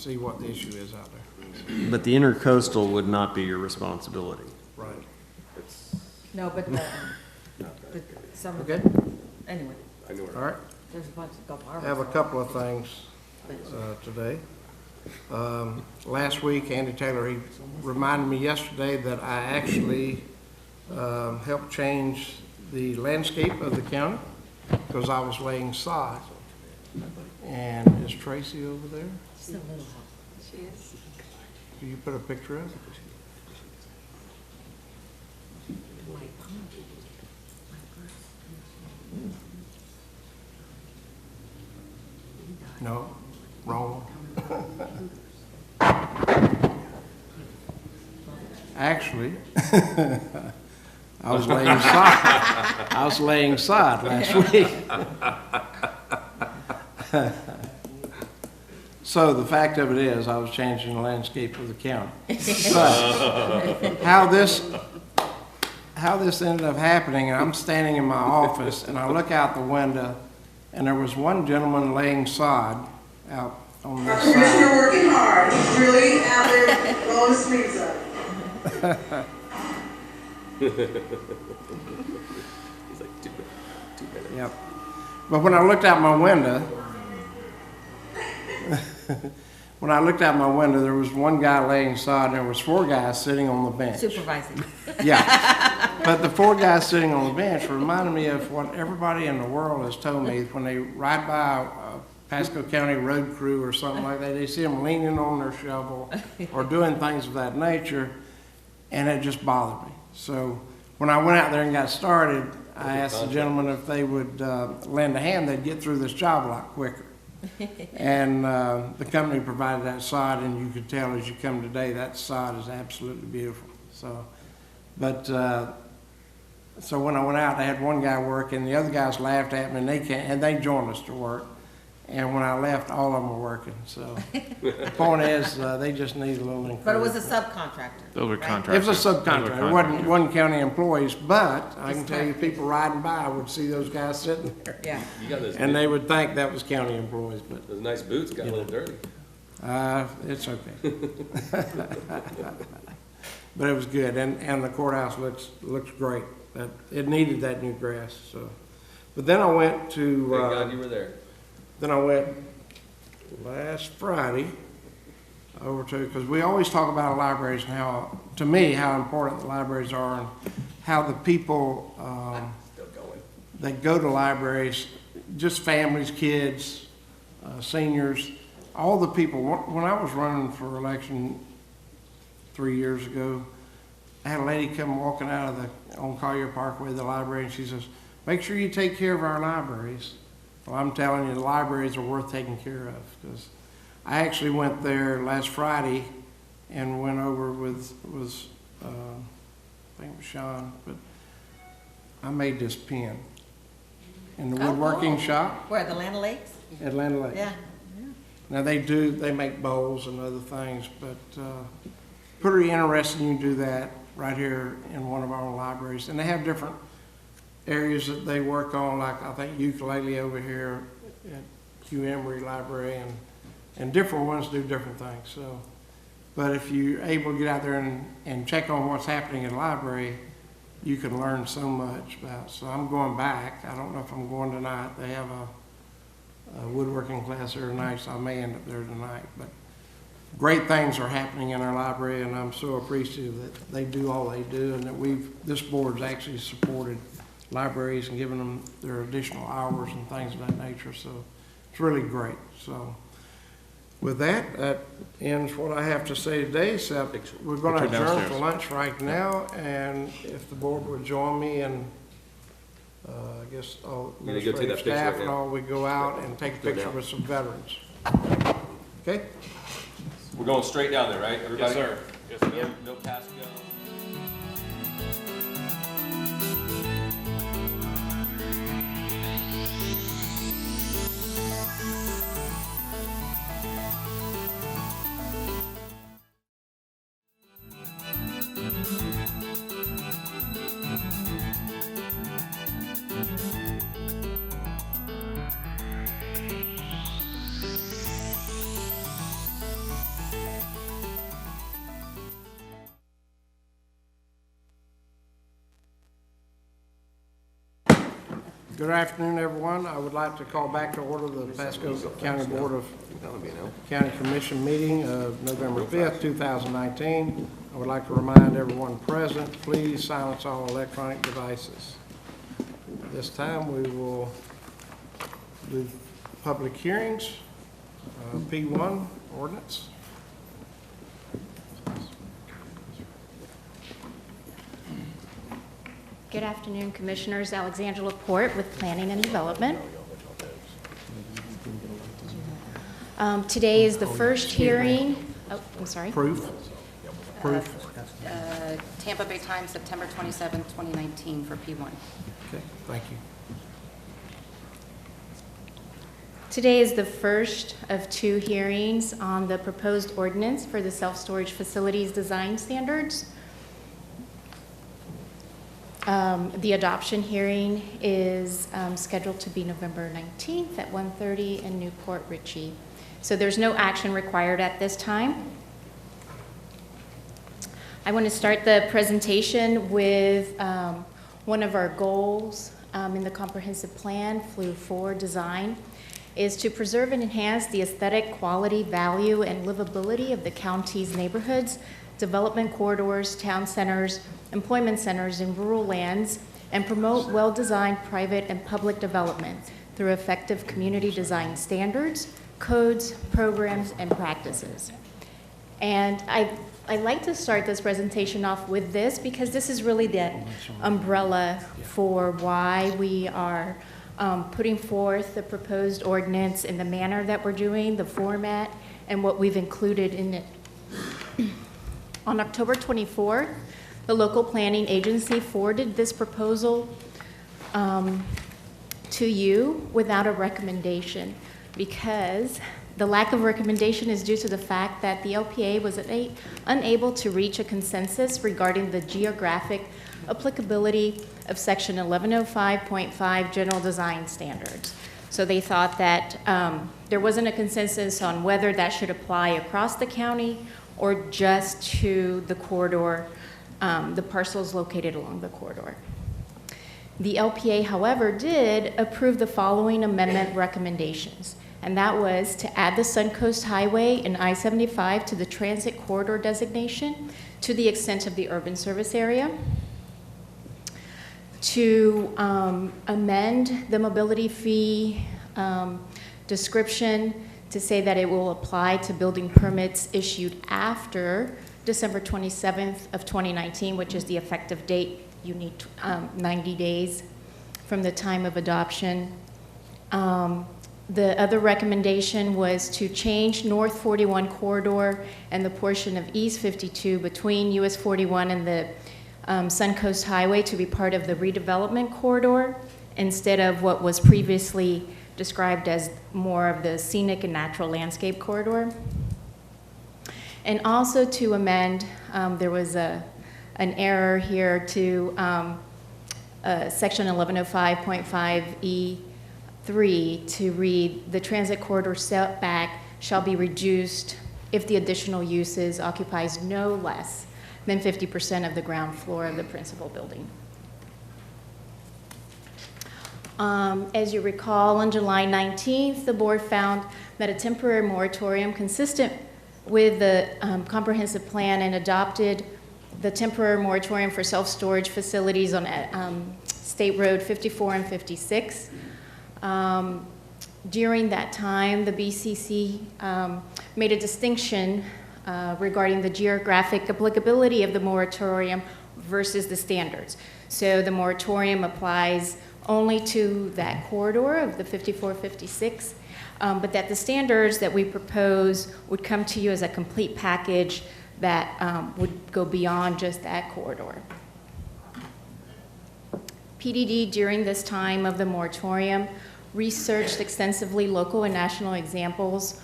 see what the issue is out there. But the intercoastal would not be your responsibility. Right. No, but some, Okay. anyway, All right. there's a bunch of golf I have a couple of things today. Last week, Andy Taylor, he reminded me yesterday that I actually helped change the landscape of the county because I was laying sod. And is Tracy over there? She's a little hot. She is. Can you put a picture of it? No, wrong. Actually, I was laying sod. I was laying sod last week. So the fact of it is, I was changing the landscape of the county. But how this ended up happening, I'm standing in my office and I look out the window and there was one gentleman laying sod out on this side. Commissioner working hard. He's really out there rolling his sleeves up. He's like, 2 minutes. Yep. But when I looked out my window, there was one guy laying sod and there was 4 guys sitting on the bench. Supervising. Yeah. But the 4 guys sitting on the bench reminded me of what everybody in the world has told me when they ride by a Pasco County road crew or something like that. They see them leaning on their shovel or doing things of that nature, and it just bothered me. So when I went out there and got started, I asked the gentleman if they would lend a hand. They'd get through this job a lot quicker. And the company provided that sod, and you could tell as you come today, that sod is absolutely beautiful. So, but so when I went out, I had one guy working, the other guys laughed at me, and they joined us to work. And when I left, all of them were working. So the point is, they just need a little encouragement. But it was a subcontractor. Those were right? contractors. It was a subcontractor. It wasn't county employees, but I can tell you, people riding by would see those guys sitting there. Yeah. You got those And they would think that was county employees, but Those nice boots got a little dirty. it's okay. But it was good, and the courthouse looks great. It needed that new grass, so. But then I went to. Thank God you were there. Then I went last Friday over to, because we always talk about libraries and how, to me, how important the libraries are and how the people that go to libraries, just families, kids, seniors, all the people. When I was running for election 3 years ago, I had a lady come walking out of on Collier Parkway, the library, and she says, "Make sure you take care of our libraries." Well, I'm telling you, the libraries are worth taking care of, because I actually went there last Friday and went over with I think it was Sean, but I made this pen in the woodworking shop. Where, the Land O'Lakes? Atlanta Lake. Yeah. Now they make bowls and other things, but pretty interesting you do that right here in one of our libraries. And they have different areas that they work on, like I think ukulele over here at Hugh Emery Library, and different ones do different things. So, but if you're able to get out there and check on what's happening in the library, you can learn so much about. So I'm going back. I don't know if I'm going tonight. They have a woodworking class there tonight, so I may end up there tonight. But great things are happening in our library, and I'm so appreciative that they do all they do, and that this board's actually supported libraries and given them their additional hours and things of that nature. So it's really great. So with that ends what I have to say today, except we're going to adjourn for lunch right now, and if the board would join me, and I guess all administrative staff and all, we go out and take a picture with some veterans. Okay? We're going straight down there, right, everybody? Yes, sir. Yes, sir. No Pasco. Good afternoon, everyone. I would like to call back to order the Pasco County Board of County Commission meeting of November 5th, 2019. I would like to remind everyone present, please silence all electronic devices. This time we will do public hearings. P1, ordinance. Good afternoon, Commissioners. Alexandra Laporte with Planning and Development. Today is the first hearing. Oh, I'm sorry. Proof. Tampa Bay Times, September 27, 2019 for P1. Okay, thank you. Today is the first of two hearings on the proposed ordinance for the self-storage facilities design standards. The adoption hearing is scheduled to be November 19th at 1:30 in Newport Richey. So there's no action required at this time. I want to start the presentation with one of our goals in the comprehensive plan, FLU 4 design, is to preserve and enhance the aesthetic quality, value, and livability of the county's neighborhoods, development corridors, town centers, employment centers, and rural lands, and promote well-designed private and public development through effective community design standards, codes, programs, and practices. And I'd like to start this presentation off with this because this is really the umbrella for why we are putting forth the proposed ordinance in the manner that we're doing, the format, and what we've included in it. On October 24th, the local planning agency forwarded this proposal to you without a recommendation because the lack of recommendation is due to the fact that the LPA was unable to reach a consensus regarding the geographic applicability of Section 1105.5 General Design Standards. So they thought that there wasn't a consensus on whether that should apply across the county or just to the corridor, the parcels located along the corridor. The LPA, however, did approve the following amendment recommendations, and that was to add the Suncoast Highway and I-75 to the transit corridor designation to the extent of the urban service area, to amend the mobility fee description to say that it will apply to building permits issued after December 27th of 2019, which is the effective date. You need 90 days from the time of adoption. The other recommendation was to change North 41 corridor and the portion of East 52 between US 41 and the Suncoast Highway to be part of the redevelopment corridor instead of what was previously described as more of the scenic and natural landscape corridor. And also to amend, there was an error here to Section 1105.5E3 to read, the transit corridor setback shall be reduced if the additional uses occupies no less than 50% of the ground floor of the principal building. As you recall, on July 19th, the board found that a temporary moratorium consistent with the comprehensive plan and adopted the temporary moratorium for self-storage facilities on State Road 54 and 56. During that time, the BCC made a distinction regarding the geographic applicability of the moratorium versus the standards. So the moratorium applies only to that corridor of the 54-56, but that the standards that we propose would come to you as a complete package that would go beyond just that corridor. PDD, during this time of the moratorium, researched extensively local and national examples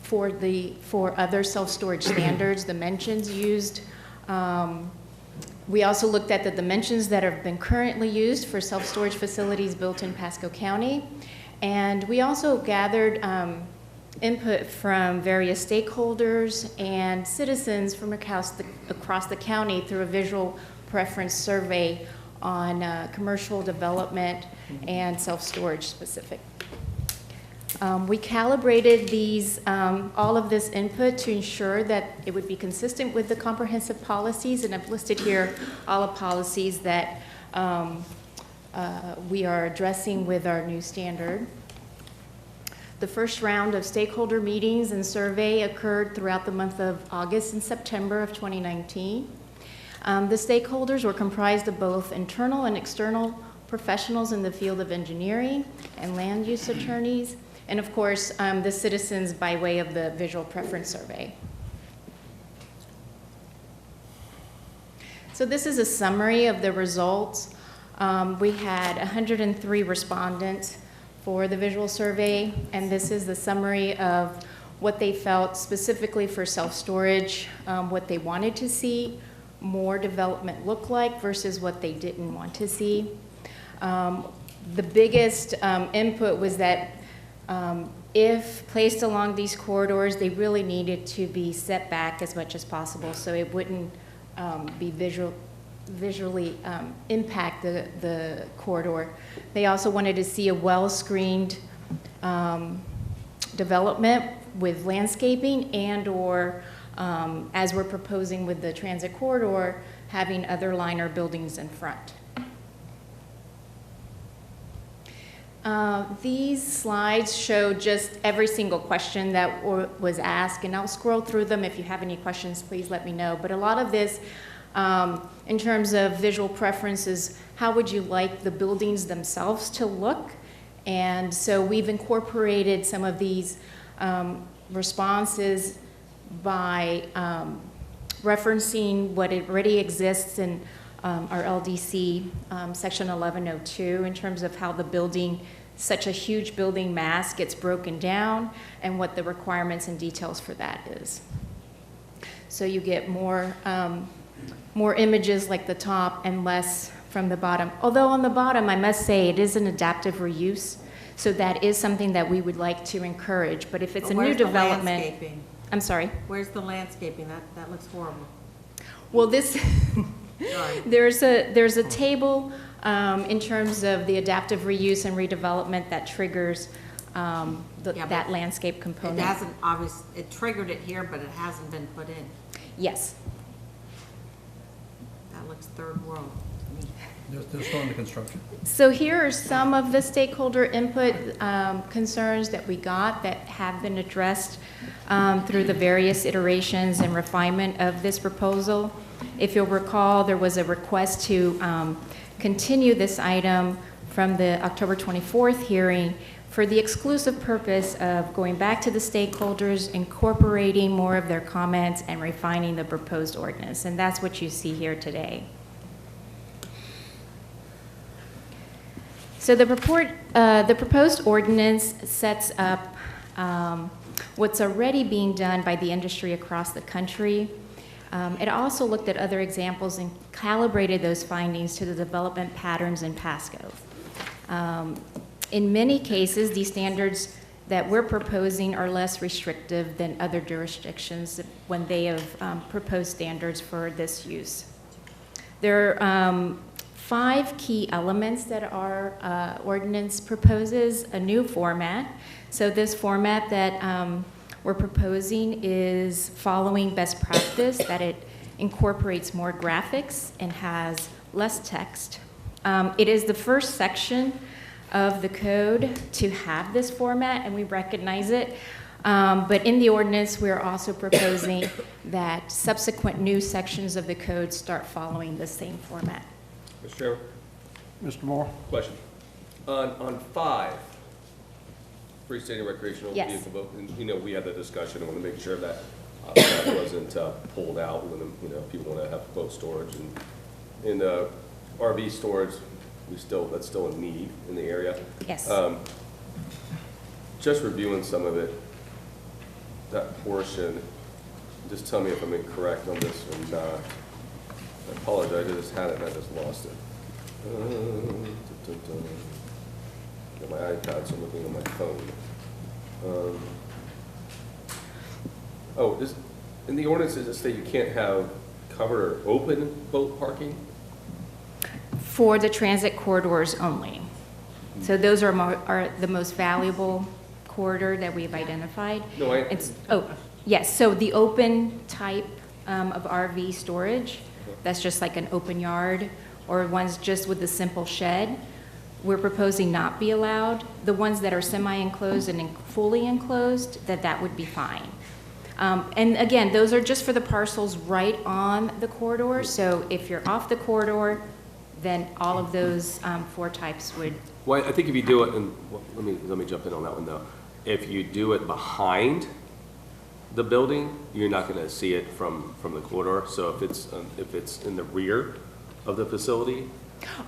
for other self-storage standards, dimensions used. We also looked at the dimensions that have been currently used for self-storage facilities built in Pasco County. And we also gathered input from various stakeholders and citizens from across the county through a visual preference survey on commercial development and self-storage specific. We calibrated these, all of this input to ensure that it would be consistent with the comprehensive policies, and I've listed here all the policies that we are addressing with our new standard. The first round of stakeholder meetings and survey occurred throughout the month of August and September of 2019. The stakeholders were comprised of both internal and external professionals in the field of engineering and land use attorneys, and of course, the citizens by way of the visual preference survey. So this is a summary of the results. We had 103 respondents for the visual survey, and this is the summary of what they felt specifically for self-storage, what they wanted to see more development look like versus what they didn't want to see. The biggest input was that if placed along these corridors, they really needed to be set back as much as possible so it wouldn't be visually impact the corridor. They also wanted to see a well-screened development with landscaping and or, as we're proposing with the transit corridor, having other liner buildings in front. These slides show just every single question that was asked, and I'll scroll through them. If you have any questions, please let me know. But a lot of this, in terms of visual preferences, how would you like the buildings themselves to look? And so we've incorporated some of these responses by referencing what already exists in our LDC section 1102 in terms of how the building, such a huge building mass, gets broken down and what the requirements and details for that is. So you get more images like the top and less from the bottom. Although on the bottom, I must say, it is an adaptive reuse, so that is something that we would like to encourage. But if it's a new development, landscaping? I'm sorry. Where's the landscaping? That looks horrible. Well, this there's a table in terms of the adaptive reuse and redevelopment that triggers that landscape component. It hasn't it triggered it here, but it hasn't been put in. Yes. That looks third world to me. They're still in the construction. So here are some of the stakeholder input concerns that we got that have been addressed through the various iterations and refinement of this proposal. If you'll recall, there was a request to continue this item from the October 24th hearing for the exclusive purpose of going back to the stakeholders, incorporating more of their comments, and refining the proposed ordinance. And that's what you see here today. So the proposed ordinance sets up what's already being done by the industry across the country. It also looked at other examples and calibrated those findings to the development patterns in Pasco. In many cases, these standards that we're proposing are less restrictive than other jurisdictions when they have proposed standards for this use. There are 5 key elements that our ordinance proposes: a new format. So this format that we're proposing is following best practice, that it incorporates more graphics and has less text. It is the first section of the code to have this format, and we recognize it. But in the ordinance, we're also proposing that subsequent new sections of the code start following the same format. Mr. Chairman? Mr. Moore? Question. On 5, freestanding recreational Yes. vehicle boat, and we had that discussion. I want to make sure that that wasn't pulled out when people want to have boat storage and RV storage. That's still a need in the area. Yes. Just reviewing some of it, that portion. Just tell me if I'm incorrect on this or not. I apologize. I just had it and I just lost it. Got my iPad, so I'm looking on my phone. In the ordinance, does it say you can't have covered or open boat parking? for the transit corridors only. So those are the most valuable corridor that we've identified. No, I- It's, oh, yes, so the open type of RV storage, that's just like an open yard, or ones just with a simple shed, we're proposing not be allowed. The ones that are semi-enclosed and fully enclosed, that would be fine. And again, those are just for the parcels right on the corridor, so if you're off the corridor, then all of those 4 types would. Well, I think if you do it, and well, let me jump in on that one though. If you do it behind the building, you're not going to see it from the corridor. So if it's in the rear of the facility.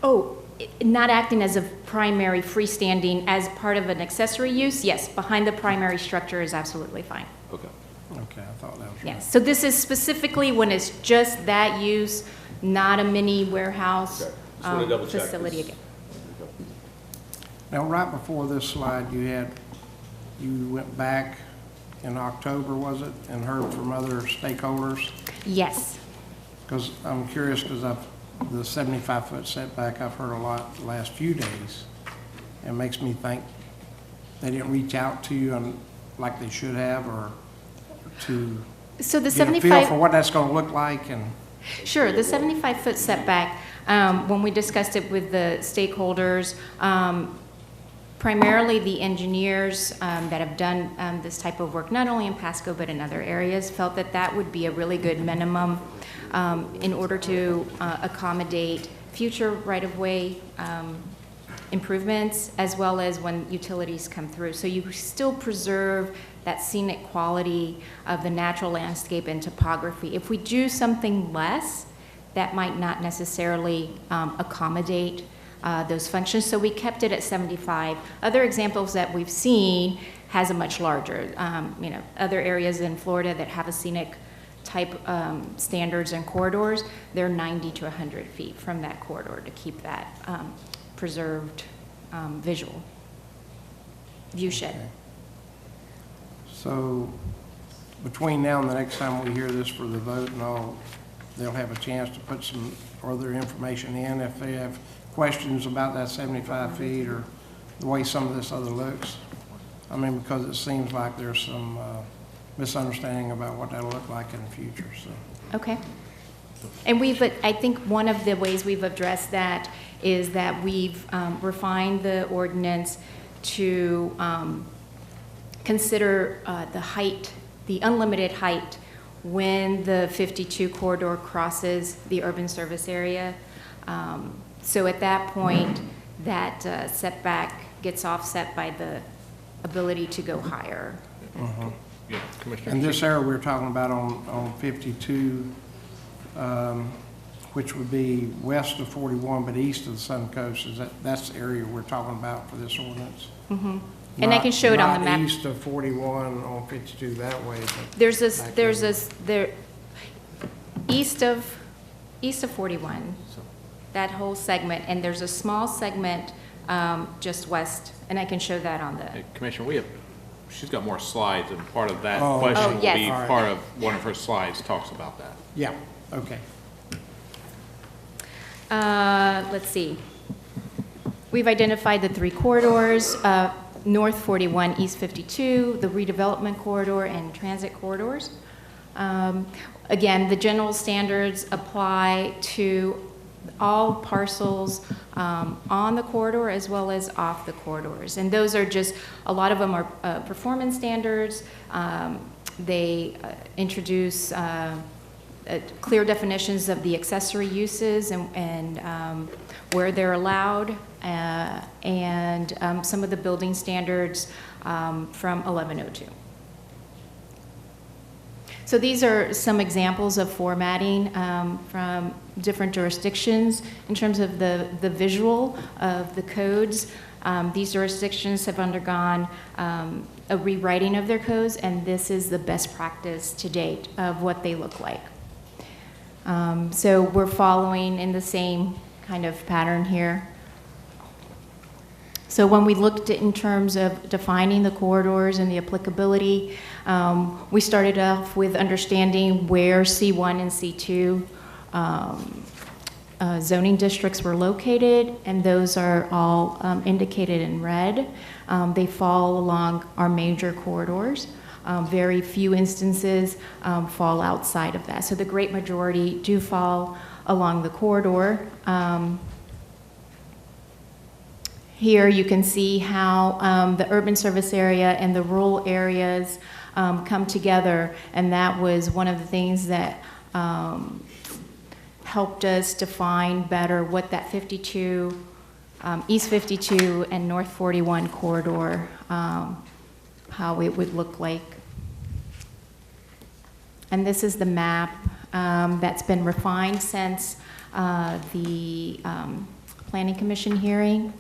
Oh, not acting as a primary freestanding, as part of an accessory use, yes, behind the primary structure is absolutely fine. Okay. Okay, I thought that was right. Yes, so this is specifically when it's just that use, not a mini warehouse Okay. Just want to double check. facility again. Now, right before this slide, you went back in October, was it, and heard from other stakeholders? Yes. Because I'm curious, because the 75-foot setback, I've heard a lot the last few days. It makes me think they didn't reach out to you like they should have, or to So the get a feel 75 for what that's going to look like. And Sure, the 75-foot setback, when we discussed it with the stakeholders, primarily the engineers that have done this type of work, not only in Pasco but in other areas, felt that that would be a really good minimum in order to accommodate future right-of-way improvements, as well as when utilities come through. So you still preserve that scenic quality of the natural landscape and topography. If we do something less, that might not necessarily accommodate those functions, so we kept it at 75. Other examples that we've seen has a much larger, other areas in Florida that have a scenic type standards and corridors, they're 90 to 100 feet from that corridor to keep that preserved visual view shed. Okay. So between now and the next time we hear this for the vote and all, they'll have a chance to put some further information in if they have questions about that 75 feet or the way some of this other looks. I mean, because it seems like there's some misunderstanding about what that'll look like in the future, so. Okay. And I think one of the ways we've addressed that is that we've refined the ordinance to consider the height, the unlimited height, when the 52 corridor crosses the urban service area. So at that point, that setback gets offset by the ability to go higher. Uh-huh. Yeah, Commissioner. And this area we're talking about on 52, which would be west of 41 but east of the Sun Coast, that's the area we're talking about for this ordinance? Mm-hmm. And I can show it on the map. Not east of 41 on 52 that way, but There's east of 41, that whole segment, and there's a small segment just west, and I can show that on the. Hey, Commissioner, she's got more slides, and part of that Oh. question Oh, will yes. be All right. part of one of her slides talks about that. yeah, okay. Let's see. We've identified the 3 corridors, North 41, East 52, the redevelopment corridor, and transit corridors. Again, the general standards apply to all parcels on the corridor as well as off the corridors. And those are just, a lot of them are performance standards. They introduce clear definitions of the accessory uses and where they're allowed, and some of the building standards from 1102. So these are some examples of formatting from different jurisdictions in terms of the visual of the codes. These jurisdictions have undergone a rewriting of their codes, and this is the best practice to date of what they look like. So we're following in the same kind of pattern here. So when we looked at in terms of defining the corridors and the applicability, we started off with understanding where C1 and C2 zoning districts were located, and those are all indicated in red. They fall along our major corridors. Very few instances fall outside of that. So the great majority do fall along the corridor. Here you can see how the urban service area and the rural areas come together, and that was one of the things that helped us define better what that 52, East 52 and North 41 corridor, how it would look like. And this is the map that's been refined since the Planning Commission hearing.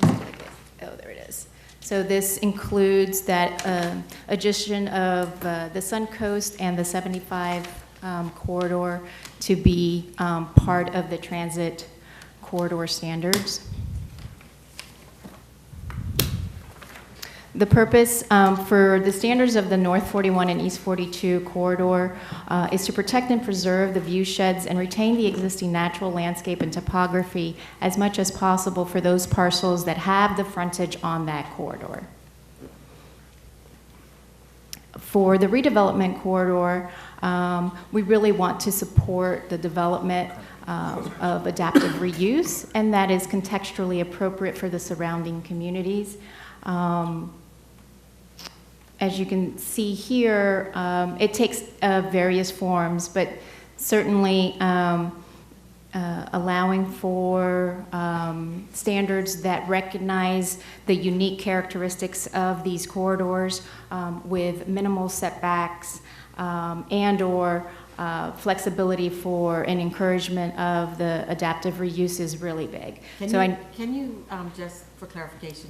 Oh, there it is. So this includes that addition of the Suncoast and the 75 corridor to be part of the transit corridor standards. The purpose for the standards of the North 41 and East 42 corridor is to protect and preserve the view sheds and retain the existing natural landscape and topography as much as possible for those parcels that have the frontage on that corridor. For the redevelopment corridor, we really want to support the development of adaptive reuse, and that is contextually appropriate for the surrounding communities. As you can see here, it takes various forms, but certainly allowing for standards that recognize the unique characteristics of these corridors with minimal setbacks and/or flexibility for an encouragement of the adaptive reuse is really big. Can you just, for clarification,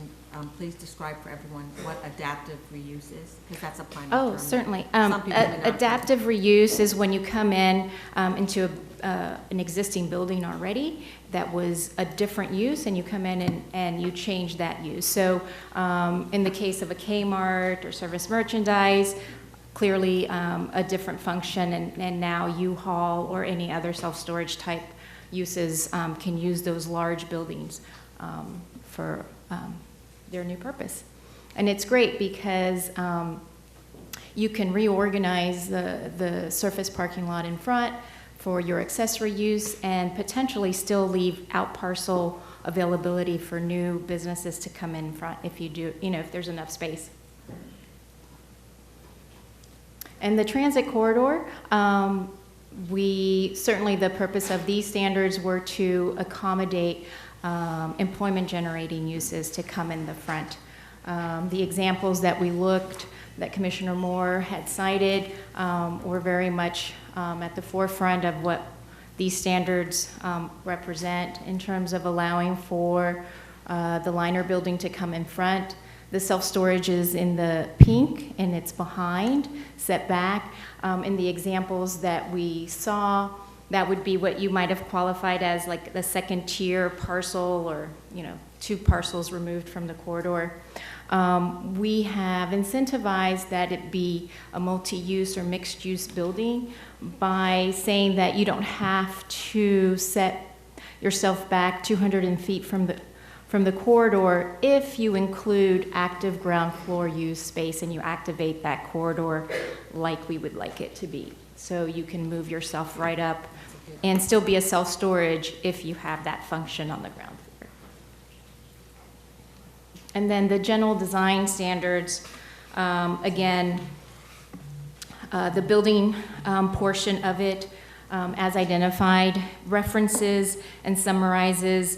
please describe for everyone what adaptive reuse is? Because that's a final term. Oh, certainly. Some people may not know. Adaptive reuse is when you come in into an existing building already that was a different use, and you come in and you change that use. So in the case of a Kmart or Service Merchandise, clearly a different function, and now U-Haul or any other self-storage type uses can use those large buildings for their new purpose. And it's great because you can reorganize the surface parking lot in front for your accessory use and potentially still leave out parcel availability for new businesses to come in front if you do, if there's enough space. And the transit corridor, certainly the purpose of these standards were to accommodate employment generating uses to come in the front. The examples that that Commissioner Moore had cited were very much at the forefront of what these standards represent in terms of allowing for the liner building to come in front. The self-storage is in the pink and it's behind, set back. In the examples that we saw, that would be what you might have qualified as like the second tier parcel, or 2 parcels removed from the corridor. We have incentivized that it be a multi-use or mixed-use building by saying that you don't have to set yourself back 200 feet from the corridor if you include active ground floor use space and you activate that corridor like we would like it to be. So you can move yourself right up and still be a self-storage if you have that function on the ground floor. And then the general design standards, again, the building portion of it, as identified, references and summarizes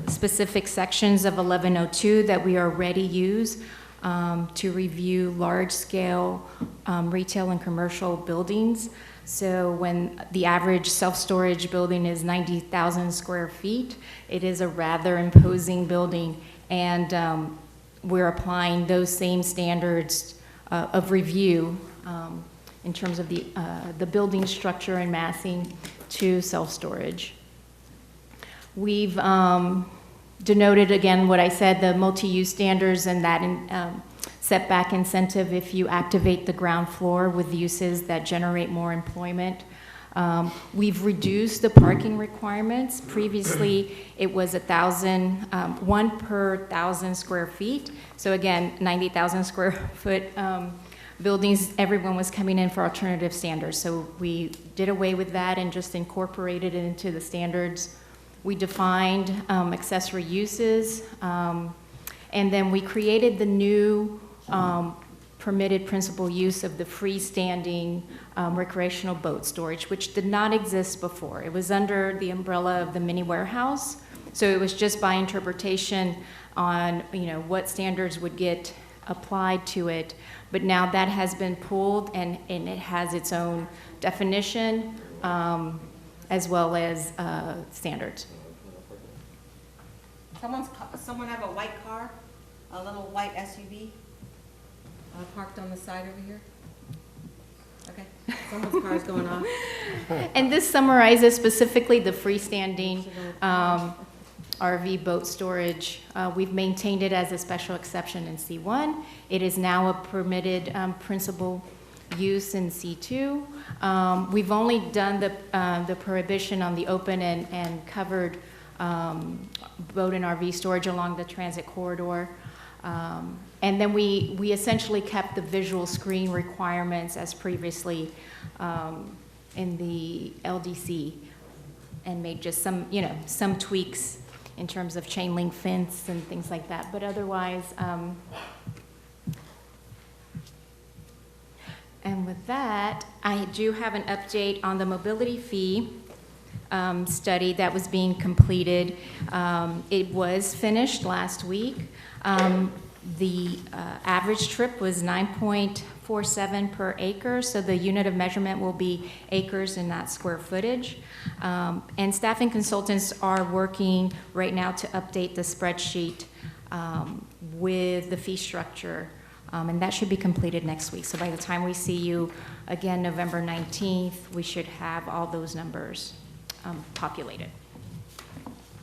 specific sections of 1102 that we already use to review large-scale retail and commercial buildings. So when the average self-storage building is 90,000 square feet, it is a rather imposing building, and we're applying those same standards of review in terms of the building structure and massing to self-storage. We've denoted, again, what I said, the multi-use standards, and that setback incentive if you activate the ground floor with uses that generate more employment. We've reduced the parking requirements. Previously, it was 1 per 1,000 square feet. So again, 90,000 square foot buildings, everyone was coming in for alternative standards. So we did away with that and just incorporated it into the standards. We defined accessory uses, and then we created the new permitted principal use of the freestanding recreational boat storage, which did not exist before. It was under the umbrella of the mini warehouse. So it was just by interpretation on, what standards would get applied to it. But now that has been pulled and it has its own definition as well as standards. Someone have a white car, a little white SUV, parked on the side over here? Okay, someone's car is going off. And this summarizes specifically the freestanding RV boat storage. We've maintained it as a special exception in C1. It is now a permitted principal use in C2. We've only done the prohibition on the open and covered boat and RV storage along the transit corridor. And then we essentially kept the visual screen requirements as previously in the LDC and made just some tweaks in terms of chain link fence and things like that. But otherwise, and with that, I do have an update on the mobility fee study that was being completed. It was finished last week. The average trip was 9.47 per acre, so the unit of measurement will be acres and not square footage. And staff and consultants are working right now to update the spreadsheet with the fee structure, and that should be completed next week. So by the time we see you again November 19th, we should have all those numbers populated.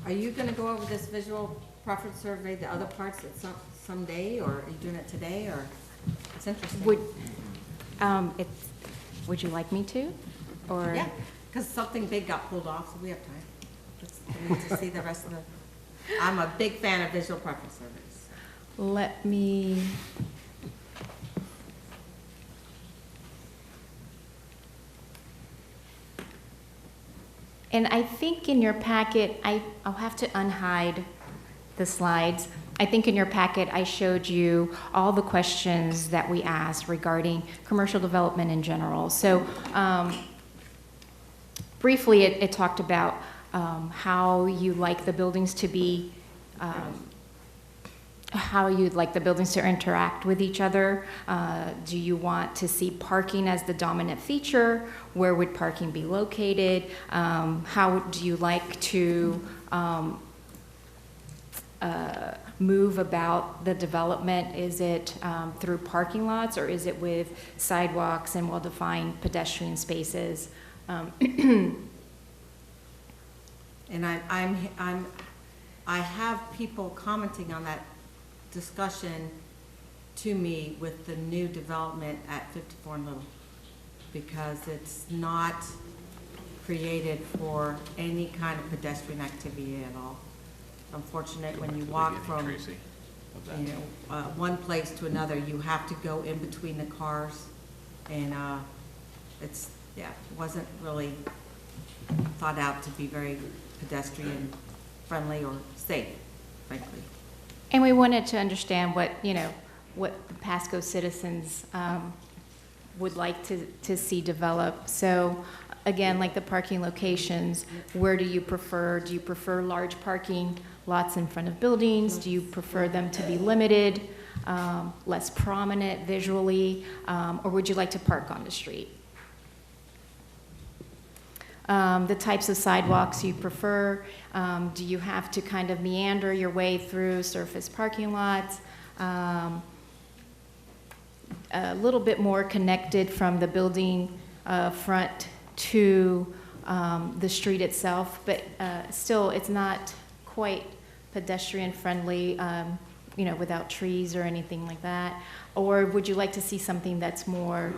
Are you going to go over this visual preference survey, the other parts at someday, or are you doing it today, or? It's interesting. Would you like me to, or? Yeah, because something big got pulled off, so we have time. We need to see the rest of the, I'm a big fan of visual preference surveys. Let me. And I think in your packet, I'll have to unhide the slides. I think in your packet, I showed you all the questions that we asked regarding commercial development in general. So briefly, it talked about how you like the buildings to be, how you'd like the buildings to interact with each other. Do you want to see parking as the dominant feature? Where would parking be located? How do you like to move about the development? Is it through parking lots, or is it with sidewalks and well-defined pedestrian spaces? And I have people commenting on that discussion to me with the new development at 54 and Little, because it's not created for any kind of pedestrian activity at all. Unfortunate when you walk from one place to another, you have to go in between the cars, and it wasn't really thought out to be very pedestrian friendly or safe, frankly. And we wanted to understand what the Pasco citizens would like to see develop. So again, like the parking locations, where do you prefer? Do you prefer large parking lots in front of buildings? Do you prefer them to be limited, less prominent visually, or would you like to park on the street? The types of sidewalks you prefer. Do you have to kind of meander your way through surface parking lots? A little bit more connected from the building front to the street itself, but still it's not quite pedestrian friendly. without trees or anything like that? Or would you like to see something that's more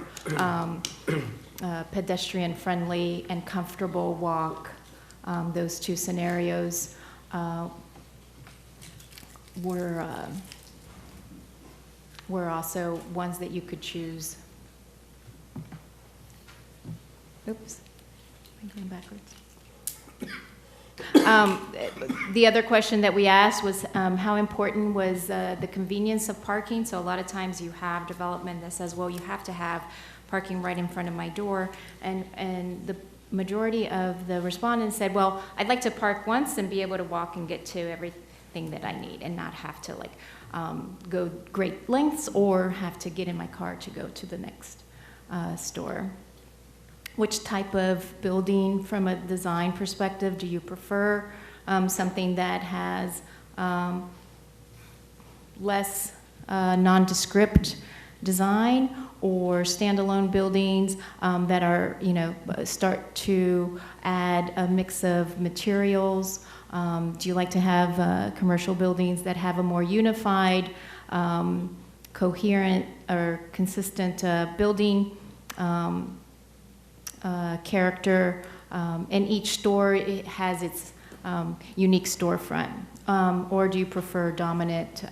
pedestrian-friendly and comfortable walk? Those two scenarios were also ones that you could choose. Oops, I'm going backwards. The other question that we asked was how important was the convenience of parking. So a lot of times you have development that says, well, you have to have parking right in front of my door, and the majority of the respondents said, well, I'd like to park once and be able to walk and get to everything that I need and not have to go great lengths or have to get in my car to go to the next store. Which type of building from a design perspective do you prefer? Something that has less nondescript design, or standalone buildings that are, start to add a mix of materials? Do you like to have commercial buildings that have a more unified, coherent, or consistent building character, and each store has its unique storefront? Or do you prefer dominant,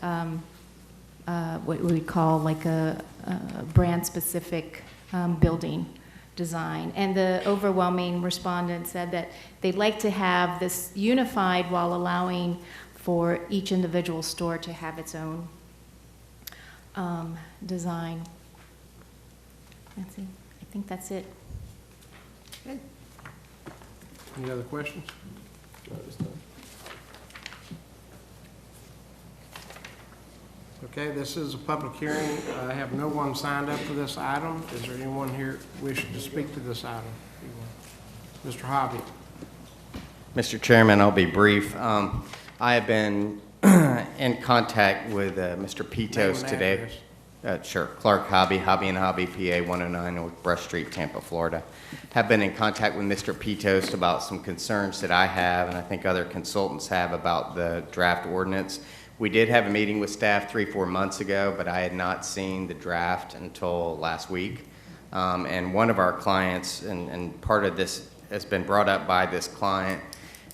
what we call like a brand-specific building design? And the overwhelming respondents said that they'd like to have this unified while allowing for each individual store to have its own design. Nancy, I think that's it. Okay. Any other questions? Okay, this is a public hearing. I have no one signed up for this item. Is there anyone here wishing to speak to this item? Mr. Hobby. Mr. Chairman, I'll be brief. I have been in contact with Mr. Pitos today. Sure, Clark Hobby, Hobby and Hobby, PA 109 North Brush Street, Tampa, Florida. Have been in contact with Mr. Pitos about some concerns that I have, and I think other consultants have, about the draft ordinance. We did have a meeting with staff 3-4 months ago, but I had not seen the draft until last week. And one of our clients, and part of this has been brought up by this client,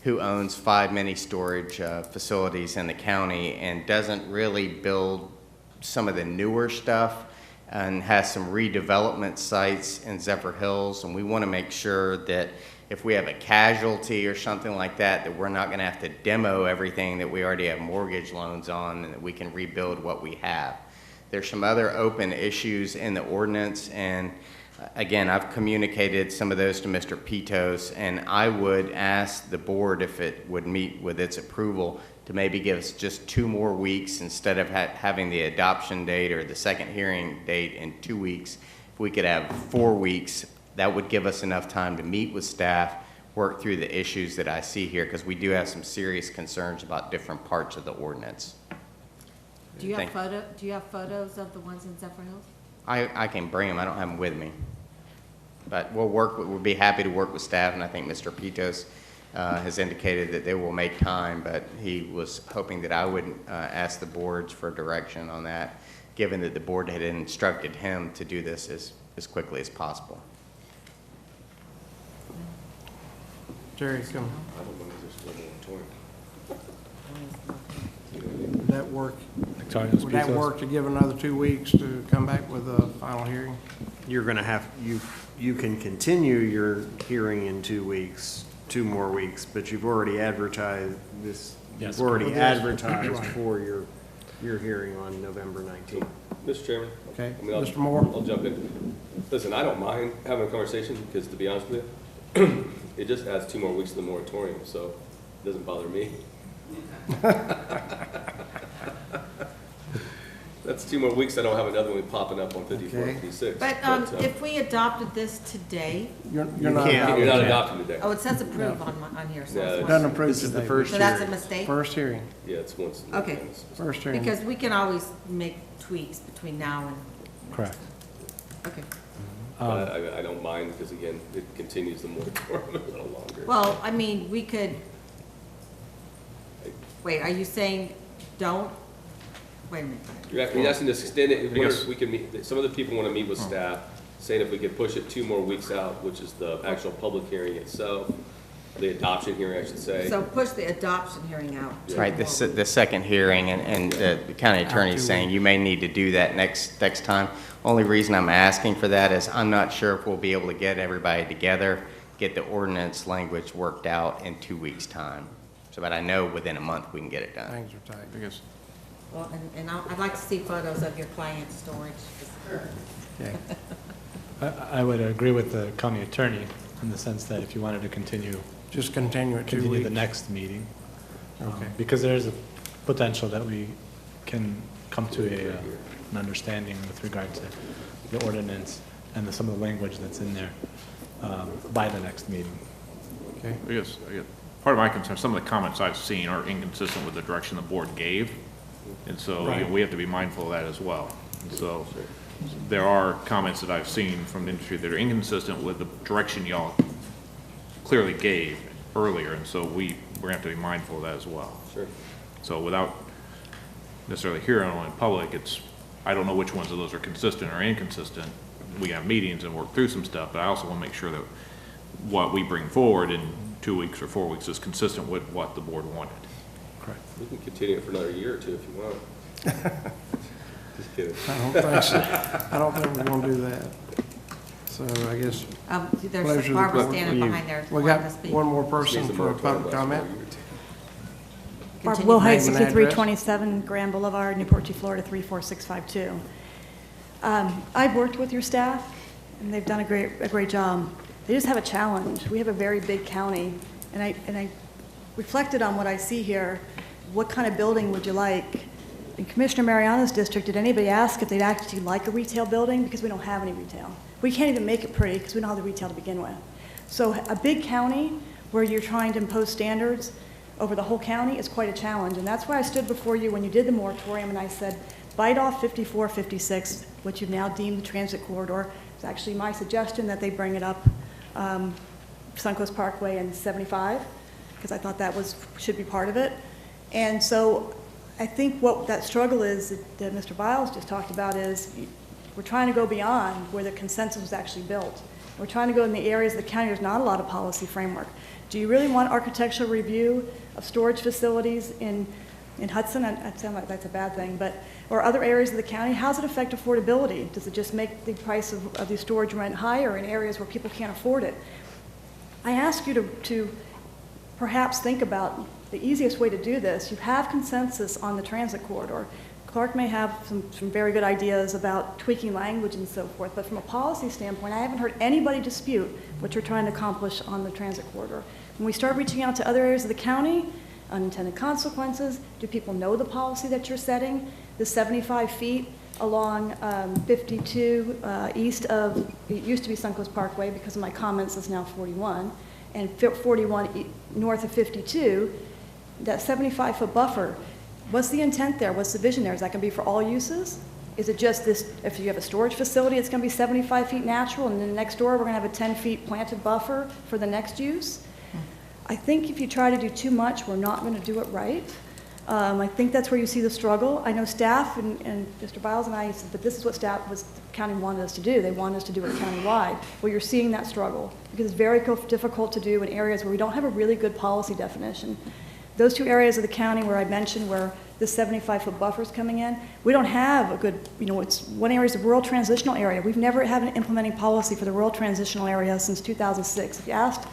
who owns 5 mini storage facilities in the county and doesn't really build some of the newer stuff, and has some redevelopment sites in Zephyr Hills, and we want to make sure that if we have a casualty or something like that, that we're not going to have to demo everything that we already have mortgage loans on, and that we can rebuild what we have. There's some other open issues in the ordinance, and again, I've communicated some of those to Mr. Pitos, and I would ask the board, if it would meet with its approval, to maybe give us just 2 more weeks instead of having the adoption date or the second hearing date in 2 weeks. If we could have 4 weeks, that would give us enough time to meet with staff, work through the issues that I see here, because we do have some serious concerns about different parts of the ordinance. Do you have photos of the ones in Zephyr Hills? I can bring them. I don't have them with me. But we'll be happy to work with staff, and I think Mr. Pitos has indicated that they will make time, but he was hoping that I would ask the boards for direction on that, given that the board had instructed him to do this as quickly as possible. Jerry, come. Would that work? Would that work to give another 2 weeks to come back with a final hearing? You're going to have, you can continue your hearing in 2 weeks, 2 more weeks, but you've already advertised this, Yes. you've already advertised Right. for your hearing on November 19th. Mr. Chairman? Okay. I mean, Mr. Moore? I'll jump in. Listen, I don't mind having a conversation, because to be honest with you, it just adds 2 more weeks to the moratorium, so it doesn't bother me. That's 2 more weeks. I don't have another one popping up on 54 and 56. But if we adopted this today, You're not You're not adopting today. oh, it says approve on here, so Yeah, it's It doesn't one. approve This is the today. first So that's a hearing. mistake? First hearing. Yeah, it's once. Okay. First hearing. Because we can always make tweaks between now and, Correct. okay. But I don't mind, because again, it continues the moratorium a little longer. Well, I mean, we could, wait, are you saying don't Wait a minute. You're asking to extend it, I guess- if we can meet, some of the people want to meet with staff, saying if we could push it 2 more weeks out, which is the actual public hearing itself, the adoption hearing, I should say. So push the adoption hearing out. Right, the second hearing, and the county attorney is saying you may need to do that next time. Only reason I'm asking for that is I'm not sure if we'll be able to get everybody together, get the ordinance language worked out in 2 weeks' time. So, but I know within a month we can get it done. Things are tight. I guess, Well, and I'd like to see photos of your client storage. Okay. I would agree with the county attorney in the sense that if you wanted to continue. Just continue it 2 Continue weeks. the next meeting. Okay. Because there's a potential that we can come to an understanding with regard to the ordinance and some of the language that's in there by the next meeting. Okay. I guess part of my concern, some of the comments I've seen are inconsistent with the direction the board gave. And so you know, Right. we have to be mindful of that as well. And so there are comments that I've seen from the industry that are inconsistent with the direction y'all clearly gave earlier. And so we're gonna have to be mindful of that as well. Sure. So without necessarily hearing them in public, I don't know which ones of those are consistent or inconsistent. We have meetings and work through some stuff, but I also want to make sure that what we bring forward in 2 weeks or 4 weeks is consistent with what the board wanted. Correct. We can continue it for another year or 2 if you want. Just kidding. I don't think so. I don't think we're gonna do that. So I guess. There's pleasure of the Barbara board. standing behind there. We wanting got to speak. one more person for a public comment. Barbara Continue. Wilhite, Name and 6327 Grand Boulevard, Newport Richey, Florida, 34652. I've worked with your staff, and they've done a great job. They just have a challenge. We have a very big county, and I reflected on what I see here. What kind of building would you like? In Commissioner Mariano's district, did anybody ask if they'd actually like a retail building? Because we don't have any retail. We can't even make it pretty because we don't have the retail to begin with. So a big county where you're trying to impose standards over the whole county is quite a challenge. And that's why I stood before you when you did the moratorium and I said, bite off 54, 56, what you've now deemed the transit corridor. It's actually my suggestion that they bring it up Suncoast Parkway and 75, because I thought that should be part of it. And so I think what that struggle is that Mr. Biles just talked about is we're trying to go beyond where the consensus was actually built. We're trying to go in the areas of the county there's not a lot of policy framework. Do you really want architectural review of storage facilities in Hudson? That sounds like that's a bad thing, or other areas of the county? How does it affect affordability? Does it just make the price of the storage rent higher in areas where people can't afford it? I ask you to perhaps think about the easiest way to do this. You have consensus on the transit corridor. Clark may have some very good ideas about tweaking language and so forth, but from a policy standpoint, I haven't heard anybody dispute what you're trying to accomplish on the transit corridor. When we start reaching out to other areas of the county, unintended consequences, do people know the policy that you're setting? The 75 feet along 52 east of, it used to be Suncoast Parkway because of my comments, it's now 41, and 41 north of 52, that 75-foot buffer, what's the intent there? What's the vision there? Is that going to be for all uses? Is it just this, if you have a storage facility, it's going to be 75 feet natural, and then next door, we're going to have a 10-feet planted buffer for the next use? I think if you try to do too much, we're not going to do it right. I think that's where you see the struggle. I know staff and Mr. Biles and I said that this is what the county wanted us to do. They wanted us to do it countywide. Well, you're seeing that struggle because it's very difficult to do in areas where we don't have a really good policy definition. Those two areas of the county where I mentioned where the 75-foot buffer is coming in, we don't have a good, it's one area is the rural transitional area. We've never had an implementing policy for the rural transitional area since 2006. If you asked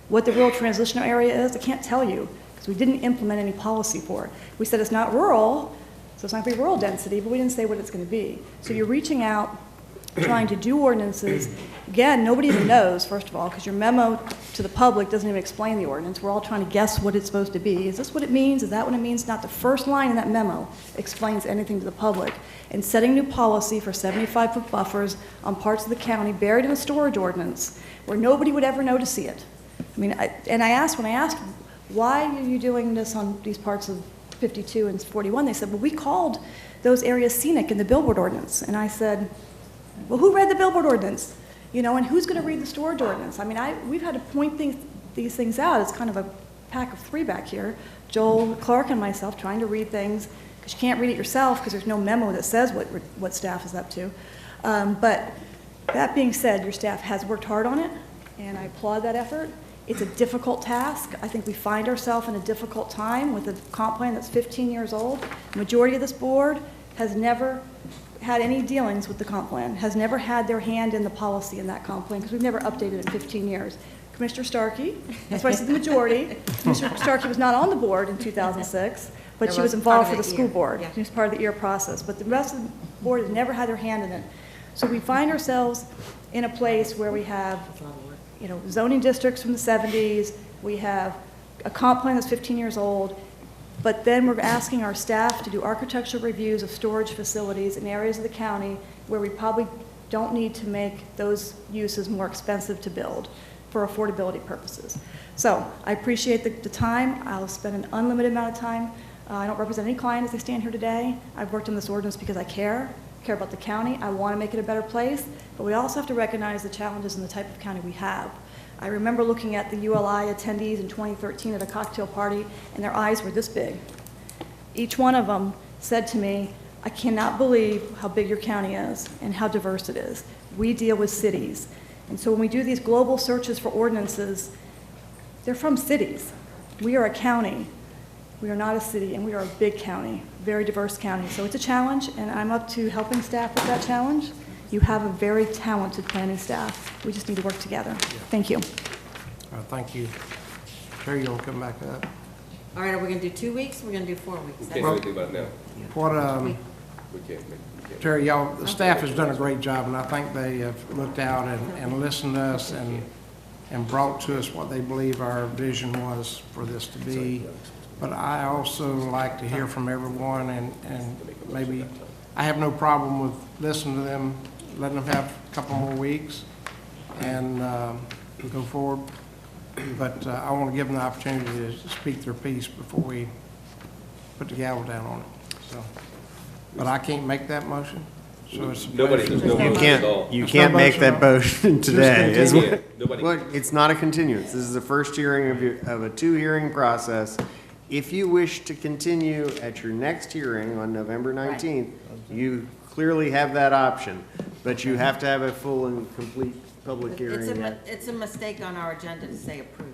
what the rural transitional area is, I can't tell you because we didn't implement any policy for it. We said it's not rural, so it's not going to be rural density, but we didn't say what it's going to be. So you're reaching out, trying to do ordinances. Again, nobody even knows, first of all, because your memo to the public doesn't even explain the ordinance. We're all trying to guess what it's supposed to be. Is this what it means? Is that what it means? Not the first line in that memo explains anything to the public. And setting new policy for 75-foot buffers on parts of the county buried in a storage ordinance where nobody would ever know to see it. I mean, when I asked, why are you doing this on these parts of 52 and 41? They said, well, we called those areas scenic in the billboard ordinance. And I said, well, who read the billboard ordinance? And who's going to read the storage ordinance? I mean, we've had to point these things out. It's kind of a pack of three back here. Joel, Clark, and myself trying to read things because you can't read it yourself because there's no memo that says what staff is up to. But that being said, your staff has worked hard on it, and I applaud that effort. It's a difficult task. I think we find ourselves in a difficult time with a comp plan that's 15 years old. The majority of this board has never had any dealings with the comp plan, has never had their hand in the policy in that comp plan, because we've never updated it in 15 years. Commissioner Starkey, that's why I said the majority. Commissioner Starkey was not on the board in 2006, but she was involved for the school board. She was part of the EAR process, but the rest of the board has never had their hand in it. So we find ourselves in a place where we have, you know, zoning districts from the 70s, we have a comp plan that's 15 years old, but then we're asking our staff to do architectural reviews of storage facilities in areas of the county where we probably don't need to make those uses more expensive to build for affordability purposes. So I appreciate the time. I'll spend an unlimited amount of time. I don't represent any client as I stand here today. I've worked on this ordinance because I care about the county. I want to make it a better place, but we also have to recognize the challenges in the type of county we have. I remember looking at the ULI attendees in 2013 at a cocktail party, and their eyes were this big. Each one of them said to me, I cannot believe how big your county is and how diverse it is. We deal with cities. And so when we do these global searches for ordinances, they're from cities. We are a county. We are not a city, and we are a big county, very diverse county. So it's a challenge, and I'm up to helping staff with that challenge. You have a very talented planning staff. We just need to work together. Thank you. Thank you. Terry, you want to come back up? All right, are we going to do 2 weeks? We're going to do 4 weeks? We can't do anything about it now. What, We can't. Terry, y'all, the staff has done a great job, and I think they have looked out and listened to us and brought to us what they believe our vision was for this to be. But I also like to hear from everyone, and maybe, I have no problem with listening to them, letting them have a couple more weeks and go forward. But I want to give them the opportunity to speak their piece before we put the gavel down on it. So, but I can't make that motion. So it's Nobody, there's no motion at all. You can't make that motion today. Just continue. Nobody. Look, it's not a continuance. This is the first hearing of a two-hearing process. If you wish to continue at your next hearing on November 19th, you clearly have that option, but you have to have a full and complete public hearing. It's a mistake on our agenda to say approve.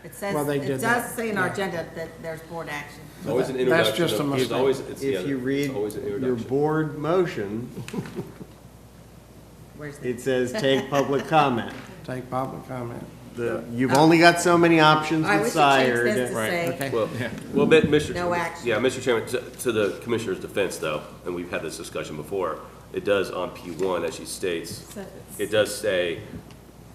It says, Well, they it did does that. say in our Yeah. agenda that there's board action. It's always an That's introduction. just a It's mistake. always, it's, yeah, If you read it's always an your introduction. board motion, Where's the? it says take public comment. Take public comment. You've only got so many options All right, with we should change Sire. this to say, Okay. Well, Mr. No action. Yeah, Mr. Chairman, to the Commissioner's defense, though, and we've had this discussion before, it does on P1, as she states, it does say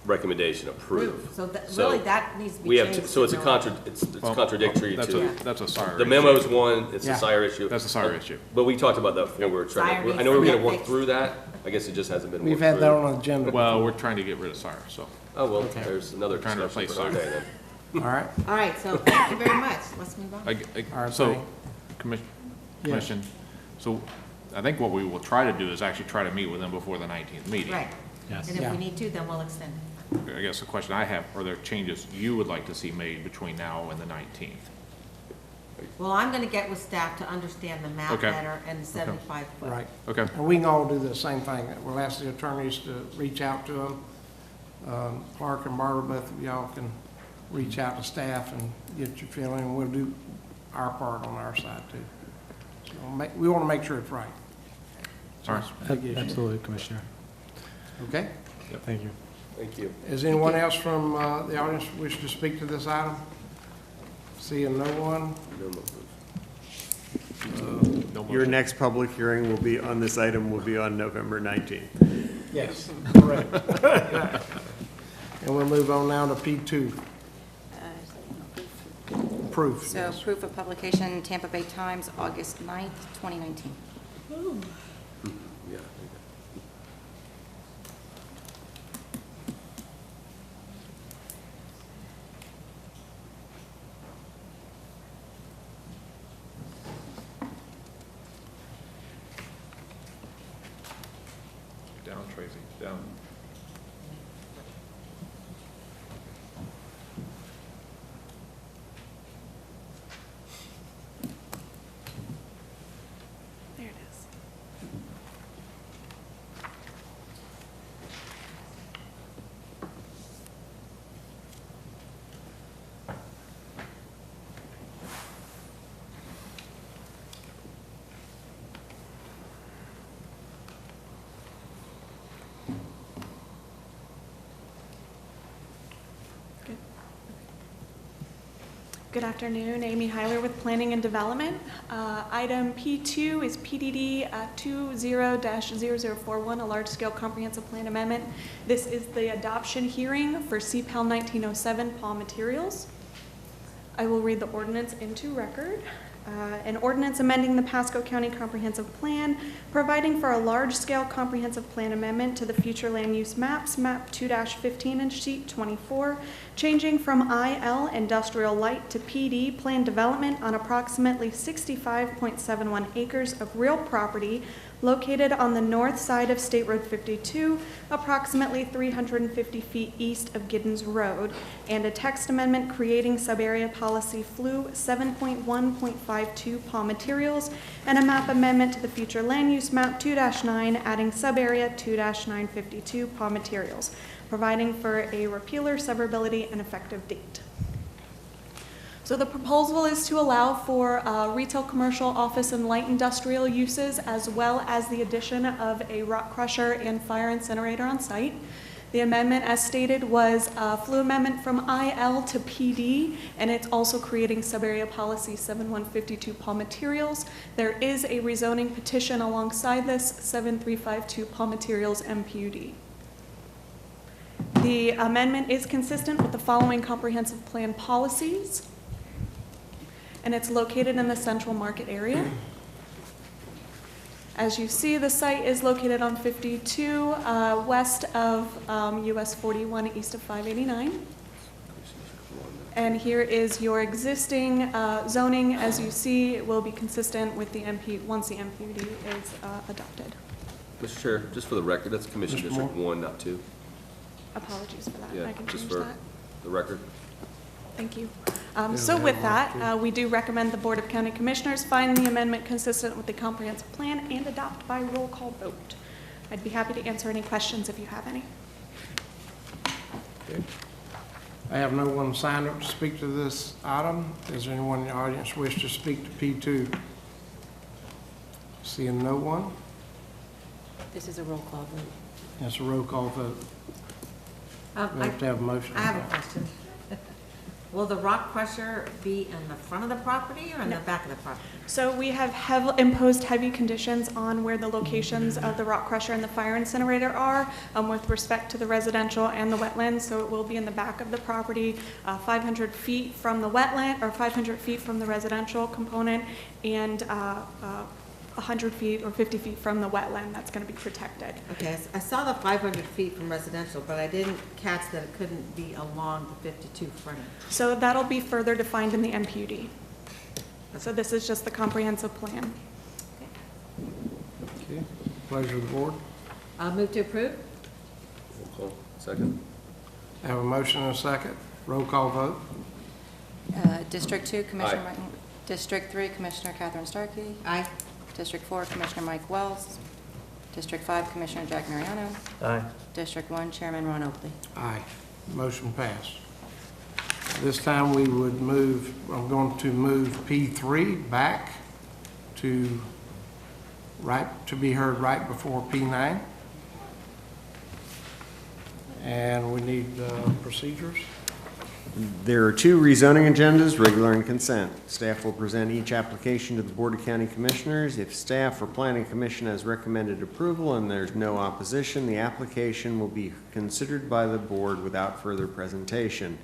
recommendation approve. So really, that needs to be We have, changed. so it's a to it's contradictory That's to. that's a SIRE The issue. memo is one, it's Yeah. a SIRE issue. That's a SIRE issue. But we talked about that before, we were trying SIRE to, I needs know we were to gonna be work fixed. through that, I guess it just hasn't been worked We've through. had that on the agenda. Well, we're trying to get rid of SIRE, so. Oh, well, there's another Trying to discussion replace for another SIRE. day then. All right. All right, so thank you very much. Let's move on. All right, So, thank- Commission, so I think what we will try to do is actually try to meet with them before the 19th meeting. Right. Yes. And if Yeah. we need to, then we'll extend it. I guess the question I have, are there changes you would like to see made between now and the 19th? Well, I'm going to get with staff to understand the map Okay. better and the 75 foot. Right. Okay. And we can all do the same thing. We'll ask the attorneys to reach out to them. Clark and Barbara, both of y'all can reach out to staff and get your feeling. We'll do our part on our side too. So we want to make sure it's right. Sorry. Absolutely, Commissioner. Okay? Thank you. Thank you. Is anyone else from the audience wish to speak to this item? Seeing no one? Your next public hearing will be on this item will be on November 19th. Yes, correct. And we'll move on now to P2. Proof. So yes. proof of publication, Tampa Bay Times, August 9th, 2019. Yeah. Down, Tracy, down. Good afternoon, Amy Heiler with Planning and Development. Item P2 is PDD 20-0041, a large-scale comprehensive plan amendment. This is the adoption hearing for CPAL 1907 Paul Materials. I will read the ordinance into record. An ordinance amending the Pasco County Comprehensive Plan, providing for a large-scale comprehensive plan amendment to the future land use maps, map 2-15 and sheet 24, changing from IL Industrial Light to PD Plan Development on approximately 65.71 acres of real property located on the north side of State Road 52, approximately 350 feet east of Giddens Road, and a text amendment creating subarea policy FLU 7.1.52 Paul Materials, and a map amendment to the future land use map 2-9, adding subarea 2-952 Paul Materials, providing for a repealer, severability, and effective date. So the proposal is to allow for retail, commercial, office, and light industrial uses, as well as the addition of a rock crusher and fire incinerator on site. The amendment, as stated, was a FLU amendment from IL to PD, and it's also creating subarea policy 7152 Paul Materials. There is a rezoning petition alongside this, 7352 Paul Materials MPUD. The amendment is consistent with the following comprehensive plan policies, and it's located in the central market area. As you see, the site is located on 52 west of US 41 east of 589. And here is your existing zoning. As you see, it will be consistent with the once the MPUD is adopted. Mr. Chair, just for the record, that's Commission Mr. District Moore? 1, not 2. Apologies for that. Yeah, I can just change for that. the record. Thank you. So with that, we do recommend the Board of County Commissioners find the amendment consistent with the comprehensive plan and adopt by roll call vote. I'd be happy to answer any questions if you have any. Okay. I have no one signed up to speak to this item. Does anyone in the audience wish to speak to P2? Seeing no one, This is a roll call vote. it's a roll call vote. We have to have a motion. I have a question. Will the rock crusher be in the front of the property or in the back of the property? So we have imposed heavy conditions on where the locations of the rock crusher and the fire incinerator are with respect to the residential and the wetlands. So it will be in the back of the property, 500 feet from the wetland, or 500 feet from the residential component, and 100 feet or 50 feet from the wetland that's going to be protected. Okay, I saw the 500 feet from residential, but I didn't catch that it couldn't be along the 52 frontage. So that'll be further defined in the MPUD. So this is just the comprehensive plan. Okay. Pleasure of the board. I'll move to approve. Roll call. Second. I have a motion and a second. Roll call vote. District 2, Commissioner Aye. Mike. District 3, Commissioner Catherine Starkey. Aye. District 4, Commissioner Mike Wells. District 5, Commissioner Jack Mariano. Aye. District 1, Chairman Ron Oakley. Aye. Motion passed. This time we would move, I'm going to move P3 back to be heard right before P9. And we need procedures. There are two rezoning agendas, regular and consent. Staff will present each application to the Board of County Commissioners. If staff or Planning Commission has recommended approval and there's no opposition, the application will be considered by the board without further presentation.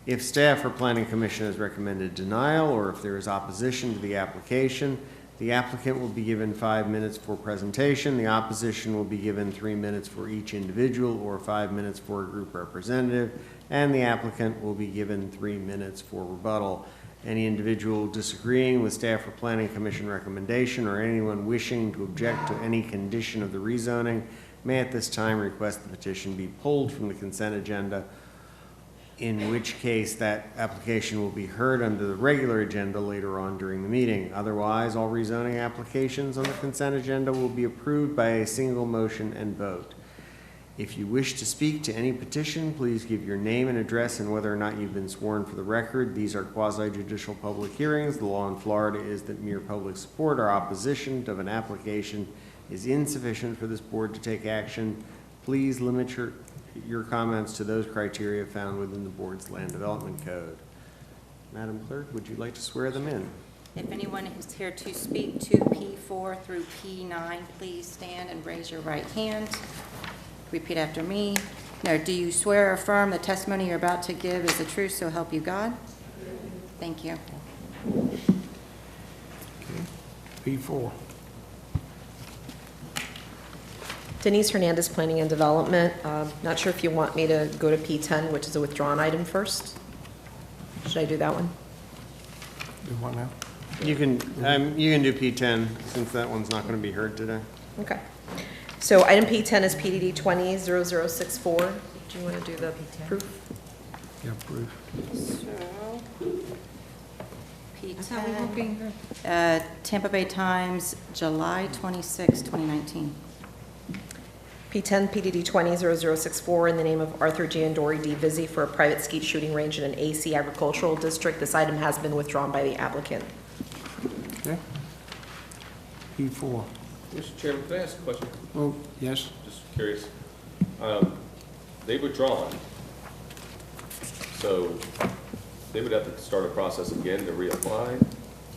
If staff or Planning Commission has recommended denial, or if there is opposition to the application, the applicant will be given 5 minutes for presentation. The opposition will be given 3 minutes for each individual or 5 minutes for a group representative, and the applicant will be given 3 minutes for rebuttal. Any individual disagreeing with staff or Planning Commission recommendation or anyone wishing to object to any condition of the rezoning may at this time request the petition be pulled from the consent agenda, in which case that application will be heard under the regular agenda later on during the meeting. Otherwise, all rezoning applications on the consent agenda will be approved by a single motion and vote. If you wish to speak to any petition, please give your name and address and whether or not you've been sworn for the record. These are quasi-judicial public hearings. The law in Florida is that mere public support or opposition of an application is insufficient for this board to take action. Please limit your comments to those criteria found within the board's land development code. Madam Clerk, would you like to swear them in? If anyone who's here to speak to P4 through P9, please stand and raise your right hand. Repeat after me. Now, do you swear or affirm the testimony you're about to give is the truth, so help you God? Thank you. P4. Denise Hernandez, Planning and Development. Not sure if you want me to go to P10, which is a withdrawn item first. Should I do that one? Do what now? You can do P10, since that one's not going to be heard today. Okay. So item P10 is PDD 20-0064. Do you want to do the proof? Yeah, proof. So, I thought we weren't being P10, heard. Tampa Bay Times, July 26, 2019. P10 PDD 20-0064 in the name of Arthur Giandori D. Vizzi for a private skeet shooting range in an AC agricultural district. This item has been withdrawn by the applicant. Okay. P4. Mr. Chairman, can I ask a question? Oh, yes. Just curious. They've withdrawn, so they would have to start a process again to reapply?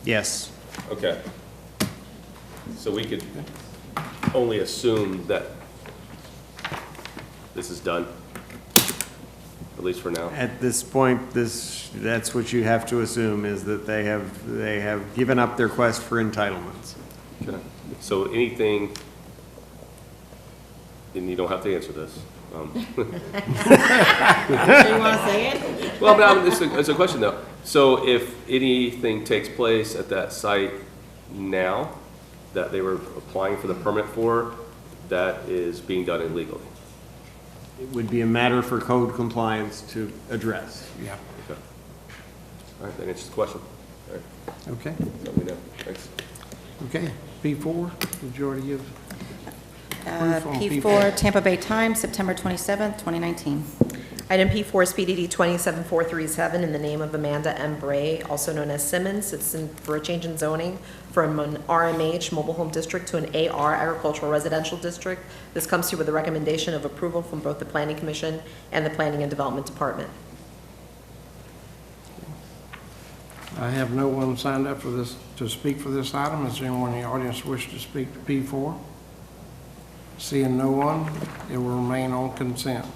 Yes. Okay. So we could only assume that this is done, at least for now? At this point, that's what you have to assume, is that they have given up their quest for entitlements. Okay. So anything, and you don't have to answer this. Do you want to say it? Well, but it's a question though. So if anything takes place at that site now that they were applying for the permit for, that is being done illegally? It would be a matter for code compliance to address. Yeah. Okay. All right, that answers the question. All right. Okay. Let me know. Thanks. Okay. P4, did you already give? Proof on P4, Tampa Bay Times, September 27, 2019. Item P4 is PDD 27437 in the name of Amanda M. Bray, also known as Simmons. It's for a change in zoning from an RMH mobile home district to an AR agricultural residential district. This comes to you with a recommendation of approval from both the Planning Commission and the Planning and Development Department. I have no one signed up for this, to speak for this item. Is there anyone in the audience wish to speak to P4? Seeing no one, it will remain on consent.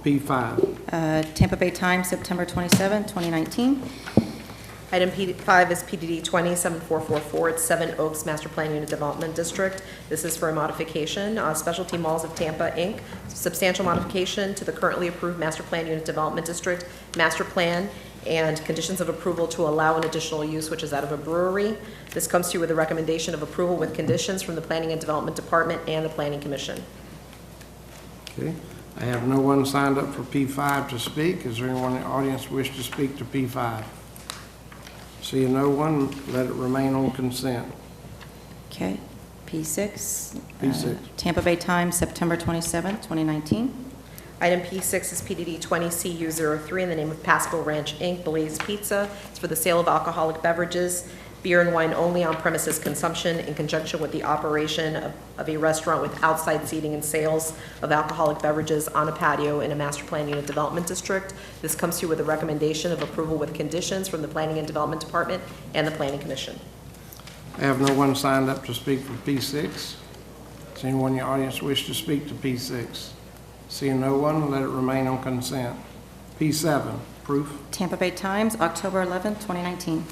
P5. Tampa Bay Times, September 27, 2019. Item P5 is PDD 27444. It's 7 Oaks Master Plan Unit Development District. This is for a modification. Specialty Malls of Tampa, Inc. Substantial modification to the currently approved Master Plan Unit Development District Master Plan and conditions of approval to allow an additional use, which is that of a brewery. This comes to you with a recommendation of approval with conditions from the Planning and Development Department and the Planning Commission. Okay. I have no one signed up for P5 to speak. Is there anyone in the audience wish to speak to P5? Seeing no one, let it remain on consent. Okay. P6. P6. Tampa Bay Times, September 27, 2019. Item P6 is PDD 20CU03 in the name of Pasco Ranch, Inc., Blaze Pizza. It's for the sale of alcoholic beverages, beer and wine only on premises consumption in conjunction with the operation of a restaurant with outside seating and sales of alcoholic beverages on a patio in a master plan unit development district. This comes to you with a recommendation of approval with conditions from the Planning and Development Department and the Planning Commission. I have no one signed up to speak for P6. Does anyone in the audience wish to speak to P6? Seeing no one, let it remain on consent. P7, proof. Tampa Bay Times, October 11, 2019.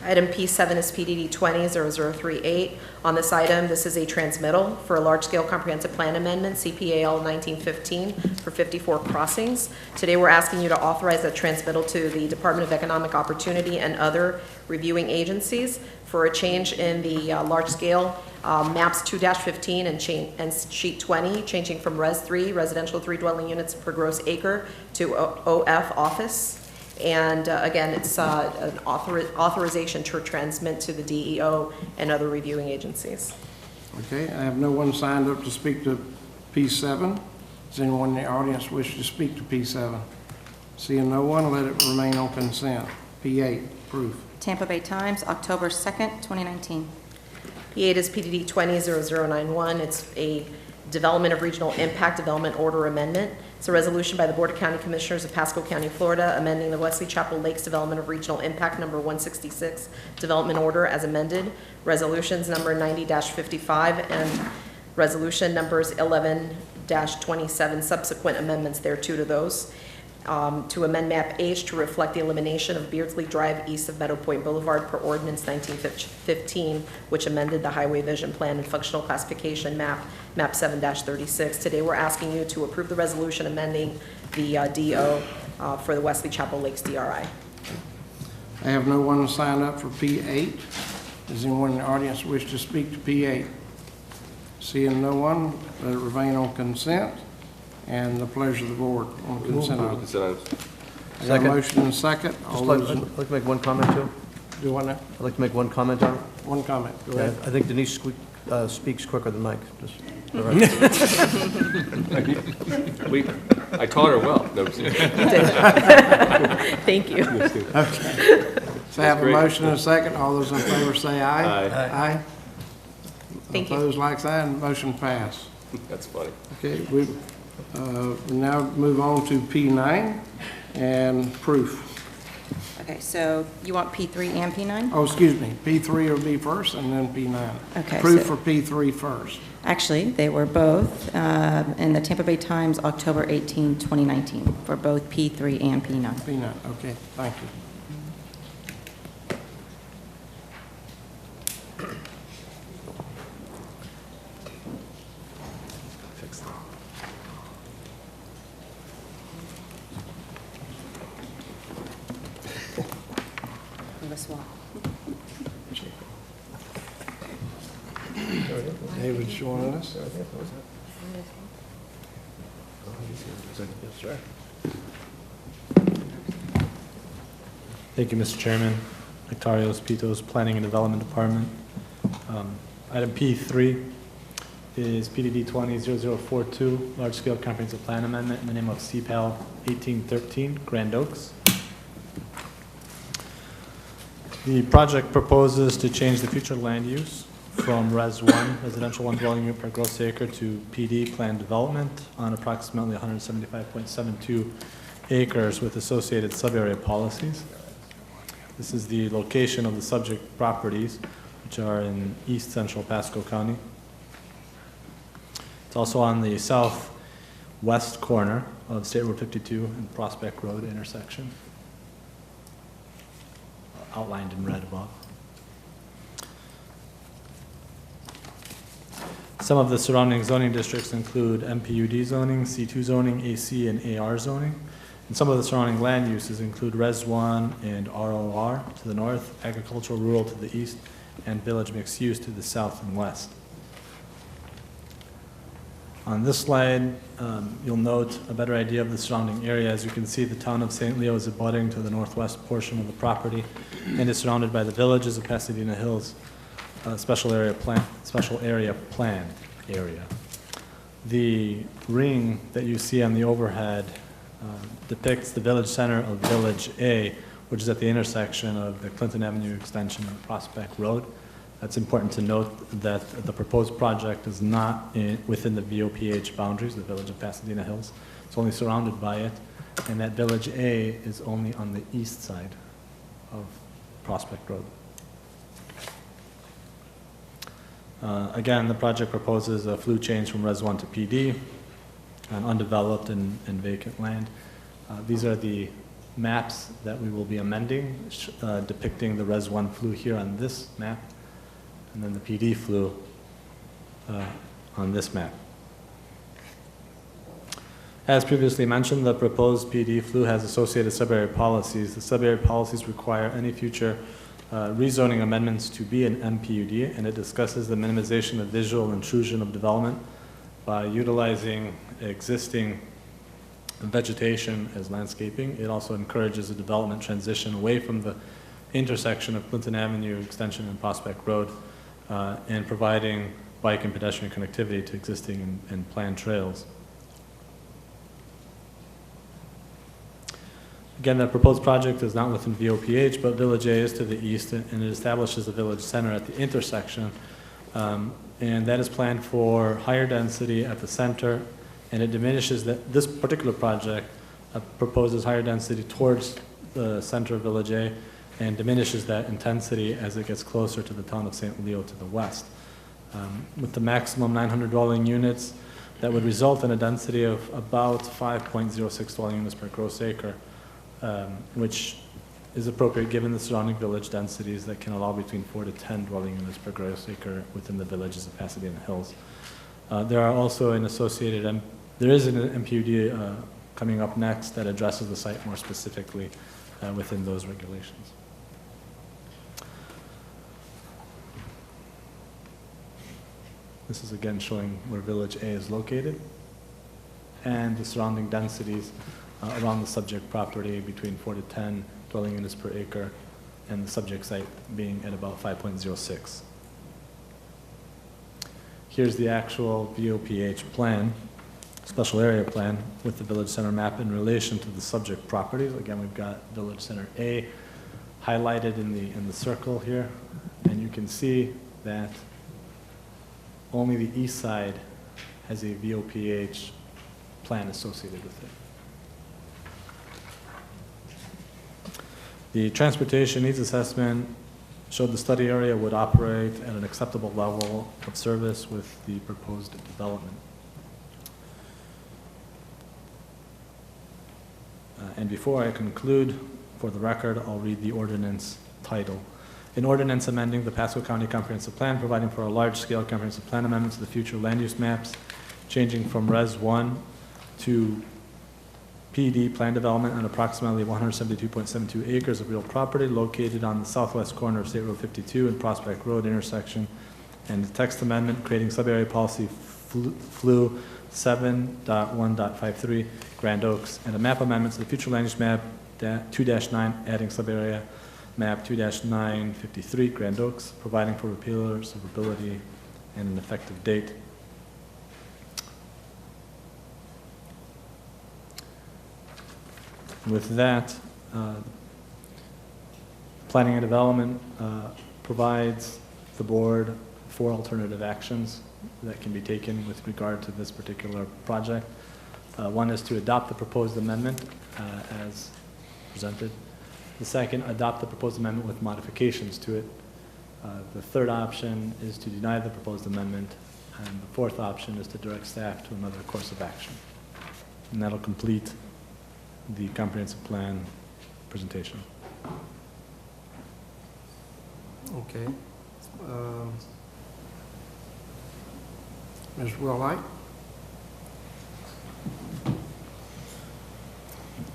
Item P7 is PDD 200038. On this item, this is a transmittal for a large-scale comprehensive plan amendment, CPAL 1915, for 54 crossings. Today, we're asking you to authorize that transmittal to the Department of Economic Opportunity and other reviewing agencies for a change in the large-scale maps 2-15 and sheet 20, changing from Res 3, residential 3 dwelling units per gross acre, to OF office. And again, it's an authorization to transmit to the DEO and other reviewing agencies. Okay, I have no one signed up to speak to P7. Does anyone in the audience wish to speak to P7? Seeing no one, let it remain on consent. P8, proof. Tampa Bay Times, October 2nd, 2019. P8 is PDD 200091. It's a Development of Regional Impact Development Order Amendment. It's a resolution by the Board of County Commissioners of Pasco County, Florida, amending the Wesley Chapel Lakes Development of Regional Impact Number 166 Development Order as amended. Resolutions number 90-55 and resolution numbers 11-27, subsequent amendments thereto to those. To amend map H to reflect the elimination of Beardsley Drive east of Meadow Point Boulevard per ordinance 1915, which amended the highway vision plan and functional classification map 7-36. Today we're asking you to approve the resolution amending the DO for the Wesley Chapel Lakes DRI. I have no one signed up for P8. Does anyone in the audience wish to speak to P8? Seeing no one, let it remain on consent. And the pleasure of the board on consent items. I got a motion and a second. I'd like to make one comment, too. Do what now? I'd like to make one comment on it. One comment. Go ahead. I think Denise speaks quicker than Mike. Just for the record. I taught her well. No, Thank you. Okay. So I have a motion and a second. All those in favor say aye. Aye. Aye. Thank you. Opposed, like sign. Motion passed. That's funny. Okay, we now move on to P9 and proof. Okay, so you want P3 and P9? Oh, excuse me, P3 will be first and then P9. Okay, Proof so- for P3 first. Actually, they were both in the Tampa Bay Times, October 18, 2019, for both P3 and P9. P9, okay, thank you. David showing us. Thank you, Mr. Chairman. Octarios Pitos, Planning and Development Department. Item P3 is PDD 20-0042, Large Scale Comprehensive Plan Amendment in the name of CPAL 1813, Grand Oaks. The project proposes to change the future land use from Res 1, residential one dwelling unit per gross acre, to PD, planned development, on approximately 175.72 acres with associated sub-area policies. This is the location of the subject properties, which are in east central Pasco County. It's also on the southwest corner of State Road 52 and Prospect Road intersection, outlined in red above. Some of the surrounding zoning districts include MPUD zoning, C2 zoning, AC, and AR zoning. And some of the surrounding land uses include Res 1 and ROR to the north, agricultural rural to the east, and village mixed use to the south and west. On this slide, you'll note a better idea of the surrounding area. As you can see, the town of St. Leo is abutting to the northwest portion of the property and is surrounded by the villages of Pasadena Hills, special area plan area. The ring that you see on the overhead depicts the village center of Village A, which is at the intersection of the Clinton Avenue extension and Prospect Road. That's important to note that the proposed project is not within the VOPH boundaries, the Village of Pasadena Hills. It's only surrounded by it, and that Village A is only on the east side of Prospect Road. Again, the project proposes a flue change from Res 1 to PD on undeveloped and vacant land. These are the maps that we will be amending, depicting the Res 1 flue here on this map, and then the PD flue on this map. As previously mentioned, the proposed PD flue has associated sub-area policies. The sub-area policies require any future rezoning amendments to be an MPUD, and it discusses the minimization of visual intrusion of development by utilizing existing vegetation as landscaping. It also encourages a development transition away from the intersection of Clinton Avenue extension and Prospect Road, and providing bike and pedestrian connectivity to existing and planned trails. Again, the proposed project is not within VOPH, but Village A is to the east, and it establishes a village center at the intersection and that is planned for higher density at the center, and it diminishes that, this particular project proposes higher density towards the center of Village A and diminishes that intensity as it gets closer to the town of St. Leo to the west. With the maximum 900 dwelling units, that would result in a density of about 5.06 dwelling units per gross acre, which is appropriate given the surrounding village densities that can allow between 4 to 10 dwelling units per gross acre within the villages of Pasadena Hills. There are also an associated, there is an MPUD coming up next that addresses the site more specifically within those regulations. This is again showing where Village A is located and the surrounding densities around the subject property between 4 to 10 dwelling units per acre, and the subject site being at about 5.06. Here's the actual VOPH plan, special area plan, with the Village Center map in relation to the subject properties. Again, we've got Village Center A highlighted in the circle here, and you can see that only the east side has a VOPH plan associated with it. The transportation needs assessment showed the study area would operate at an acceptable level of service with the proposed development. And before I conclude, for the record, I'll read the ordinance title. An ordinance amending the Pasco County Comprehensive Plan, providing for a large-scale comprehensive plan amendment to the future land use maps, changing from Res 1 to PD plan development on approximately 172.72 acres of real property located on the southwest corner of State Road 52 and Prospect Road intersection, and the text amendment creating sub-area policy FLU 7.1.53 Grand Oaks, and a map amendment to the future land use map 2-9 adding sub-area map 2-953 Grand Oaks, providing for repealer, severability, and an effective date. With that, planning and development provides the board 4 alternative actions that can be taken with regard to this particular project. One is to adopt the proposed amendment as presented. The second, adopt the proposed amendment with modifications to it. The third option is to deny the proposed amendment. And the fourth option is to direct staff to another course of action. And that'll complete the comprehensive plan presentation. Okay. Ms. Willight?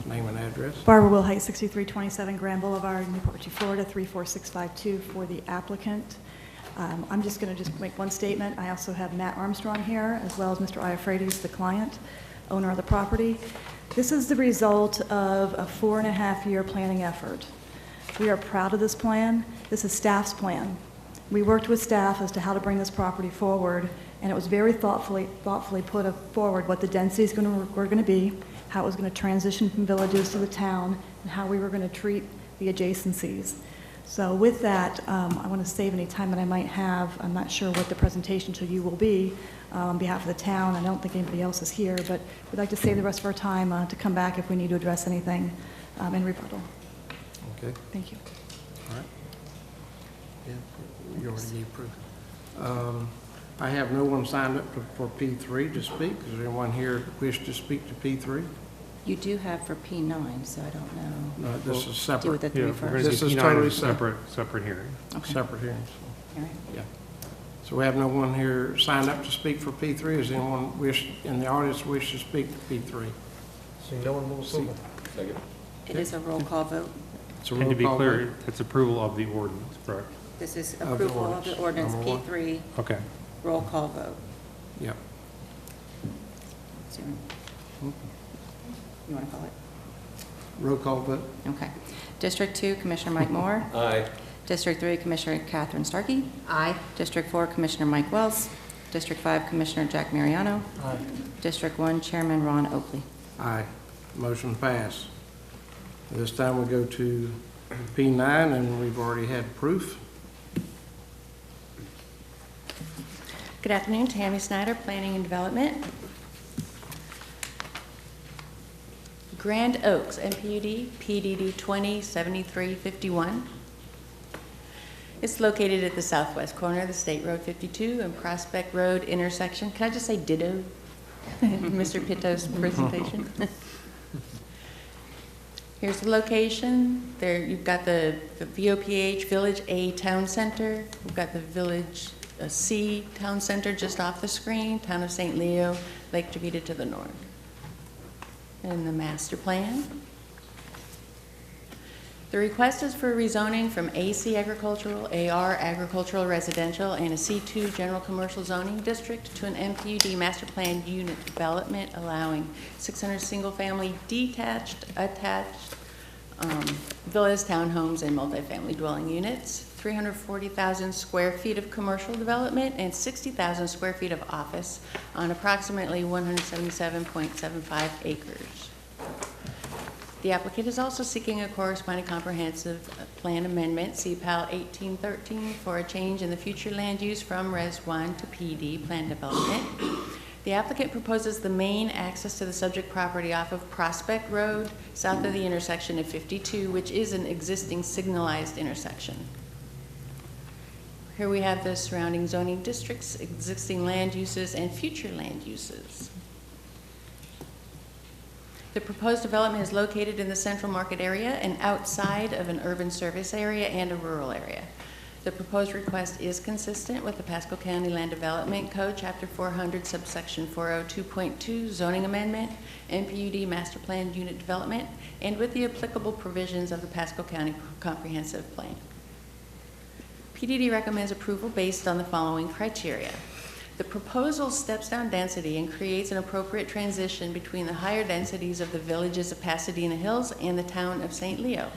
Name and address. Barbara Wilhite, 6327 Grand Boulevard, Newport Richey, Florida, 34652 for the applicant. I'm just going to make one statement. I also have Matt Armstrong here, as well as Mr. Iafrades, the client, owner of the property. This is the result of a 4.5-year planning effort. We are proud of this plan. This is staff's plan. We worked with staff as to how to bring this property forward, and it was very thoughtfully put forward what the densities were going to be, how it was going to transition from villages to the town, and how we were going to treat the adjacencies. So with that, I want to save any time that I might have. I'm not sure what the presentation to you will be on behalf of the town. I don't think anybody else is here, but we'd like to save the rest of our time to come back if we need to address anything in rebuttal. Okay. Thank you. All right. Yeah, you already gave proof. I have no one signed up for P3 to speak. Is there anyone here wish to speak to P3? You do have for P9, so I don't know. No, this is separate. Do with the 3 first. This is totally separate. Separate hearing. Okay. Separate hearings. All right. Yeah. So we have no one here signed up to speak for P3. Is anyone in the audience wish to speak to P3? Seeing no one, move approval. Second. It is a roll call vote. It's a And roll to be call clear, vote. it's approval of the ordinance, correct? This is Of the approval of the ordinance Number one. P3, Okay. roll call vote. Yep. So, you want to call it? Roll call vote. Okay. District 2, Commissioner Mike Moore. Aye. District 3, Commissioner Catherine Starkey. Aye. District 4, Commissioner Mike Wells. District 5, Commissioner Jack Mariano. Aye. District 1, Chairman Ron Oakley. Aye. Motion passed. This time we go to P9, and we've already had proof. Good afternoon, Tammy Snyder, Planning and Development. Grand Oaks, MPUD, PDD 207351. It's located at the southwest corner of the State Road 52 and Prospect Road intersection. Can I just say ditto? Mr. Pitto's presentation. Here's the location. There you've got the VOPH Village A Town Center. We've got the Village C Town Center just off the screen, Town of St. Leo, Lake Tavita to the north. And the master plan. The request is for rezoning from AC Agricultural, AR Agricultural Residential, and a C2 General Commercial Zoning District to an MPUD Master Plan Unit Development allowing 600 single-family detached, attached villas, townhomes, and multifamily dwelling units, 340,000 square feet of commercial development, and 60,000 square feet of office on approximately 177.75 acres. The applicant is also seeking a corresponding comprehensive plan amendment, CPAL 1813, for a change in the future land use from Res 1 to PD plan development. The applicant proposes the main access to the subject property off of Prospect Road, south of the intersection of 52, which is an existing signalized intersection. Here we have the surrounding zoning districts, existing land uses, and future land uses. The proposed development is located in the central market area and outside of an urban service area and a rural area. The proposed request is consistent with the Pasco County Land Development Code, Chapter 400, subsection 402.2, zoning amendment, MPUD Master Plan Unit Development, and with the applicable provisions of the Pasco County Comprehensive Plan. PDD recommends approval based on the following criteria. The proposal steps down density and creates an appropriate transition between the higher densities of the villages of Pasadena Hills and the town of St. Leo.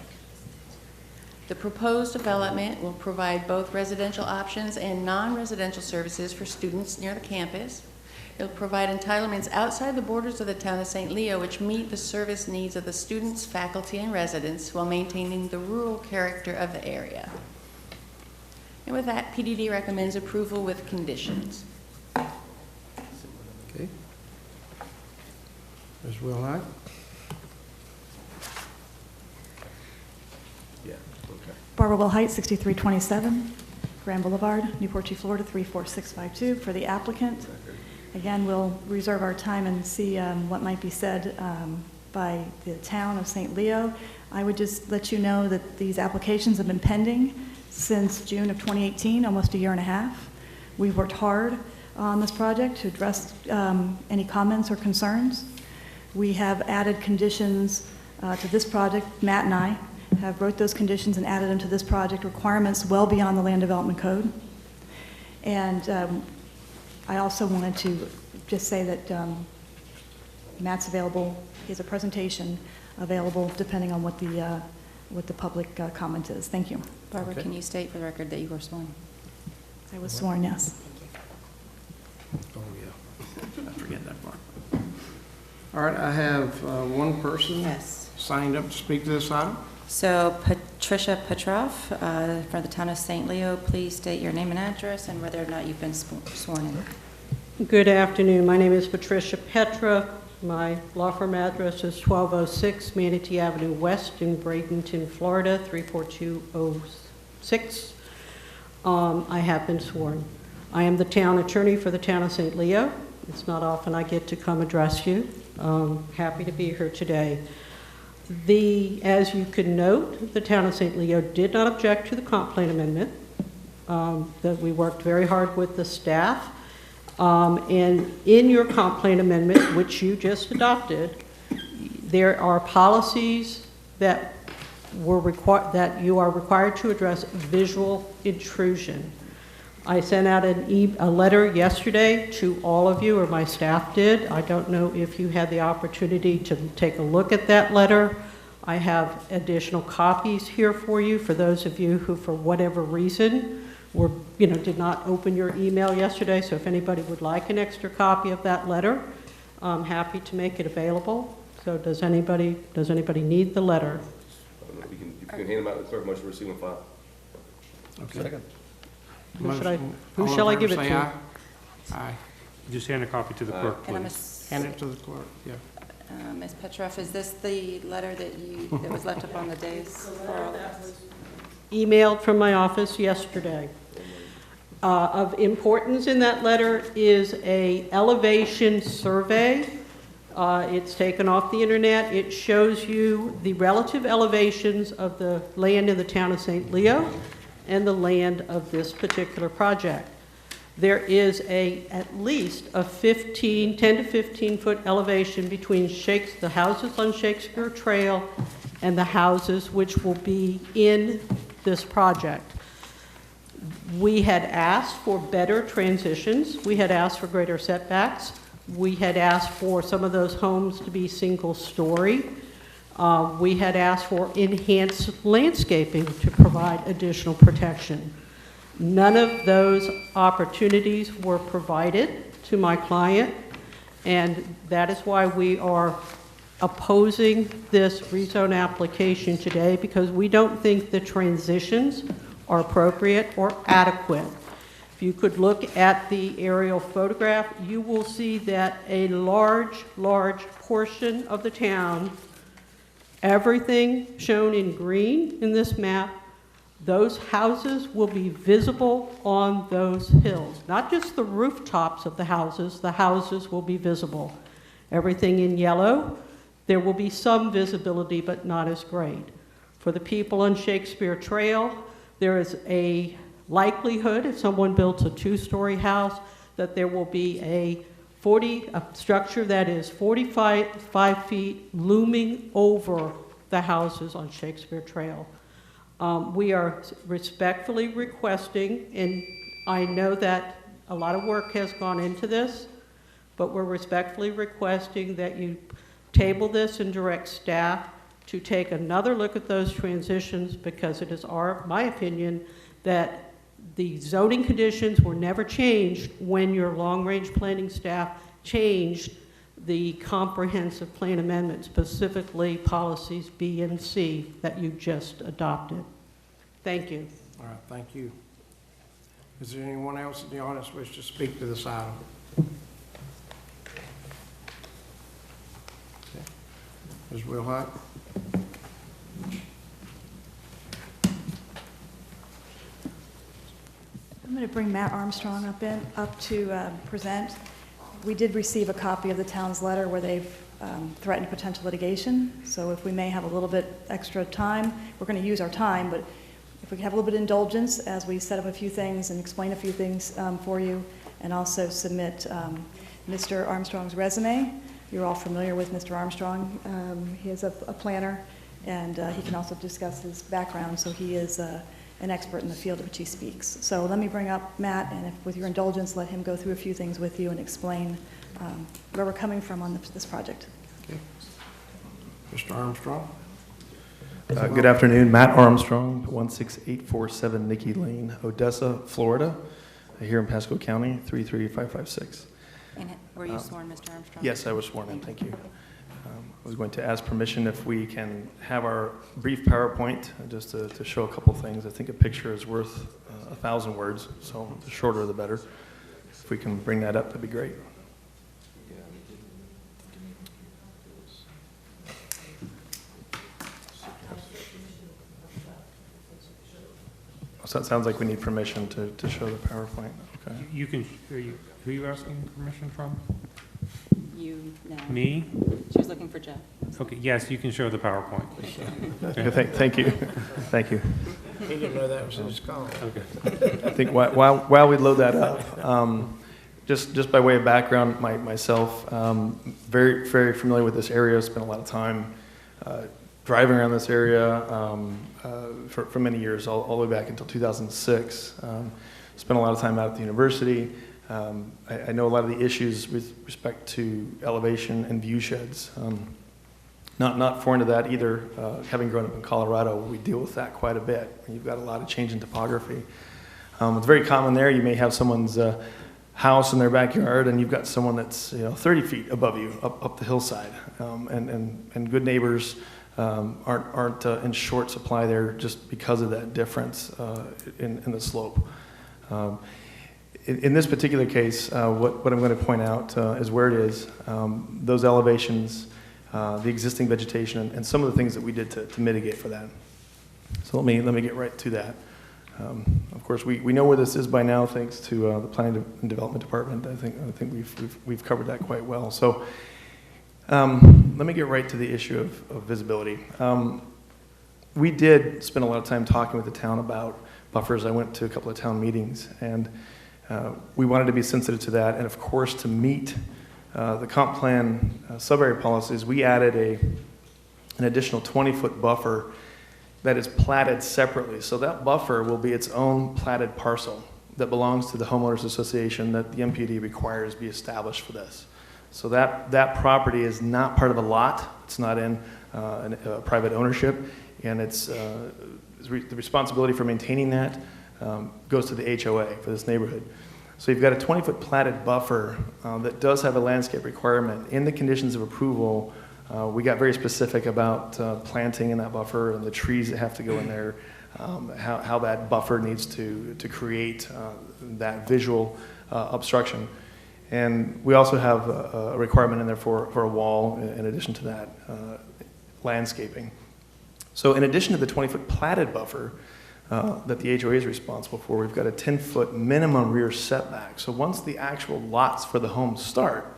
The proposed development will provide both residential options and non-residential services for students near the campus. It will provide entitlements outside the borders of the town of St. Leo, which meet the service needs of the students, faculty, and residents while maintaining the rural character of the area. And with that, PDD recommends approval with conditions. Okay. Ms. Wilhite? Yeah, okay. Barbara Wilhite, 6327 Grand Boulevard, Newport Richey, Florida, 34652. For the applicant, again, we'll reserve our time and see what might be said by the town of St. Leo. I would just let you know that these applications have been pending since June of 2018, almost a year and a half. We've worked hard on this project to address any comments or concerns. We have added conditions to this project. Matt and I have wrote those conditions and added them to this project, requirements well beyond the Land Development Code. And I also wanted to just say that Matt's available. He has a presentation available depending on what the public comment is. Thank you. Barbara, can you state for the record that you were sworn? I was sworn, yes. Oh, yeah. I forget that part. All right, I have one person signed up to speak to this item. So Patricia Petrov for the town of St. Leo, please state your name and address and whether or not you've been sworn in. Good afternoon. My name is Patricia Petra. My law firm address is 1206 Manatee Avenue West in Bradenton, Florida, 34206. I have been sworn. I am the town attorney for the town of St. Leo. It's not often I get to come address you. Happy to be here today. As you can note, the town of St. Leo did not object to the comp plan amendment. That we worked very hard with the staff. And in your comp plan amendment, which you just adopted, there are policies that you are required to address visual intrusion. I sent out a letter yesterday to all of you, or my staff did. I don't know if you had the opportunity to take a look at that letter. I have additional copies here for you for those of you who, for whatever reason, did not open your email yesterday. So if anybody would like an extra copy of that letter, I'm happy to make it available. So does anybody need the letter? You can hand them out to the clerk, motion to receive and file. Okay. Who shall I give it to? Aye. Just hand a copy to the clerk, And I'm please. Hand it to the clerk, yeah. Ms. Petroff, is this the letter that was left up on the days for all of us? Emailed from my office yesterday. Of importance in that letter is a elevation survey. It's taken off the internet. It shows you the relative elevations of the land in the town of St. Leo and the land of this particular project. There is at least a 10 to 15 foot elevation between the houses on Shakespeare Trail and the houses which will be in this project. We had asked for better transitions. We had asked for greater setbacks. We had asked for some of those homes to be single story. We had asked for enhanced landscaping to provide additional protection. None of those opportunities were provided to my client, and that is why we are opposing this rezone application today, because we don't think the transitions are appropriate or adequate. If you could look at the aerial photograph, you will see that a large portion of the town, everything shown in green in this map, those houses will be visible on those hills. Not just the rooftops of the houses will be visible. Everything in yellow, there will be some visibility, but not as great. For the people on Shakespeare Trail, there is a likelihood, if someone builds a 2-story house, that there will be a structure that is 45 feet looming over the houses on Shakespeare Trail. We are respectfully requesting, and I know that a lot of work has gone into this, but we're respectfully requesting that you table this and direct staff to take another look at those transitions, because it is my opinion that the zoning conditions were never changed when your long-range planning staff changed the comprehensive plan amendment, specifically policies B and C that you just adopted. Thank you. All right, thank you. Is there anyone else in the audience wish to speak to this item? Okay. Ms. Wilhite? I'm going to bring Matt Armstrong up to present. We did receive a copy of the town's letter where they've threatened potential litigation. So if we may have a little bit extra time, we're going to use our time, but if we can have a little bit of indulgence as we set up a few things and explain a few things for you, and also submit Mr. Armstrong's resume. You're all familiar with Mr. Armstrong. He is a planner, and he can also discuss his background, so he is an expert in the field of which he speaks. So let me bring up Matt, and with your indulgence, let him go through a few things with you and explain where we're coming from on this project. Okay. Mr. Armstrong? Good afternoon, Matt Armstrong, 16847 Nicky Lane, Odessa, Florida, here in Pasco County, 33556. And were you sworn, Mr. Armstrong? Yes, I was sworn in, thank you. I was going to ask permission if we can have our brief PowerPoint, just to show a couple things. I think a picture is worth 1,000 words, so the shorter the better. If we can bring that up, that'd be great. So it sounds like we need permission to show the PowerPoint. Okay. You can, who are you asking permission from? You, no. Me? She was looking for Jeff. Okay, yes, you can show the PowerPoint. Okay, thank you. Thank you. He didn't know that was his call. Okay. I think while we load that up, just by way of background, myself, very familiar with this area. Spent a lot of time driving around this area for many years, all the way back until 2006. Spent a lot of time out at the university. I know a lot of the issues with respect to elevation and view sheds. Not foreign to that either. Having grown up in Colorado, we deal with that quite a bit. You've got a lot of change in topography. It's very common there. You may have someone's house in their backyard, and you've got someone that's 30 feet above you up the hillside. And good neighbors aren't in short supply there just because of that difference in the slope. in this particular case, what I'm going to point out is where it is, those elevations, the existing vegetation, and some of the things that we did to mitigate for that. So let me get right to that. Of course, we know where this is by now, thanks to the Planning and Development Department. I think we've covered that quite well. So let me get right to the issue of visibility. We did spend a lot of time talking with the town about buffers. I went to a couple of town meetings, and we wanted to be sensitive to that. And of course, to meet the comp plan sub-area policies, we added an additional 20-foot buffer that is platted separately. So that buffer will be its own platted parcel that belongs to the homeowners association that the MPD requires be established for this. So that property is not part of a lot. It's not in private ownership, and it's the responsibility for maintaining that goes to the HOA for this neighborhood. So you've got a 20-foot platted buffer that does have a landscape requirement. In the conditions of approval, we got very specific about planting in that buffer and the trees that have to go in there, how that buffer needs to create that visual obstruction. And we also have a requirement in there for a wall in addition to that landscaping. So in addition to the 20-foot platted buffer that the HOA is responsible for, we've got a 10-foot minimum rear setback. So once the actual lots for the homes start,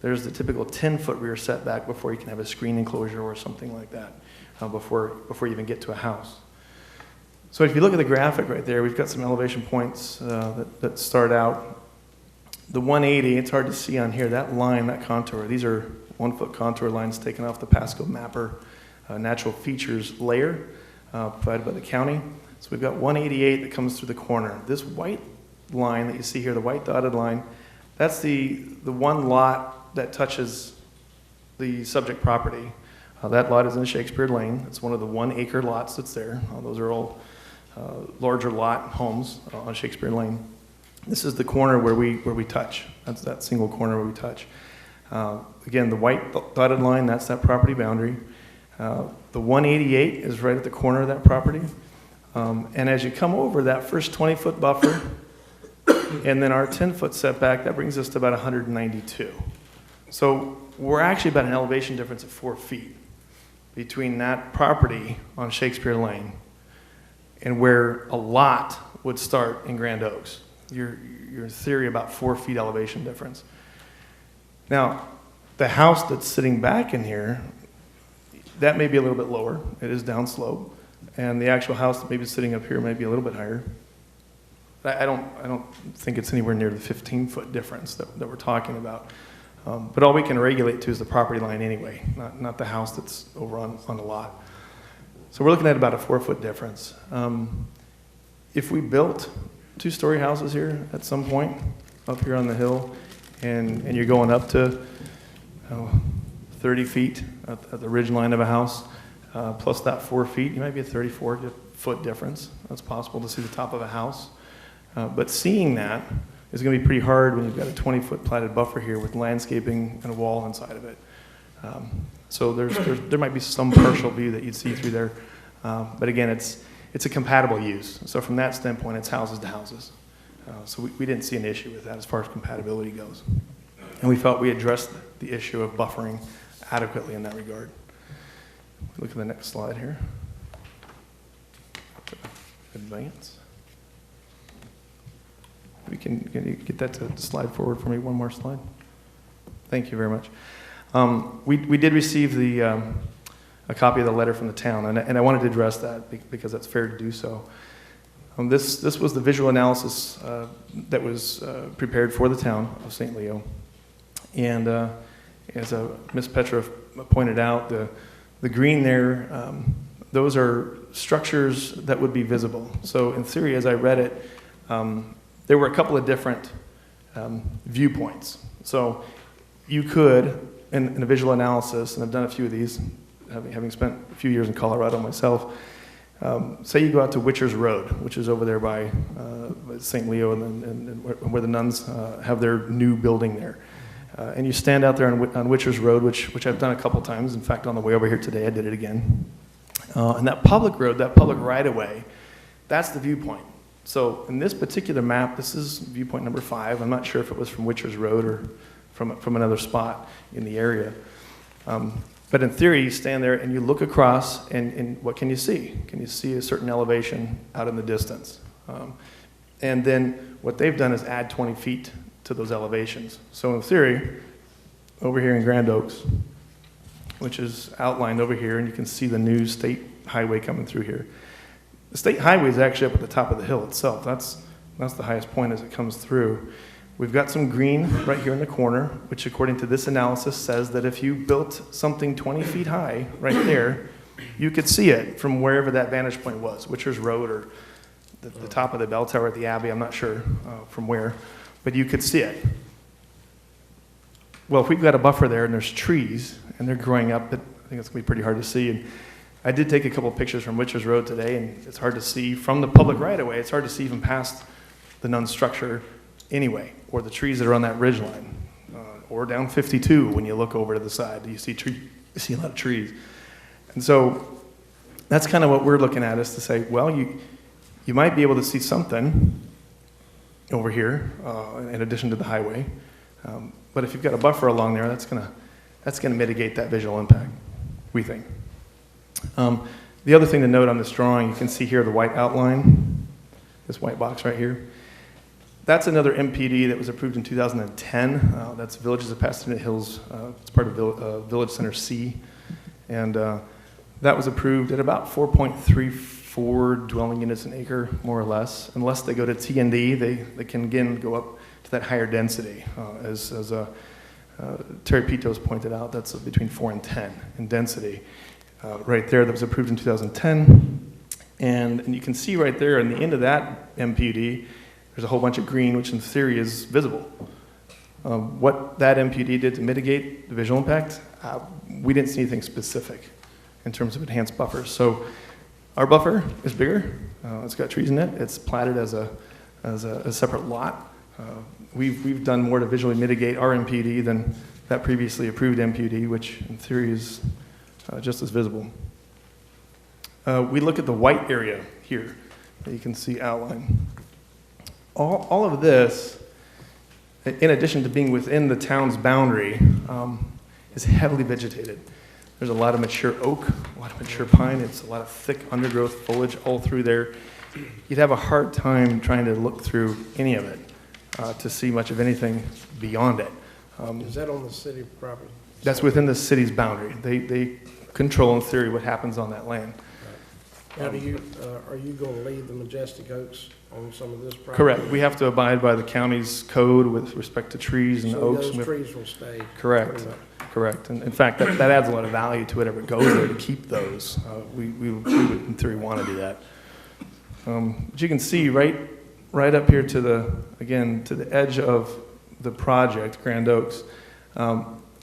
there's the typical 10-foot rear setback before you can have a screen enclosure or something like that, before you even get to a house. So if you look at the graphic right there, we've got some elevation points that start out. The 180, it's hard to see on here, that line, that contour, these are 1-foot contour lines taken off the Pasco Mapper natural features layer provided by the county. So we've got 188 that comes through the corner. This white line that you see here, the white dotted line, that's the one lot that touches the subject property. That lot is in Shakespeare Lane. It's one of the 1-acre lots that's there. Those are all larger lot homes on Shakespeare Lane. This is the corner where we touch. That's that single corner where we touch. Again, the white dotted line, that's that property boundary. The 188 is right at the corner of that property. And as you come over that first 20-foot buffer, and then our 10-foot setback, that brings us to about 192. So we're actually about an elevation difference of 4 feet between that property on Shakespeare Lane and where a lot would start in Grand Oaks. You're in theory about 4 feet elevation difference. Now, the house that's sitting back in here, that may be a little bit lower. It is downslope. And the actual house that may be sitting up here may be a little bit higher. I don't think it's anywhere near the 15-foot difference that we're talking about. But all we can regulate to is the property line anyway, not the house that's over on the lot. So we're looking at about a 4-foot difference. If we built 2-story houses here at some point up here on the hill, and you're going up to 30 feet at the ridge line of a house, plus that 4 feet, you might be a 34-foot difference. That's possible to see the top of a house. But seeing that is going to be pretty hard when you've got a 20-foot platted buffer here with landscaping and a wall inside of it. So there might be some partial view that you'd see through there. But again, it's a compatible use. So from that standpoint, it's houses to houses. So we didn't see an issue with that as far as compatibility goes. And we felt we addressed the issue of buffering adequately in that regard. Look at the next slide here. Advance. Can you get that to slide forward for me? One more slide. Thank you very much. We did receive a copy of the letter from the town, and I wanted to address that because that's fair to do so. This was the visual analysis that was prepared for the town of St. Leo. And as Ms. Petra pointed out, the green there, those are structures that would be visible. So in theory, as I read it, there were a couple of different viewpoints. So you could, in a visual analysis, and I've done a few of these, having spent a few years in Colorado myself, say you go out to Witcher's Road, which is over there by St. Leo and where the nuns have their new building there. And you stand out there on Witcher's Road, which I've done a couple times. In fact, on the way over here today, I did it again. And that public road, that public right-of-way, that's the viewpoint. So in this particular map, this is viewpoint number 5. I'm not sure if it was from Witchers Road or from another spot in the area. But in theory, you stand there and you look across, and what can you see? Can you see a certain elevation out in the distance? And then what they've done is add 20 feet to those elevations. So in theory, over here in Grand Oaks, which is outlined over here, and you can see the new state highway coming through here. The state highway is actually up at the top of the hill itself. That's the highest point as it comes through. We've got some green right here in the corner, which according to this analysis says that if you built something 20 feet high right there, you could see it from wherever that vantage point was, Witchers Road or the top of the bell tower at the Abbey, I'm not sure from where, but you could see it. Well, if we've got a buffer there and there's trees and they're growing up, I think it's going to be pretty hard to see. And I did take a couple of pictures from Witchers Road today, and it's hard to see from the public right-of-way. It's hard to see even past the Nunn structure anyway, or the trees that are on that ridge line, or down 52 when you look over to the side. You see a lot of trees. And so that's kind of what we're looking at, is to say, well, you might be able to see something over here in addition to the highway. But if you've got a buffer along there, that's gonna mitigate that visual impact, we think. The other thing to note on this drawing, you can see here the white outline, this white box right here. That's another MPD that was approved in 2010. That's Villages of Pasadena Hills. It's part of Village Center C. And that was approved at about 4.34 dwelling units an acre, more or less. Unless they go to T&D, they can again go up to that higher density. As Terry Pito's pointed out, that's between 4 and 10 in density. Right there, that was approved in 2010. And you can see right there in the end of that MPD, there's a whole bunch of green, which in theory is visible. What that MPD did to mitigate the visual impact, we didn't see anything specific in terms of enhanced buffers. So our buffer is bigger. It's got trees in it. It's platted as a separate lot. We've done more to visually mitigate our MPD than that previously approved MPD, which in theory is just as visible. We look at the white area here that you can see outlined. All of this, in addition to being within the town's boundary, is heavily vegetated. There's a lot of mature oak, a lot of mature pine. It's a lot of thick undergrowth foliage all through there. You'd have a hard time trying to look through any of it to see much of anything beyond it. Is that on the city property? That's within the city's boundary. They control, in theory, what happens on that land. Now, are you going to leave the majestic oaks on some of this property? Correct. We have to abide by the county's code with respect to trees and oaks. So those trees will stay? Correct. Correct. And in fact, that adds a lot of value to whatever goes there to keep those. We would, in theory, want to do that. But you can see right up here to the edge of the project, Grand Oaks,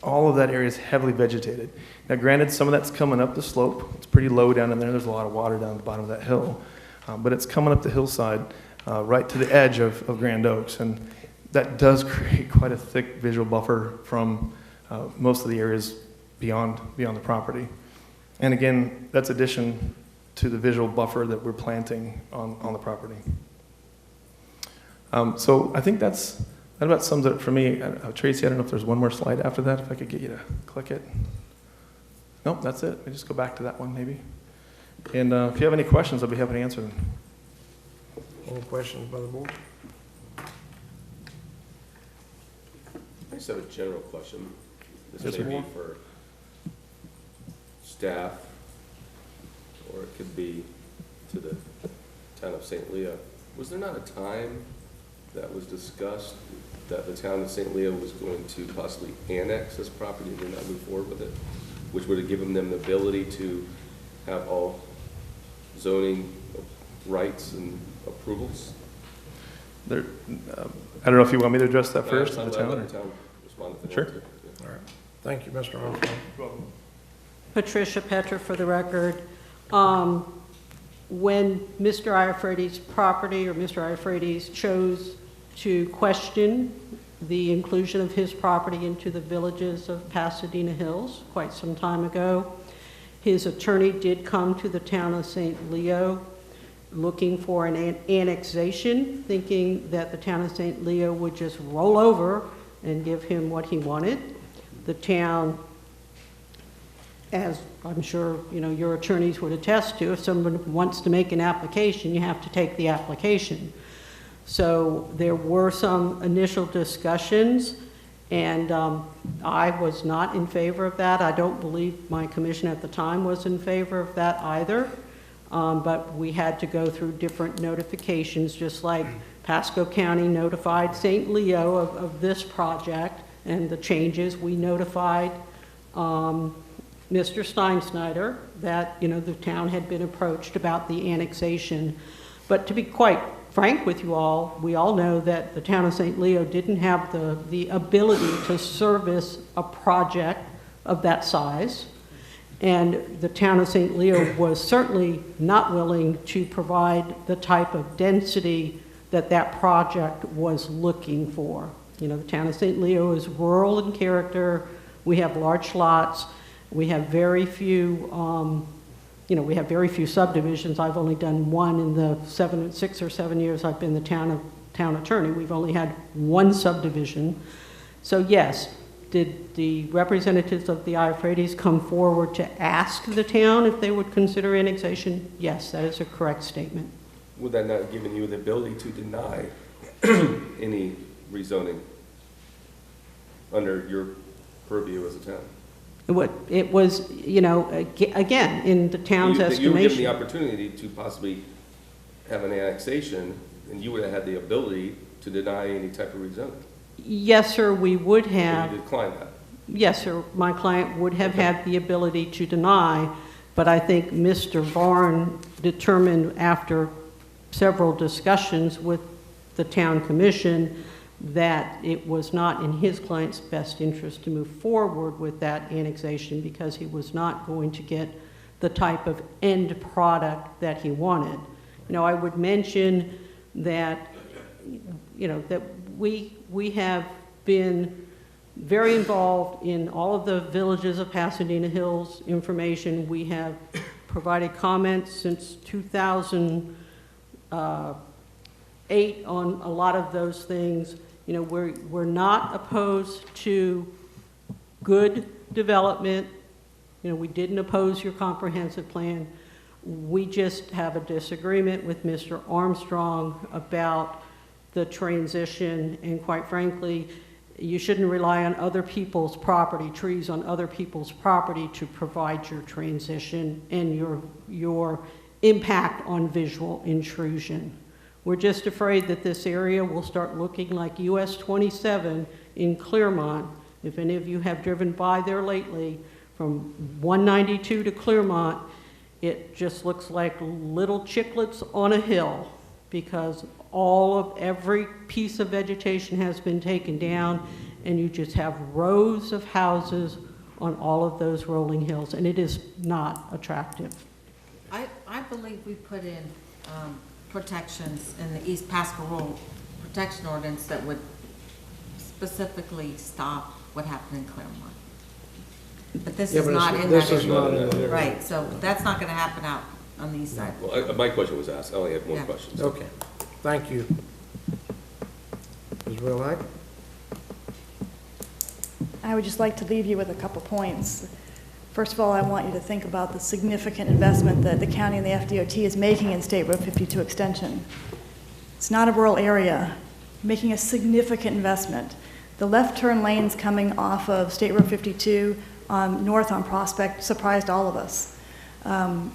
all of that area is heavily vegetated. Now, granted, some of that's coming up the slope. It's pretty low down in there. There's a lot of water down at the bottom of that hill. But it's coming up the hillside right to the edge of Grand Oaks. And that does create quite a thick visual buffer from most of the areas beyond the property. And again, that's addition to the visual buffer that we're planting on the property. So I think that about sums it up for me. Tracy, I don't know if there's one more slide after that, if I could get you to click it. Nope, that's it. We just go back to that one maybe. And if you have any questions, I'll be happy to answer them. Any questions by the board? I just have a general question. This Yes, may sir. be for staff, or it could be to the town of St. Leo. Was there not a time that was discussed that the town of St. Leo was going to possibly annex this property and not move forward with it, which would have given them the ability to have all zoning rights and approvals? I don't know if you want me to address that first. I'll The let town, the town respond if they Sure. want to. All right. Thank you, Mr. Armstrong. Patricia Petra for the record. When Mr. Iafredi's property or Mr. Iafredi's chose to question the inclusion of his property into the Villages of Pasadena Hills quite some time ago, his attorney did come to the town of St. Leo looking for an annexation, thinking that the town of St. Leo would just roll over and give him what he wanted. The town, as I'm sure your attorneys would attest to, if someone wants to make an application, you have to take the application. So there were some initial discussions, and I was not in favor of that. I don't believe my commission at the time was in favor of that either. But we had to go through different notifications, just like Pasco County notified St. Leo of this project and the changes. We notified Mr. Steinsnyder that the town had been approached about the annexation. But to be quite frank with you all, we all know that the town of St. Leo didn't have the ability to service a project of that size. And the town of St. Leo was certainly not willing to provide the type of density that that project was looking for. The town of St. Leo is rural in character. We have large lots. We have very few, we have very few subdivisions. I've only done one in the 6 or 7 years I've been the town attorney. We've only had one subdivision. So yes, did the representatives of the Euphrates come forward to ask the town if they would consider annexation? Yes, that is a correct statement. Would that not have given you the ability to deny any rezoning under your purview as a town? It was, again, in the town's estimation. You were given the opportunity to possibly have an annexation, and you would have had the ability to deny any type of rezoning. Yes, sir, we would have. You declined that. Yes, sir, my client would have had the ability to deny, but I think Mr. Varn determined after several discussions with the town commission that it was not in his client's best interest to move forward with that annexation because he was not going to get the type of end product that he wanted. I would mention that, that we have been very involved in all of the villages of Pasadena Hills information. We have provided comments since 2008 on a lot of those things. We're not opposed to good development. We didn't oppose your comprehensive plan. We just have a disagreement with Mr. Armstrong about the transition, and quite frankly, you shouldn't rely on other people's property, trees on other people's property to provide your transition and your impact on visual intrusion. We're just afraid that this area will start looking like US 27 in Clearmont. If any of you have driven by there lately, from 192 to Clearmont, it just looks like little chiclets on a hill because every piece of vegetation has been taken down, and you just have rows of houses on all of those rolling hills, and it is not attractive. I believe we put in protections in the East Pasco Rural Protection Ordinance that would specifically stop what happened in Claremont. But this is not in that. Right, so that's not going to happen out on the east side. Well, my question was asked. I only had one question. So. Okay. Thank you. Ms. Wilhite? I would just like to leave you with a couple points. First of all, I want you to think about the significant investment that the county and the FDOT is making in State Road 52 extension. It's not a rural area, making a significant investment. The left turn lanes coming off of State Road 52 north on Prospect surprised all of us. A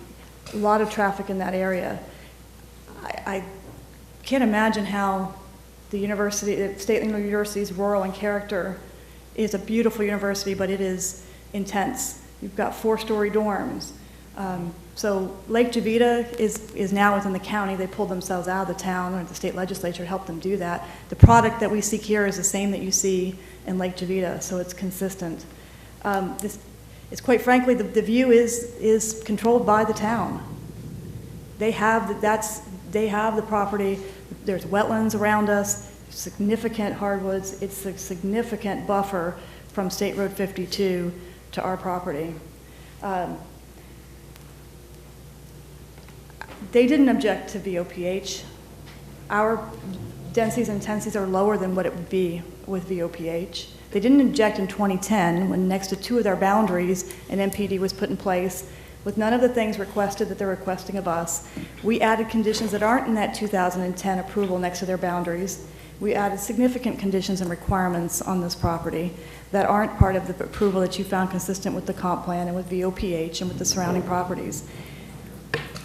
lot of traffic in that area. I can't imagine how the State University's rural in character is a beautiful university, but it is intense. You've got 4-story dorms. So Lake Javita is now within the county. They pulled themselves out of the town, or the state legislature helped them do that. The product that we seek here is the same that you see in Lake Javita, so it's consistent. It's quite frankly, the view is controlled by the town. They have the property. There's wetlands around us, significant hardwoods. It's a significant buffer from State Road 52 to our property. They didn't object to VOPH. Our densities and intensities are lower than what it would be with VOPH. They didn't object in 2010 when next to two of their boundaries an MPD was put in place with none of the things requested that they're requesting of us. We added conditions that aren't in that 2010 approval next to their boundaries. We added significant conditions and requirements on this property that aren't part of the approval that you found consistent with the comp plan and with VOPH and with the surrounding properties.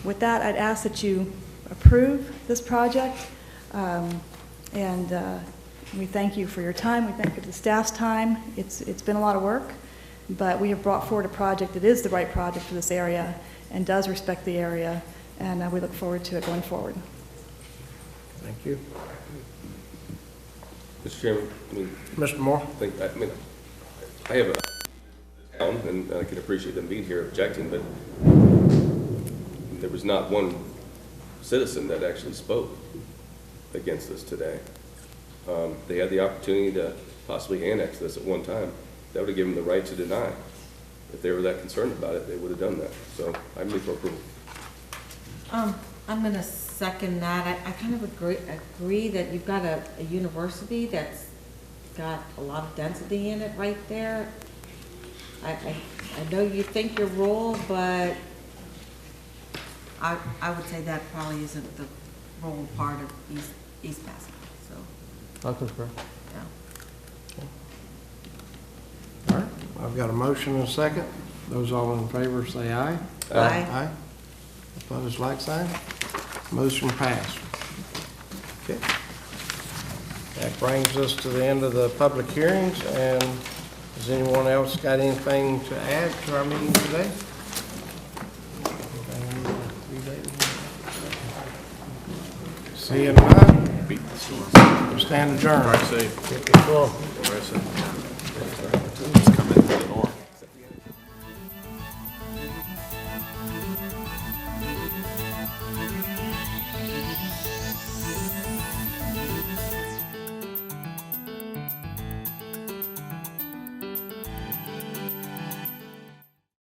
With that, I'd ask that you approve this project, we thank you for your time. We thank you for the staff's time. It's been a lot of work, but we have brought forward a project that is the right project for this area and does respect the area, and we look forward to it going forward. Thank you. Mr. Chairman, Mr. Moore? I have a town, and I can appreciate them being here objecting, but there was not one citizen that actually spoke against this today. They had the opportunity to possibly annex this at one time. That would have given them the right to deny. If they were that concerned about it, they would have done that. So I move for approval. I'm going to second that. I kind of agree that you've got a university that's got a lot of density in it right there. I know you think your role, but I would say that probably isn't the role part of East Pasco. So I'll concur. Yeah. All right, I've got a motion and a second. Those all in favor say aye. Aye. Aye. Opposed, like sign. Motion passed. Okay. That brings us to the end of the public hearings, and has anyone else got anything to add to our meeting today? Seeing none, we stand adjourned. Drive safe.